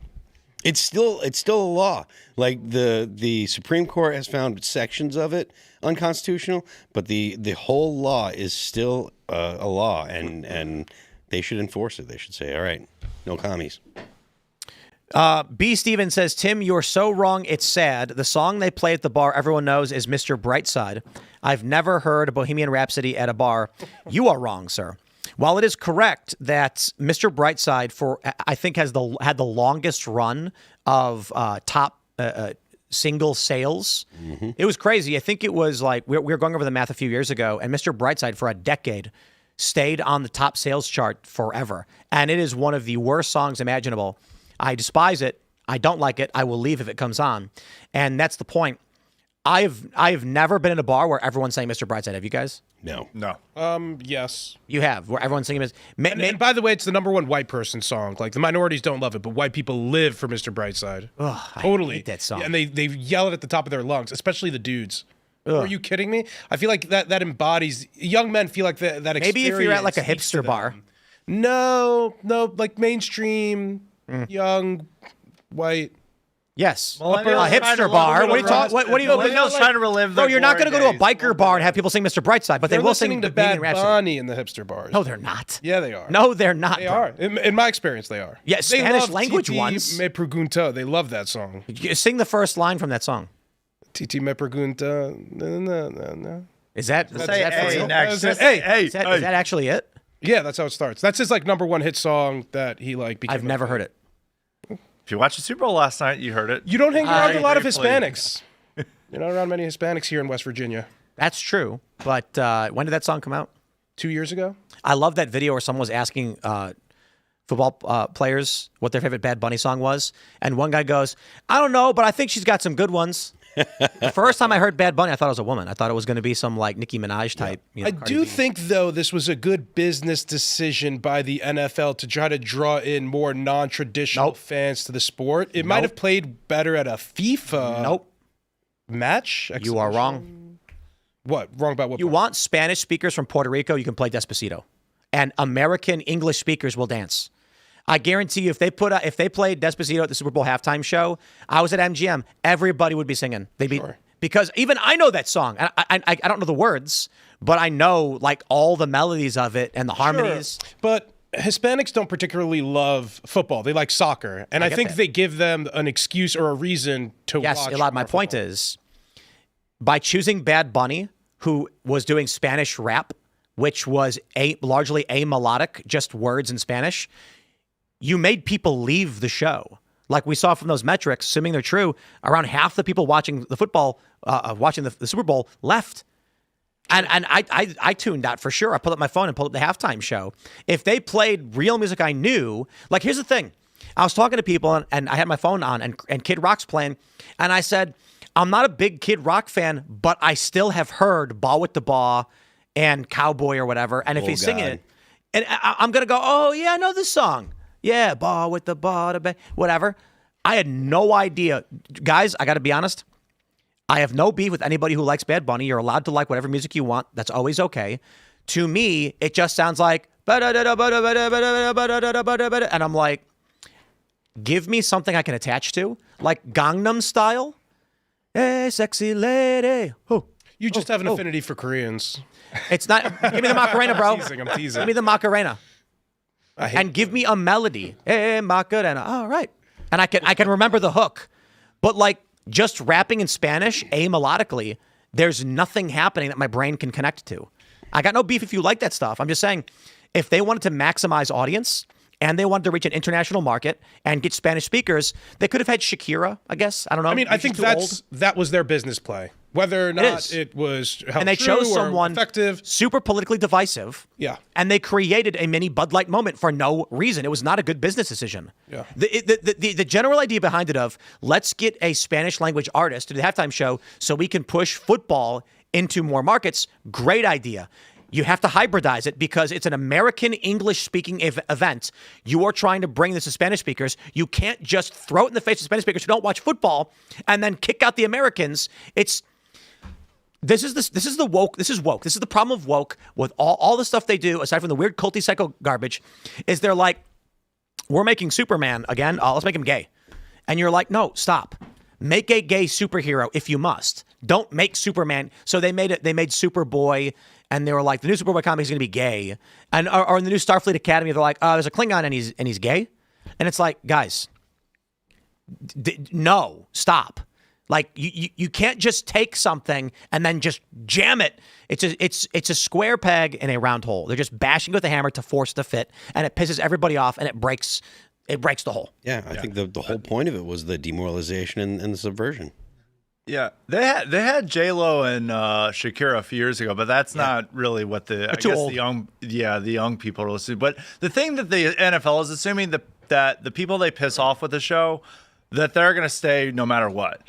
It's still a law. Like the Supreme Court has found sections of it unconstitutional, but the whole law is still a law, and they should enforce it. They should say, all right, no commies. B. Steven says, Tim, you're so wrong, it's sad. The song they play at the bar everyone knows is Mr. Brightside. I've never heard a Bohemian Rhapsody at a bar. You are wrong, sir. While it is correct that Mr. Brightside, I think, had the longest run of top single sales, It was crazy. I think it was like, we were going over the math a few years ago, and Mr. Brightside for a decade stayed on the top sales chart forever. And it is one of the worst songs imaginable. I despise it. I don't like it. I will leave if it comes on. And that's the point. I've never been in a bar where everyone's saying Mr. Brightside. Have you guys? No. Yes. You have, where everyone's singing And by the way, it's the number one white person song. Like, the minorities don't love it, but white people live for Mr. Brightside. Totally. I hate that song. Yeah, and they yell it at the top of their lungs, especially the dudes. Are you kidding me? I feel like that embodies, young men feel like that experience. Maybe if you're at like a hipster bar. No, like mainstream, young, white. Yes, a Millennials hipster bar. What are you talking? What are you? Millennials trying to relive No, their you're not going to go glory to a days. biker bar and have people sing Mr. Brightside, but they They're will sing listening to Bohemian Bad Rhapsody. Bunny in the hipster bars. No, they're not. Yeah, they are. No, they're not. They are. In my experience, they are. Yeah, They Spanish love language Titi ones. Me pregunta. They love that song. Sing the first line from that song. Titi me pregunta. No. Is that for Hey, real? next. Hey. Is that actually it? Yeah, that's how it starts. That's his like number one hit song that he like became. I've never heard it. If you watched the Super Bowl last night, you heard it. You don't hang around a lot of briefly. Hispanics. You're not around many Hispanics here in West Virginia. That's true. But when did that song come out? 2 years ago. I love that video where someone was asking football players what their favorite Bad Bunny song was, and one guy goes, "I don't know, but I think she's got some good ones." The first time I heard Bad Bunny, I thought it was a woman. I thought it was going to be some like Nicki Minaj type. I do think, though, this was a good business decision by the NFL to try to draw in more non-traditional fans to the sport. It might have played better at a FIFA match. You are wrong. What? Wrong about what? You want Spanish speakers from Puerto Rico, you can play Despacito. And American English speakers will dance. I guarantee you, if they played Despacito at the Super Bowl halftime show, I was at MGM, everybody would be singing. They'd be because even I know that song. I don't know the words, but I know like all the melodies of it and the harmonies. Sure, but Hispanics don't particularly love football. They like soccer. And I think they give them an excuse or a reason to watch. Yes, Elaad, my point is, by choosing Bad Bunny, who was doing Spanish rap, which was largely melodic, just words in Spanish, you made people leave the show. Like we saw from those metrics, assuming they're true, around half the people watching the football, watching the Super Bowl left. And I tuned out for sure. I pulled up my phone and pulled up the halftime show. If they played real music I knew, like here's the thing. I was talking to people and I had my phone on and Kid Rock's playing. And I said, I'm not a big Kid Rock fan, but I still have heard Ball with the Ball and Cowboy or whatever. And if he's singing it, and I'm going to go, oh yeah, I know this song. Yeah, Ball with the Ball, whatever. I had no idea. Guys, I got to be honest. I have no beef with anybody who likes Bad Bunny. You're allowed to like whatever music you want. That's always okay. To me, it just sounds like, and I'm like, give me something I can attach to, like Gangnam Style. Hey, sexy lady. You just have an affinity for Koreans. It's not. Give me the Macarena, bro. I'm teasing. Give me the Macarena. And give me a melody. Hey, Macarena. All right. And I can remember the hook. But like just rapping in Spanish, melodically, there's nothing happening that my brain can connect to. I got no beef if you like that stuff. I'm just saying, if they wanted to maximize audience and they wanted to reach an international market and get Spanish speakers, they could have had Shakira, I guess. I don't know. I mean, I think that was their business play. Whether or not it was held and they chose someone effective, super politically divisive. Yeah. And they created a mini Bud Light moment for no reason. It was not a good business decision. Yeah. The general idea behind it of let's get a Spanish language artist to the halftime show so we can push football into more markets. Great idea. You have to hybridize it because it's an American English-speaking event. You are trying to bring this to Spanish speakers. You can't just throw it in the face of Spanish speakers who don't watch football and then kick out the Americans. This is woke. This is the problem of woke with all the stuff they do, aside from the weird culty psycho garbage, is they're like, we're making Superman again. Let's make him gay. And you're like, no, stop. Make a gay superhero if you must. Don't make Superman. So they made Superboy, and they were like, the new Superboy comic is going to be gay. And or in the new Starfleet Academy, they're like, there's a Klingon and he's gay. And it's like, guys, no, stop. Like you can't just take something and then just jam it. It's a square peg in a round hole. They're just bashing with a hammer to force it to fit, and it pisses everybody off, and it breaks the hole. Yeah, I think the whole point of it was the demoralization and the subversion. Yeah, they had J-Lo and Shakira a few years ago, but that's not really what the young people are listening. But the thing that the NFL is assuming that the people they piss off with the show, that they're going to stay no matter what.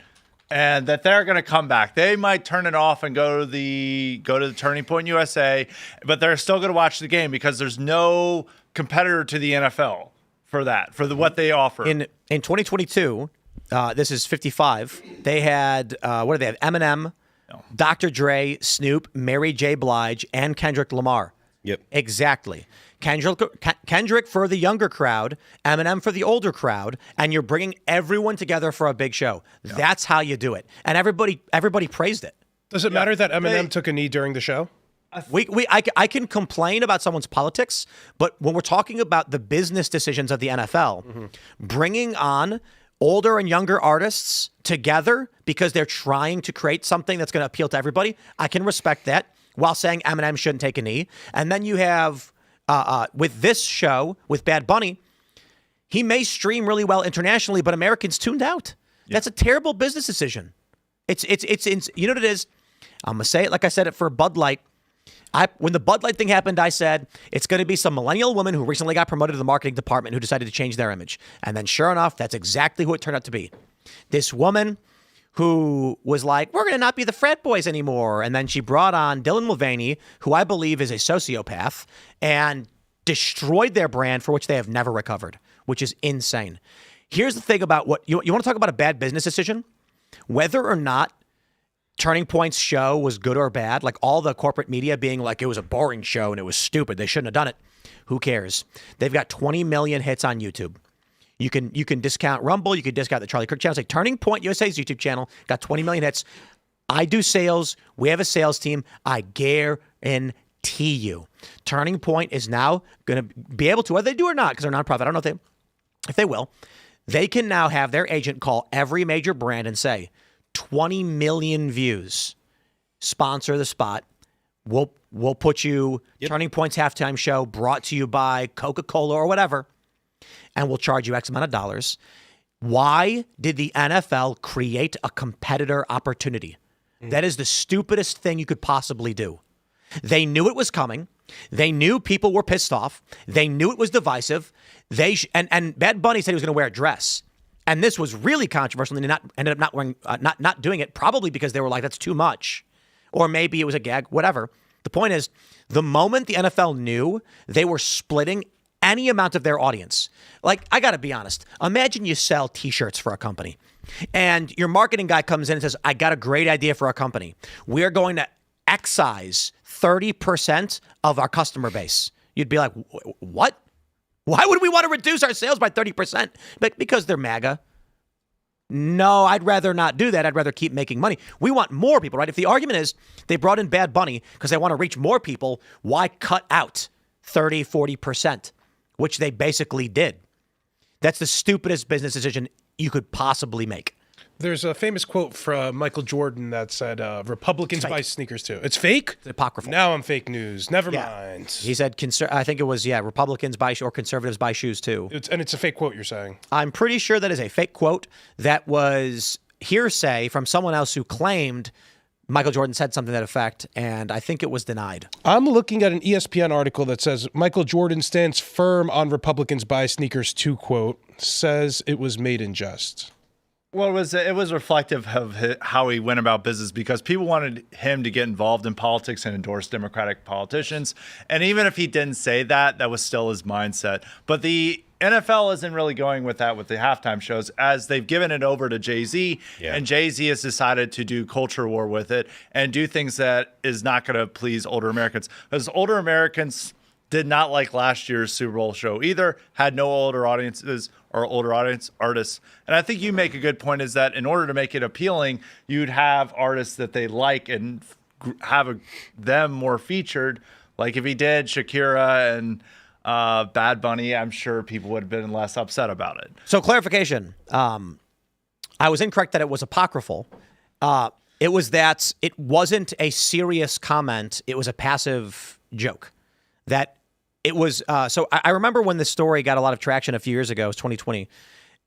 And that they're going to come back. They might turn it off and go to the Turning Point USA, but they're still going to watch the game because there's no competitor to the NFL for what they offer. In 2022, this is 55. They had what do they have? Eminem, Dr. Dre, Snoop, Mary J. Blige, and Kendrick Lamar. Yep, exactly. Kendrick for the younger crowd, Eminem for the older crowd, and you're bringing everyone together for a big show. Yeah. That's how you do it. And everybody praised it. Does it matter that Eminem took a knee during the show? I can complain about someone's politics, but when we're talking about the business decisions of the NFL, bringing on older and younger artists together because they're trying to create something that's going to appeal to everybody, I can respect that while saying Eminem shouldn't take a knee. And then you have... with this show, with Bad Bunny, he may stream really well internationally, but Americans tuned out. Yeah. That's a terrible business decision. It's you know what it is? I'm going to say it like I said it for Bud Light. When the Bud Light thing happened, I said, it's going to be some millennial woman who recently got promoted to the marketing department who decided to change their image. And then sure enough, that's exactly who it turned out to be. This woman who was like, we're going to not be the frat boys anymore. And then she brought on Dylan Mulvaney, who I believe is a sociopath, and destroyed their brand for which they have never recovered, which is insane. Here's the thing about what you want to talk about a bad business decision? Whether or not Turning Point's show was good or bad, like all the corporate media being like it was a boring show and it was stupid, they shouldn't have done it. Who cares? They've got 20 million hits on YouTube. You can discount Rumble. You can discount the Charlie Kirk channel. It's like Turning Point USA's YouTube channel got 20 million hits. I do sales. We have a sales team. I guarantee you. Turning Point is now going to be able to, whether they do or not, because they're a nonprofit. I don't know if they will. They can now have their agent call every major brand and say, 20 million views. Sponsor the spot. We'll put you Turning Point's halftime show brought to you by Coca-Cola or whatever, and we'll charge you X amount of dollars. Why did the NFL create a competitor opportunity? That is the stupidest thing you could possibly do. They knew it was coming. They knew people were pissed off. They knew it was divisive. And Bad Bunny said he was going to wear a dress. And this was really controversial, and they ended up not wearing, not doing it, probably because they were like, that's too much. Or maybe it was a gag, whatever. The point is, the moment the NFL knew, they were splitting any amount of their audience. Like, I got to be honest. Imagine you sell T-shirts for a company, and your marketing guy comes in and says, I got a great idea for our company. We're going to excise 30% of our customer base. You'd be like, what? Why would we want to reduce our sales by 30%? Because they're MAGA. No, I'd rather not do that. I'd rather keep making money. We want more people, right? If the argument is they brought in Bad Bunny because they want to reach more people, why cut out 30, 40%, which they basically did? That's the stupidest business decision you could possibly make. There's a famous quote from Michael Jordan that said, Republicans buy sneakers too. It's fake? It's apocryphal. Now I'm fake news. Never mind. He said, I think it was, Republicans buy or conservatives buy shoes too. It's a fake quote, you're saying? I'm pretty sure that is a fake quote that was hearsay from someone else who claimed Michael Jordan said something to that effect, and I think it was denied. I'm looking at an ESPN article that says Michael Jordan stands firm on Republicans buy sneakers too, quote, says it was made in jest. Well, it was reflective of how he went about business, because people wanted him to get involved in politics and endorse Democratic politicians. And even if he didn't say that, that was still his mindset. But the NFL isn't really going with that with the halftime shows, as they've given it over to Jay-Z, and Jay-Z has decided to do culture war with it and do things that is not going to please older Americans. Because older Americans did not like last year's Super Bowl show either, had no older audiences or older audience artists. And I think you make a good point, is that in order to make it appealing, you'd have artists that they like and have them more featured. Like if he did Shakira and Bad Bunny, I'm sure people would have been less upset about it. So clarification, I was incorrect that it was apocryphal. It was that it wasn't a serious comment. It was a passive joke. That it was, so I remember when this story got a lot of traction a few years ago, it was 2020.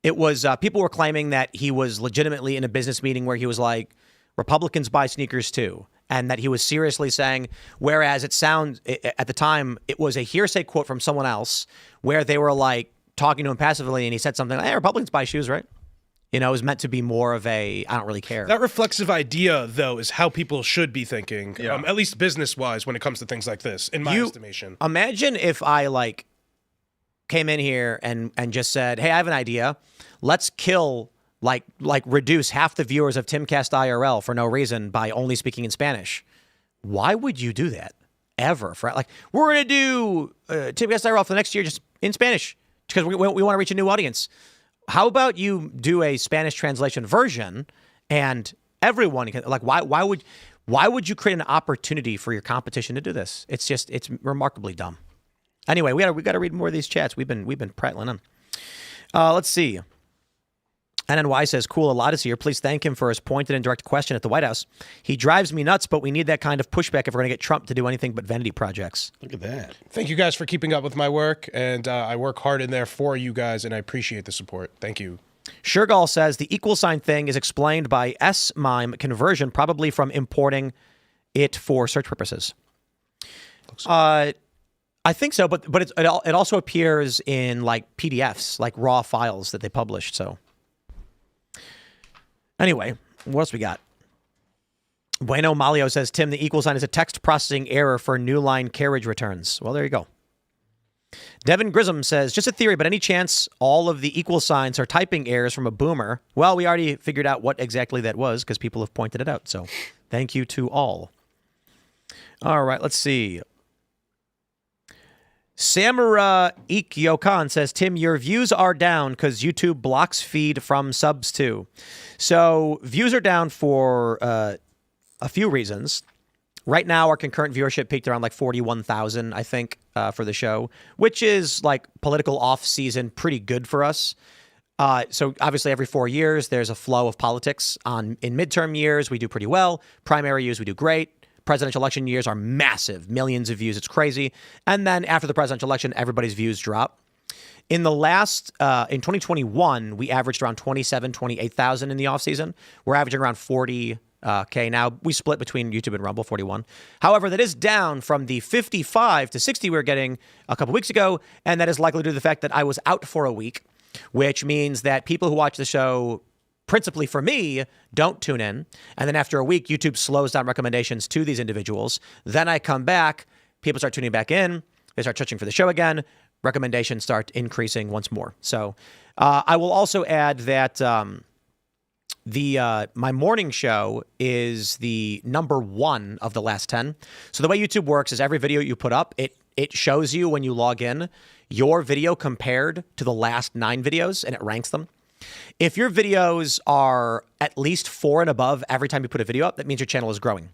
It was, people were claiming that he was legitimately in a business meeting where he was like, Republicans buy sneakers too. And that he was seriously saying, whereas it sounds, at the time, it was a hearsay quote from someone else where they were like talking to him passively, and he said something like, hey, Republicans buy shoes, right? You know, it was meant to be more of a, I don't really care. That reflexive idea, though, is how people should be thinking, at least business-wise, when it comes to things like this, in my estimation. Imagine if I, came in here and just said, hey, I have an idea. Let's kill, reduce half the viewers of Timcast IRL for no reason by only speaking in Spanish. Why would you do that? Ever? We're going to do Timcast IRL for the next year just in Spanish because we want to reach a new audience. How about you do a Spanish translation version and everyone can, why would you create an opportunity for your competition to do this? It's remarkably dumb. Anyway, we got to read more of these chats. We've been prattling on. Let's see. NNY says, cool, Elaad is here. Please thank him for his pointed and direct question at the White House. He drives me nuts, but we need that kind of pushback if we're going to get Trump to do anything but vanity projects. Look at that. Thank you guys for keeping up with my work, and I work hard in there for you guys, and I appreciate the support. Thank you. Shergal says the equal sign thing is explained by S-MIME conversion, probably from importing it for search purposes. I think so, but it also appears in PDFs, raw files that they published, so... Anyway, what else we got? Bueno Malio says, Tim, the equal sign is a text processing error for new line carriage returns. Well, there you go. Devin Grissom says, just a theory, but any chance all of the equal signs are typing errors from a boomer? Well, we already figured out what exactly that was because people have pointed it out. So thank you to all. All right, let's see. Samura Ikyokan says, Tim, your views are down because YouTube blocks feed from subs too. So views are down for a few reasons. Right now, our concurrent viewership peaked around like 41,000, I think, for the show, which is like political off-season, pretty good for us. So obviously, every 4 years, there's a flow of politics. In midterm years, we do pretty well. Primary years, we do great. Presidential election years are massive, millions of views. It's crazy. And then after the presidential election, everybody's views drop. In the last, in 2021, we averaged around 28,000 in the offseason. We're averaging around 40K now. We split between YouTube and Rumble, 41. However, that is down from the 55 to 60 we were getting a couple weeks ago, and that is likely due to the fact that I was out for a week, which means that people who watch the show, principally for me, don't tune in. And then after a week, YouTube slows down recommendations to these individuals. Then I come back, people start tuning back in, they start searching for the show again, recommendations start increasing once more. So I will also add that my morning show is the number 1 of the last 10. So the way YouTube works is every video you put up, it shows you when you log in your video compared to the last 9 videos, and it ranks them. If your videos are at least 4 and above every time you put a video up, that means your channel is growing.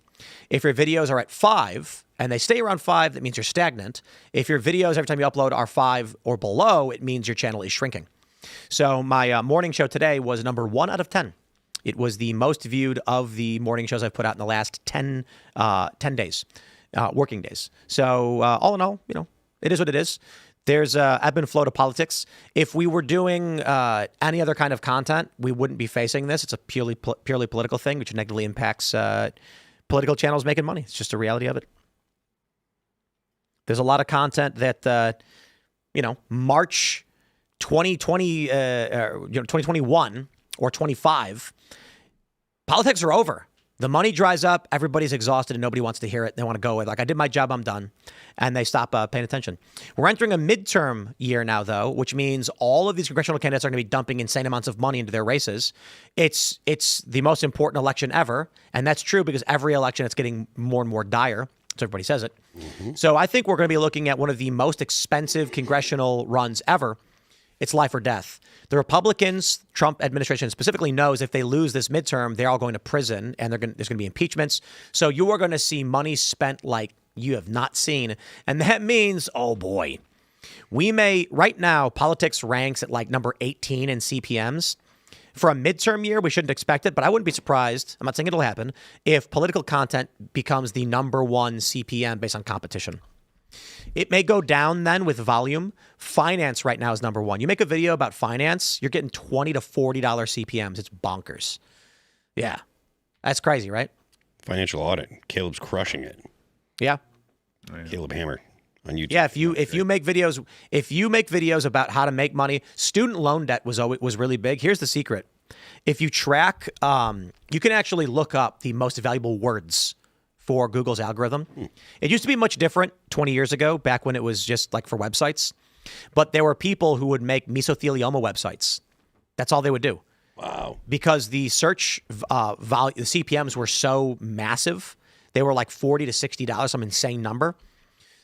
If your videos are at 5 and they stay around 5, that means you're stagnant. If your videos every time you upload are 5 or below, it means your channel is shrinking. So my morning show today was number 1 out of 10. It was the most viewed of the morning shows I've put out in the last 10 days, working days. So all in all, it is what it is. There's ebb and flow to politics. If we were doing any other kind of content, we wouldn't be facing this. It's a purely political thing, which negatively impacts political channels making money. It's just a reality of it. There's a lot of content that, March 2020, 2021 or 25, politics are over. The money dries up, everybody's exhausted, and nobody wants to hear it. They want to go away. Like, I did my job, I'm done. And they stop paying attention. We're entering a midterm year now, though, which means all of these congressional candidates are going to be dumping insane amounts of money into their races. It's the most important election ever, and that's true because every election it's getting more and more dire. So everybody says it. Mm-hmm. So I think we're going to be looking at one of the most expensive congressional runs ever. It's life or death. The Republicans, Trump administration specifically, knows if they lose this midterm, they're all going to prison and there's going to be impeachments. So you are going to see money spent like you have not seen. And that means, oh boy, right now, politics ranks at like number 18 in CPMs. For a midterm year, we shouldn't expect it, but I wouldn't be surprised, I'm not saying it'll happen, if political content becomes the number 1 CPM based on competition. It may go down then with volume. Finance right now is number 1. You make a video about finance, you're getting $20 to $40 CPMs. It's bonkers. Yeah. That's crazy, right? Financial audit. Caleb's crushing it. Yeah. Caleb Hammer on YouTube. Yeah, if you make videos about how to make money, student loan debt was really big. Here's the secret. If you track, you can actually look up the most valuable words for Google's algorithm. It used to be much different 20 years ago, back when it was just like for websites. But there were people who would make mesothelioma websites. That's all they would do. Wow. Because the search the CPMs were so massive. They were like $40 to $60, some insane number.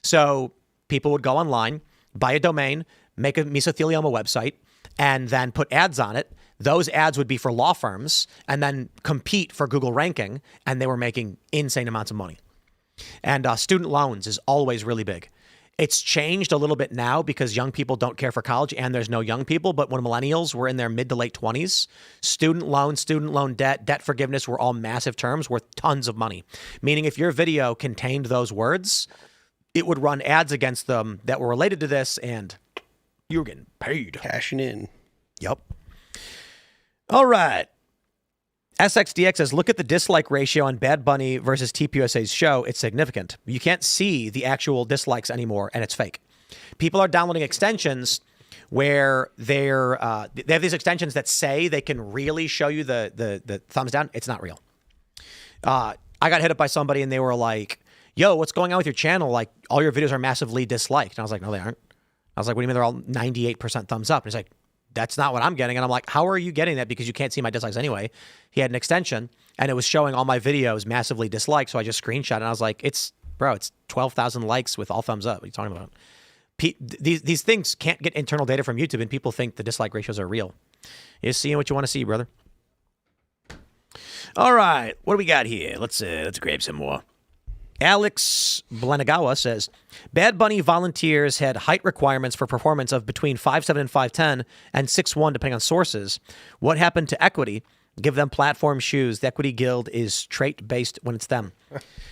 So people would go online, buy a domain, make a mesothelioma website, and then put ads on it. Those ads would be for law firms and then compete for Google ranking, and they were making insane amounts of money. And student loans is always really big. It's changed a little bit now because young people don't care for college and there's no young people. But when millennials were in their mid to late 20s, student loan debt, debt forgiveness were all massive terms worth tons of money. Meaning if your video contained those words, it would run ads against them that were related to this and you were getting paid. Cashing in. Yep. All right. SXDX says, look at the dislike ratio on Bad Bunny versus TPUSA's show. It's significant. You can't see the actual dislikes anymore, and it's fake. People are downloading extensions where they have these extensions that say they can really show you the thumbs down. It's not real. I got hit up by somebody, and they were like, yo, what's going on with your channel? Like, all your videos are massively disliked. And I was like, no, they aren't. I was like, what do you mean they're all 98% thumbs up? And he's like, that's not what I'm getting. And I'm like, how are you getting that? Because you can't see my dislikes anyway. He had an extension and it was showing all my videos massively disliked. So I just screenshot it and I was like, it's 12,000 likes with all thumbs up. What are you talking about? These things can't get internal data from YouTube and people think the dislike ratios are real. You're seeing what you want to see, brother. All right, what do we got here? Let's grab some more. Alex Blenagawa says, Bad Bunny volunteers had height requirements for performance of between 5'7" and 5'10" and 6'1", depending on sources. What happened to equity? Give them platform shoes. The Equity Guild is trait-based when it's them.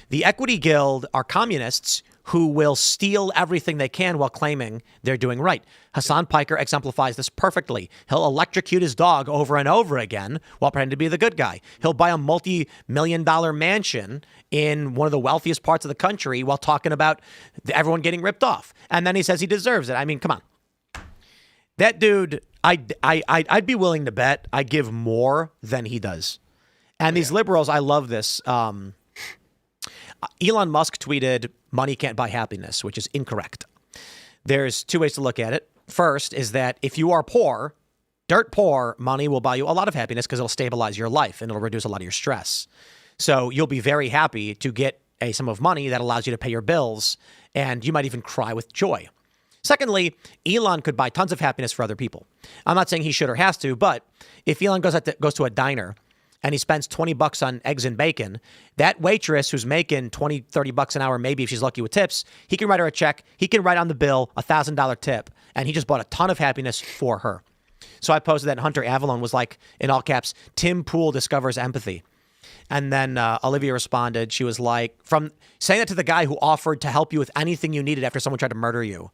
The Equity Guild are communists who will steal everything they can while claiming they're doing right. Hassan Piker exemplifies this perfectly. He'll electrocute his dog over and over again while pretending to be the good guy. He'll buy a multi-million-dollar mansion in one of the wealthiest parts of the country while talking about everyone getting ripped off. And then he says he deserves it. I mean, come on. That dude, I'd be willing to bet I give more than he does. And these liberals, I love this. Elon Musk tweeted, money can't buy happiness, which is incorrect. There's two ways to look at it. First is that if you are poor, dirt poor, money will buy you a lot of happiness because it'll stabilize your life and it'll reduce a lot of your stress. So you'll be very happy to get a sum of money that allows you to pay your bills, and you might even cry with joy. Secondly, Elon could buy tons of happiness for other people. I'm not saying he should or has to, but if Elon goes to a diner and he spends $20 on eggs and bacon, that waitress who's making $20, $30 an hour, maybe if she's lucky with tips, he can write her a check. He can write on the bill a $1,000 tip, and he just bought a ton of happiness for her. So I posted that, and Hunter Avalon was like, in all caps, Tim Pool discovers empathy. And then Olivia responded. She was like, from saying that to the guy who offered to help you with anything you needed after someone tried to murder you.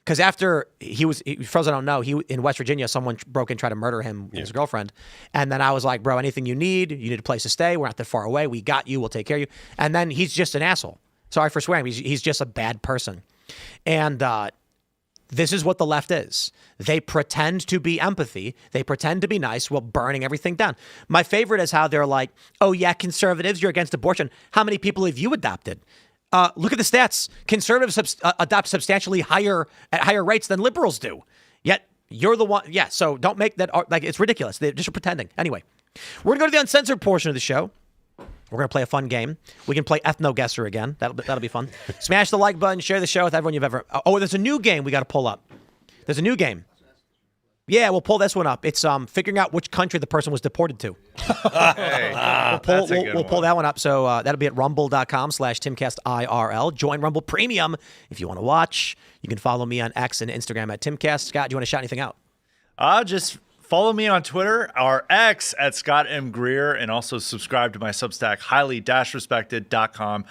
Because after for those I don't know, in West Virginia, someone broke in and tried to murder him and his girlfriend. And then I was like, bro, anything you need a place to stay. We're not that far away. We got you. We'll take care of you. And then he's just an asshole. Sorry for swearing. He's just a bad person. And this is what the left is. They pretend to be empathy. They pretend to be nice while burning everything down. My favorite is how they're like, oh, yeah, conservatives, you're against abortion. How many people have you adopted? Look at the stats. Conservatives adopt substantially at higher rates than liberals do. Yet you're the one. Yeah. So don't make that like it's ridiculous. They're just pretending. Anyway, we're gonna go to the uncensored portion of the show. We're gonna play a fun game. We can play Ethno Guesser again. That'll be fun. Smash the like button. Share the show with everyone you've ever. Oh, there's a new game we got to pull up. There's a new game. Yeah, we'll pull this one up. It's figuring out which country the person was deported to. We'll pull that one up. So that'll be at rumble.com/Timcast IRL. Join Rumble Premium if you want to watch. You can follow me on X and Instagram at Timcast. Scott, do you want to shout anything out? Just follow me on Twitter, or X, at Scott M. Greer, and also subscribe to my Substack, highly-respected.com.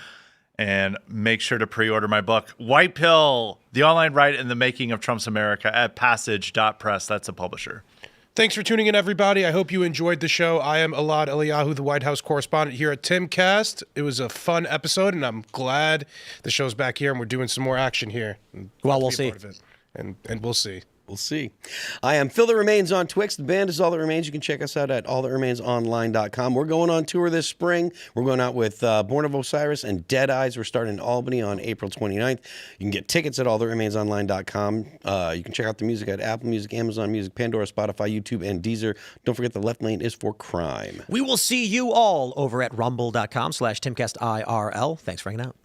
And make sure to pre-order my book, White Pill, The Online Right in the Making of Trump's America, at passage.press. That's a publisher. Thanks for tuning in, everybody. I hope you enjoyed the show. I am Elaad Eliyahu, the White House correspondent here at Timcast. It was a fun episode, and I'm glad the show's back here, and we're doing some more action here. Well, we'll see. And we'll see. We'll see. I am Phil That Remains on Twix. The band is All That Remains. You can check us out at allthatremainsonline.com. We're going on tour this spring. We're going out with Born of Osiris and Dead Eyes. We're starting in Albany on April 29th. You can get tickets at allthatremainsonline.com. You can check out the music at Apple Music, Amazon Music, Pandora, Spotify, YouTube, and Deezer. Don't forget the left lane is for crime. We will see you all over at rumble.com/TimcastIRL. Thanks for hanging out.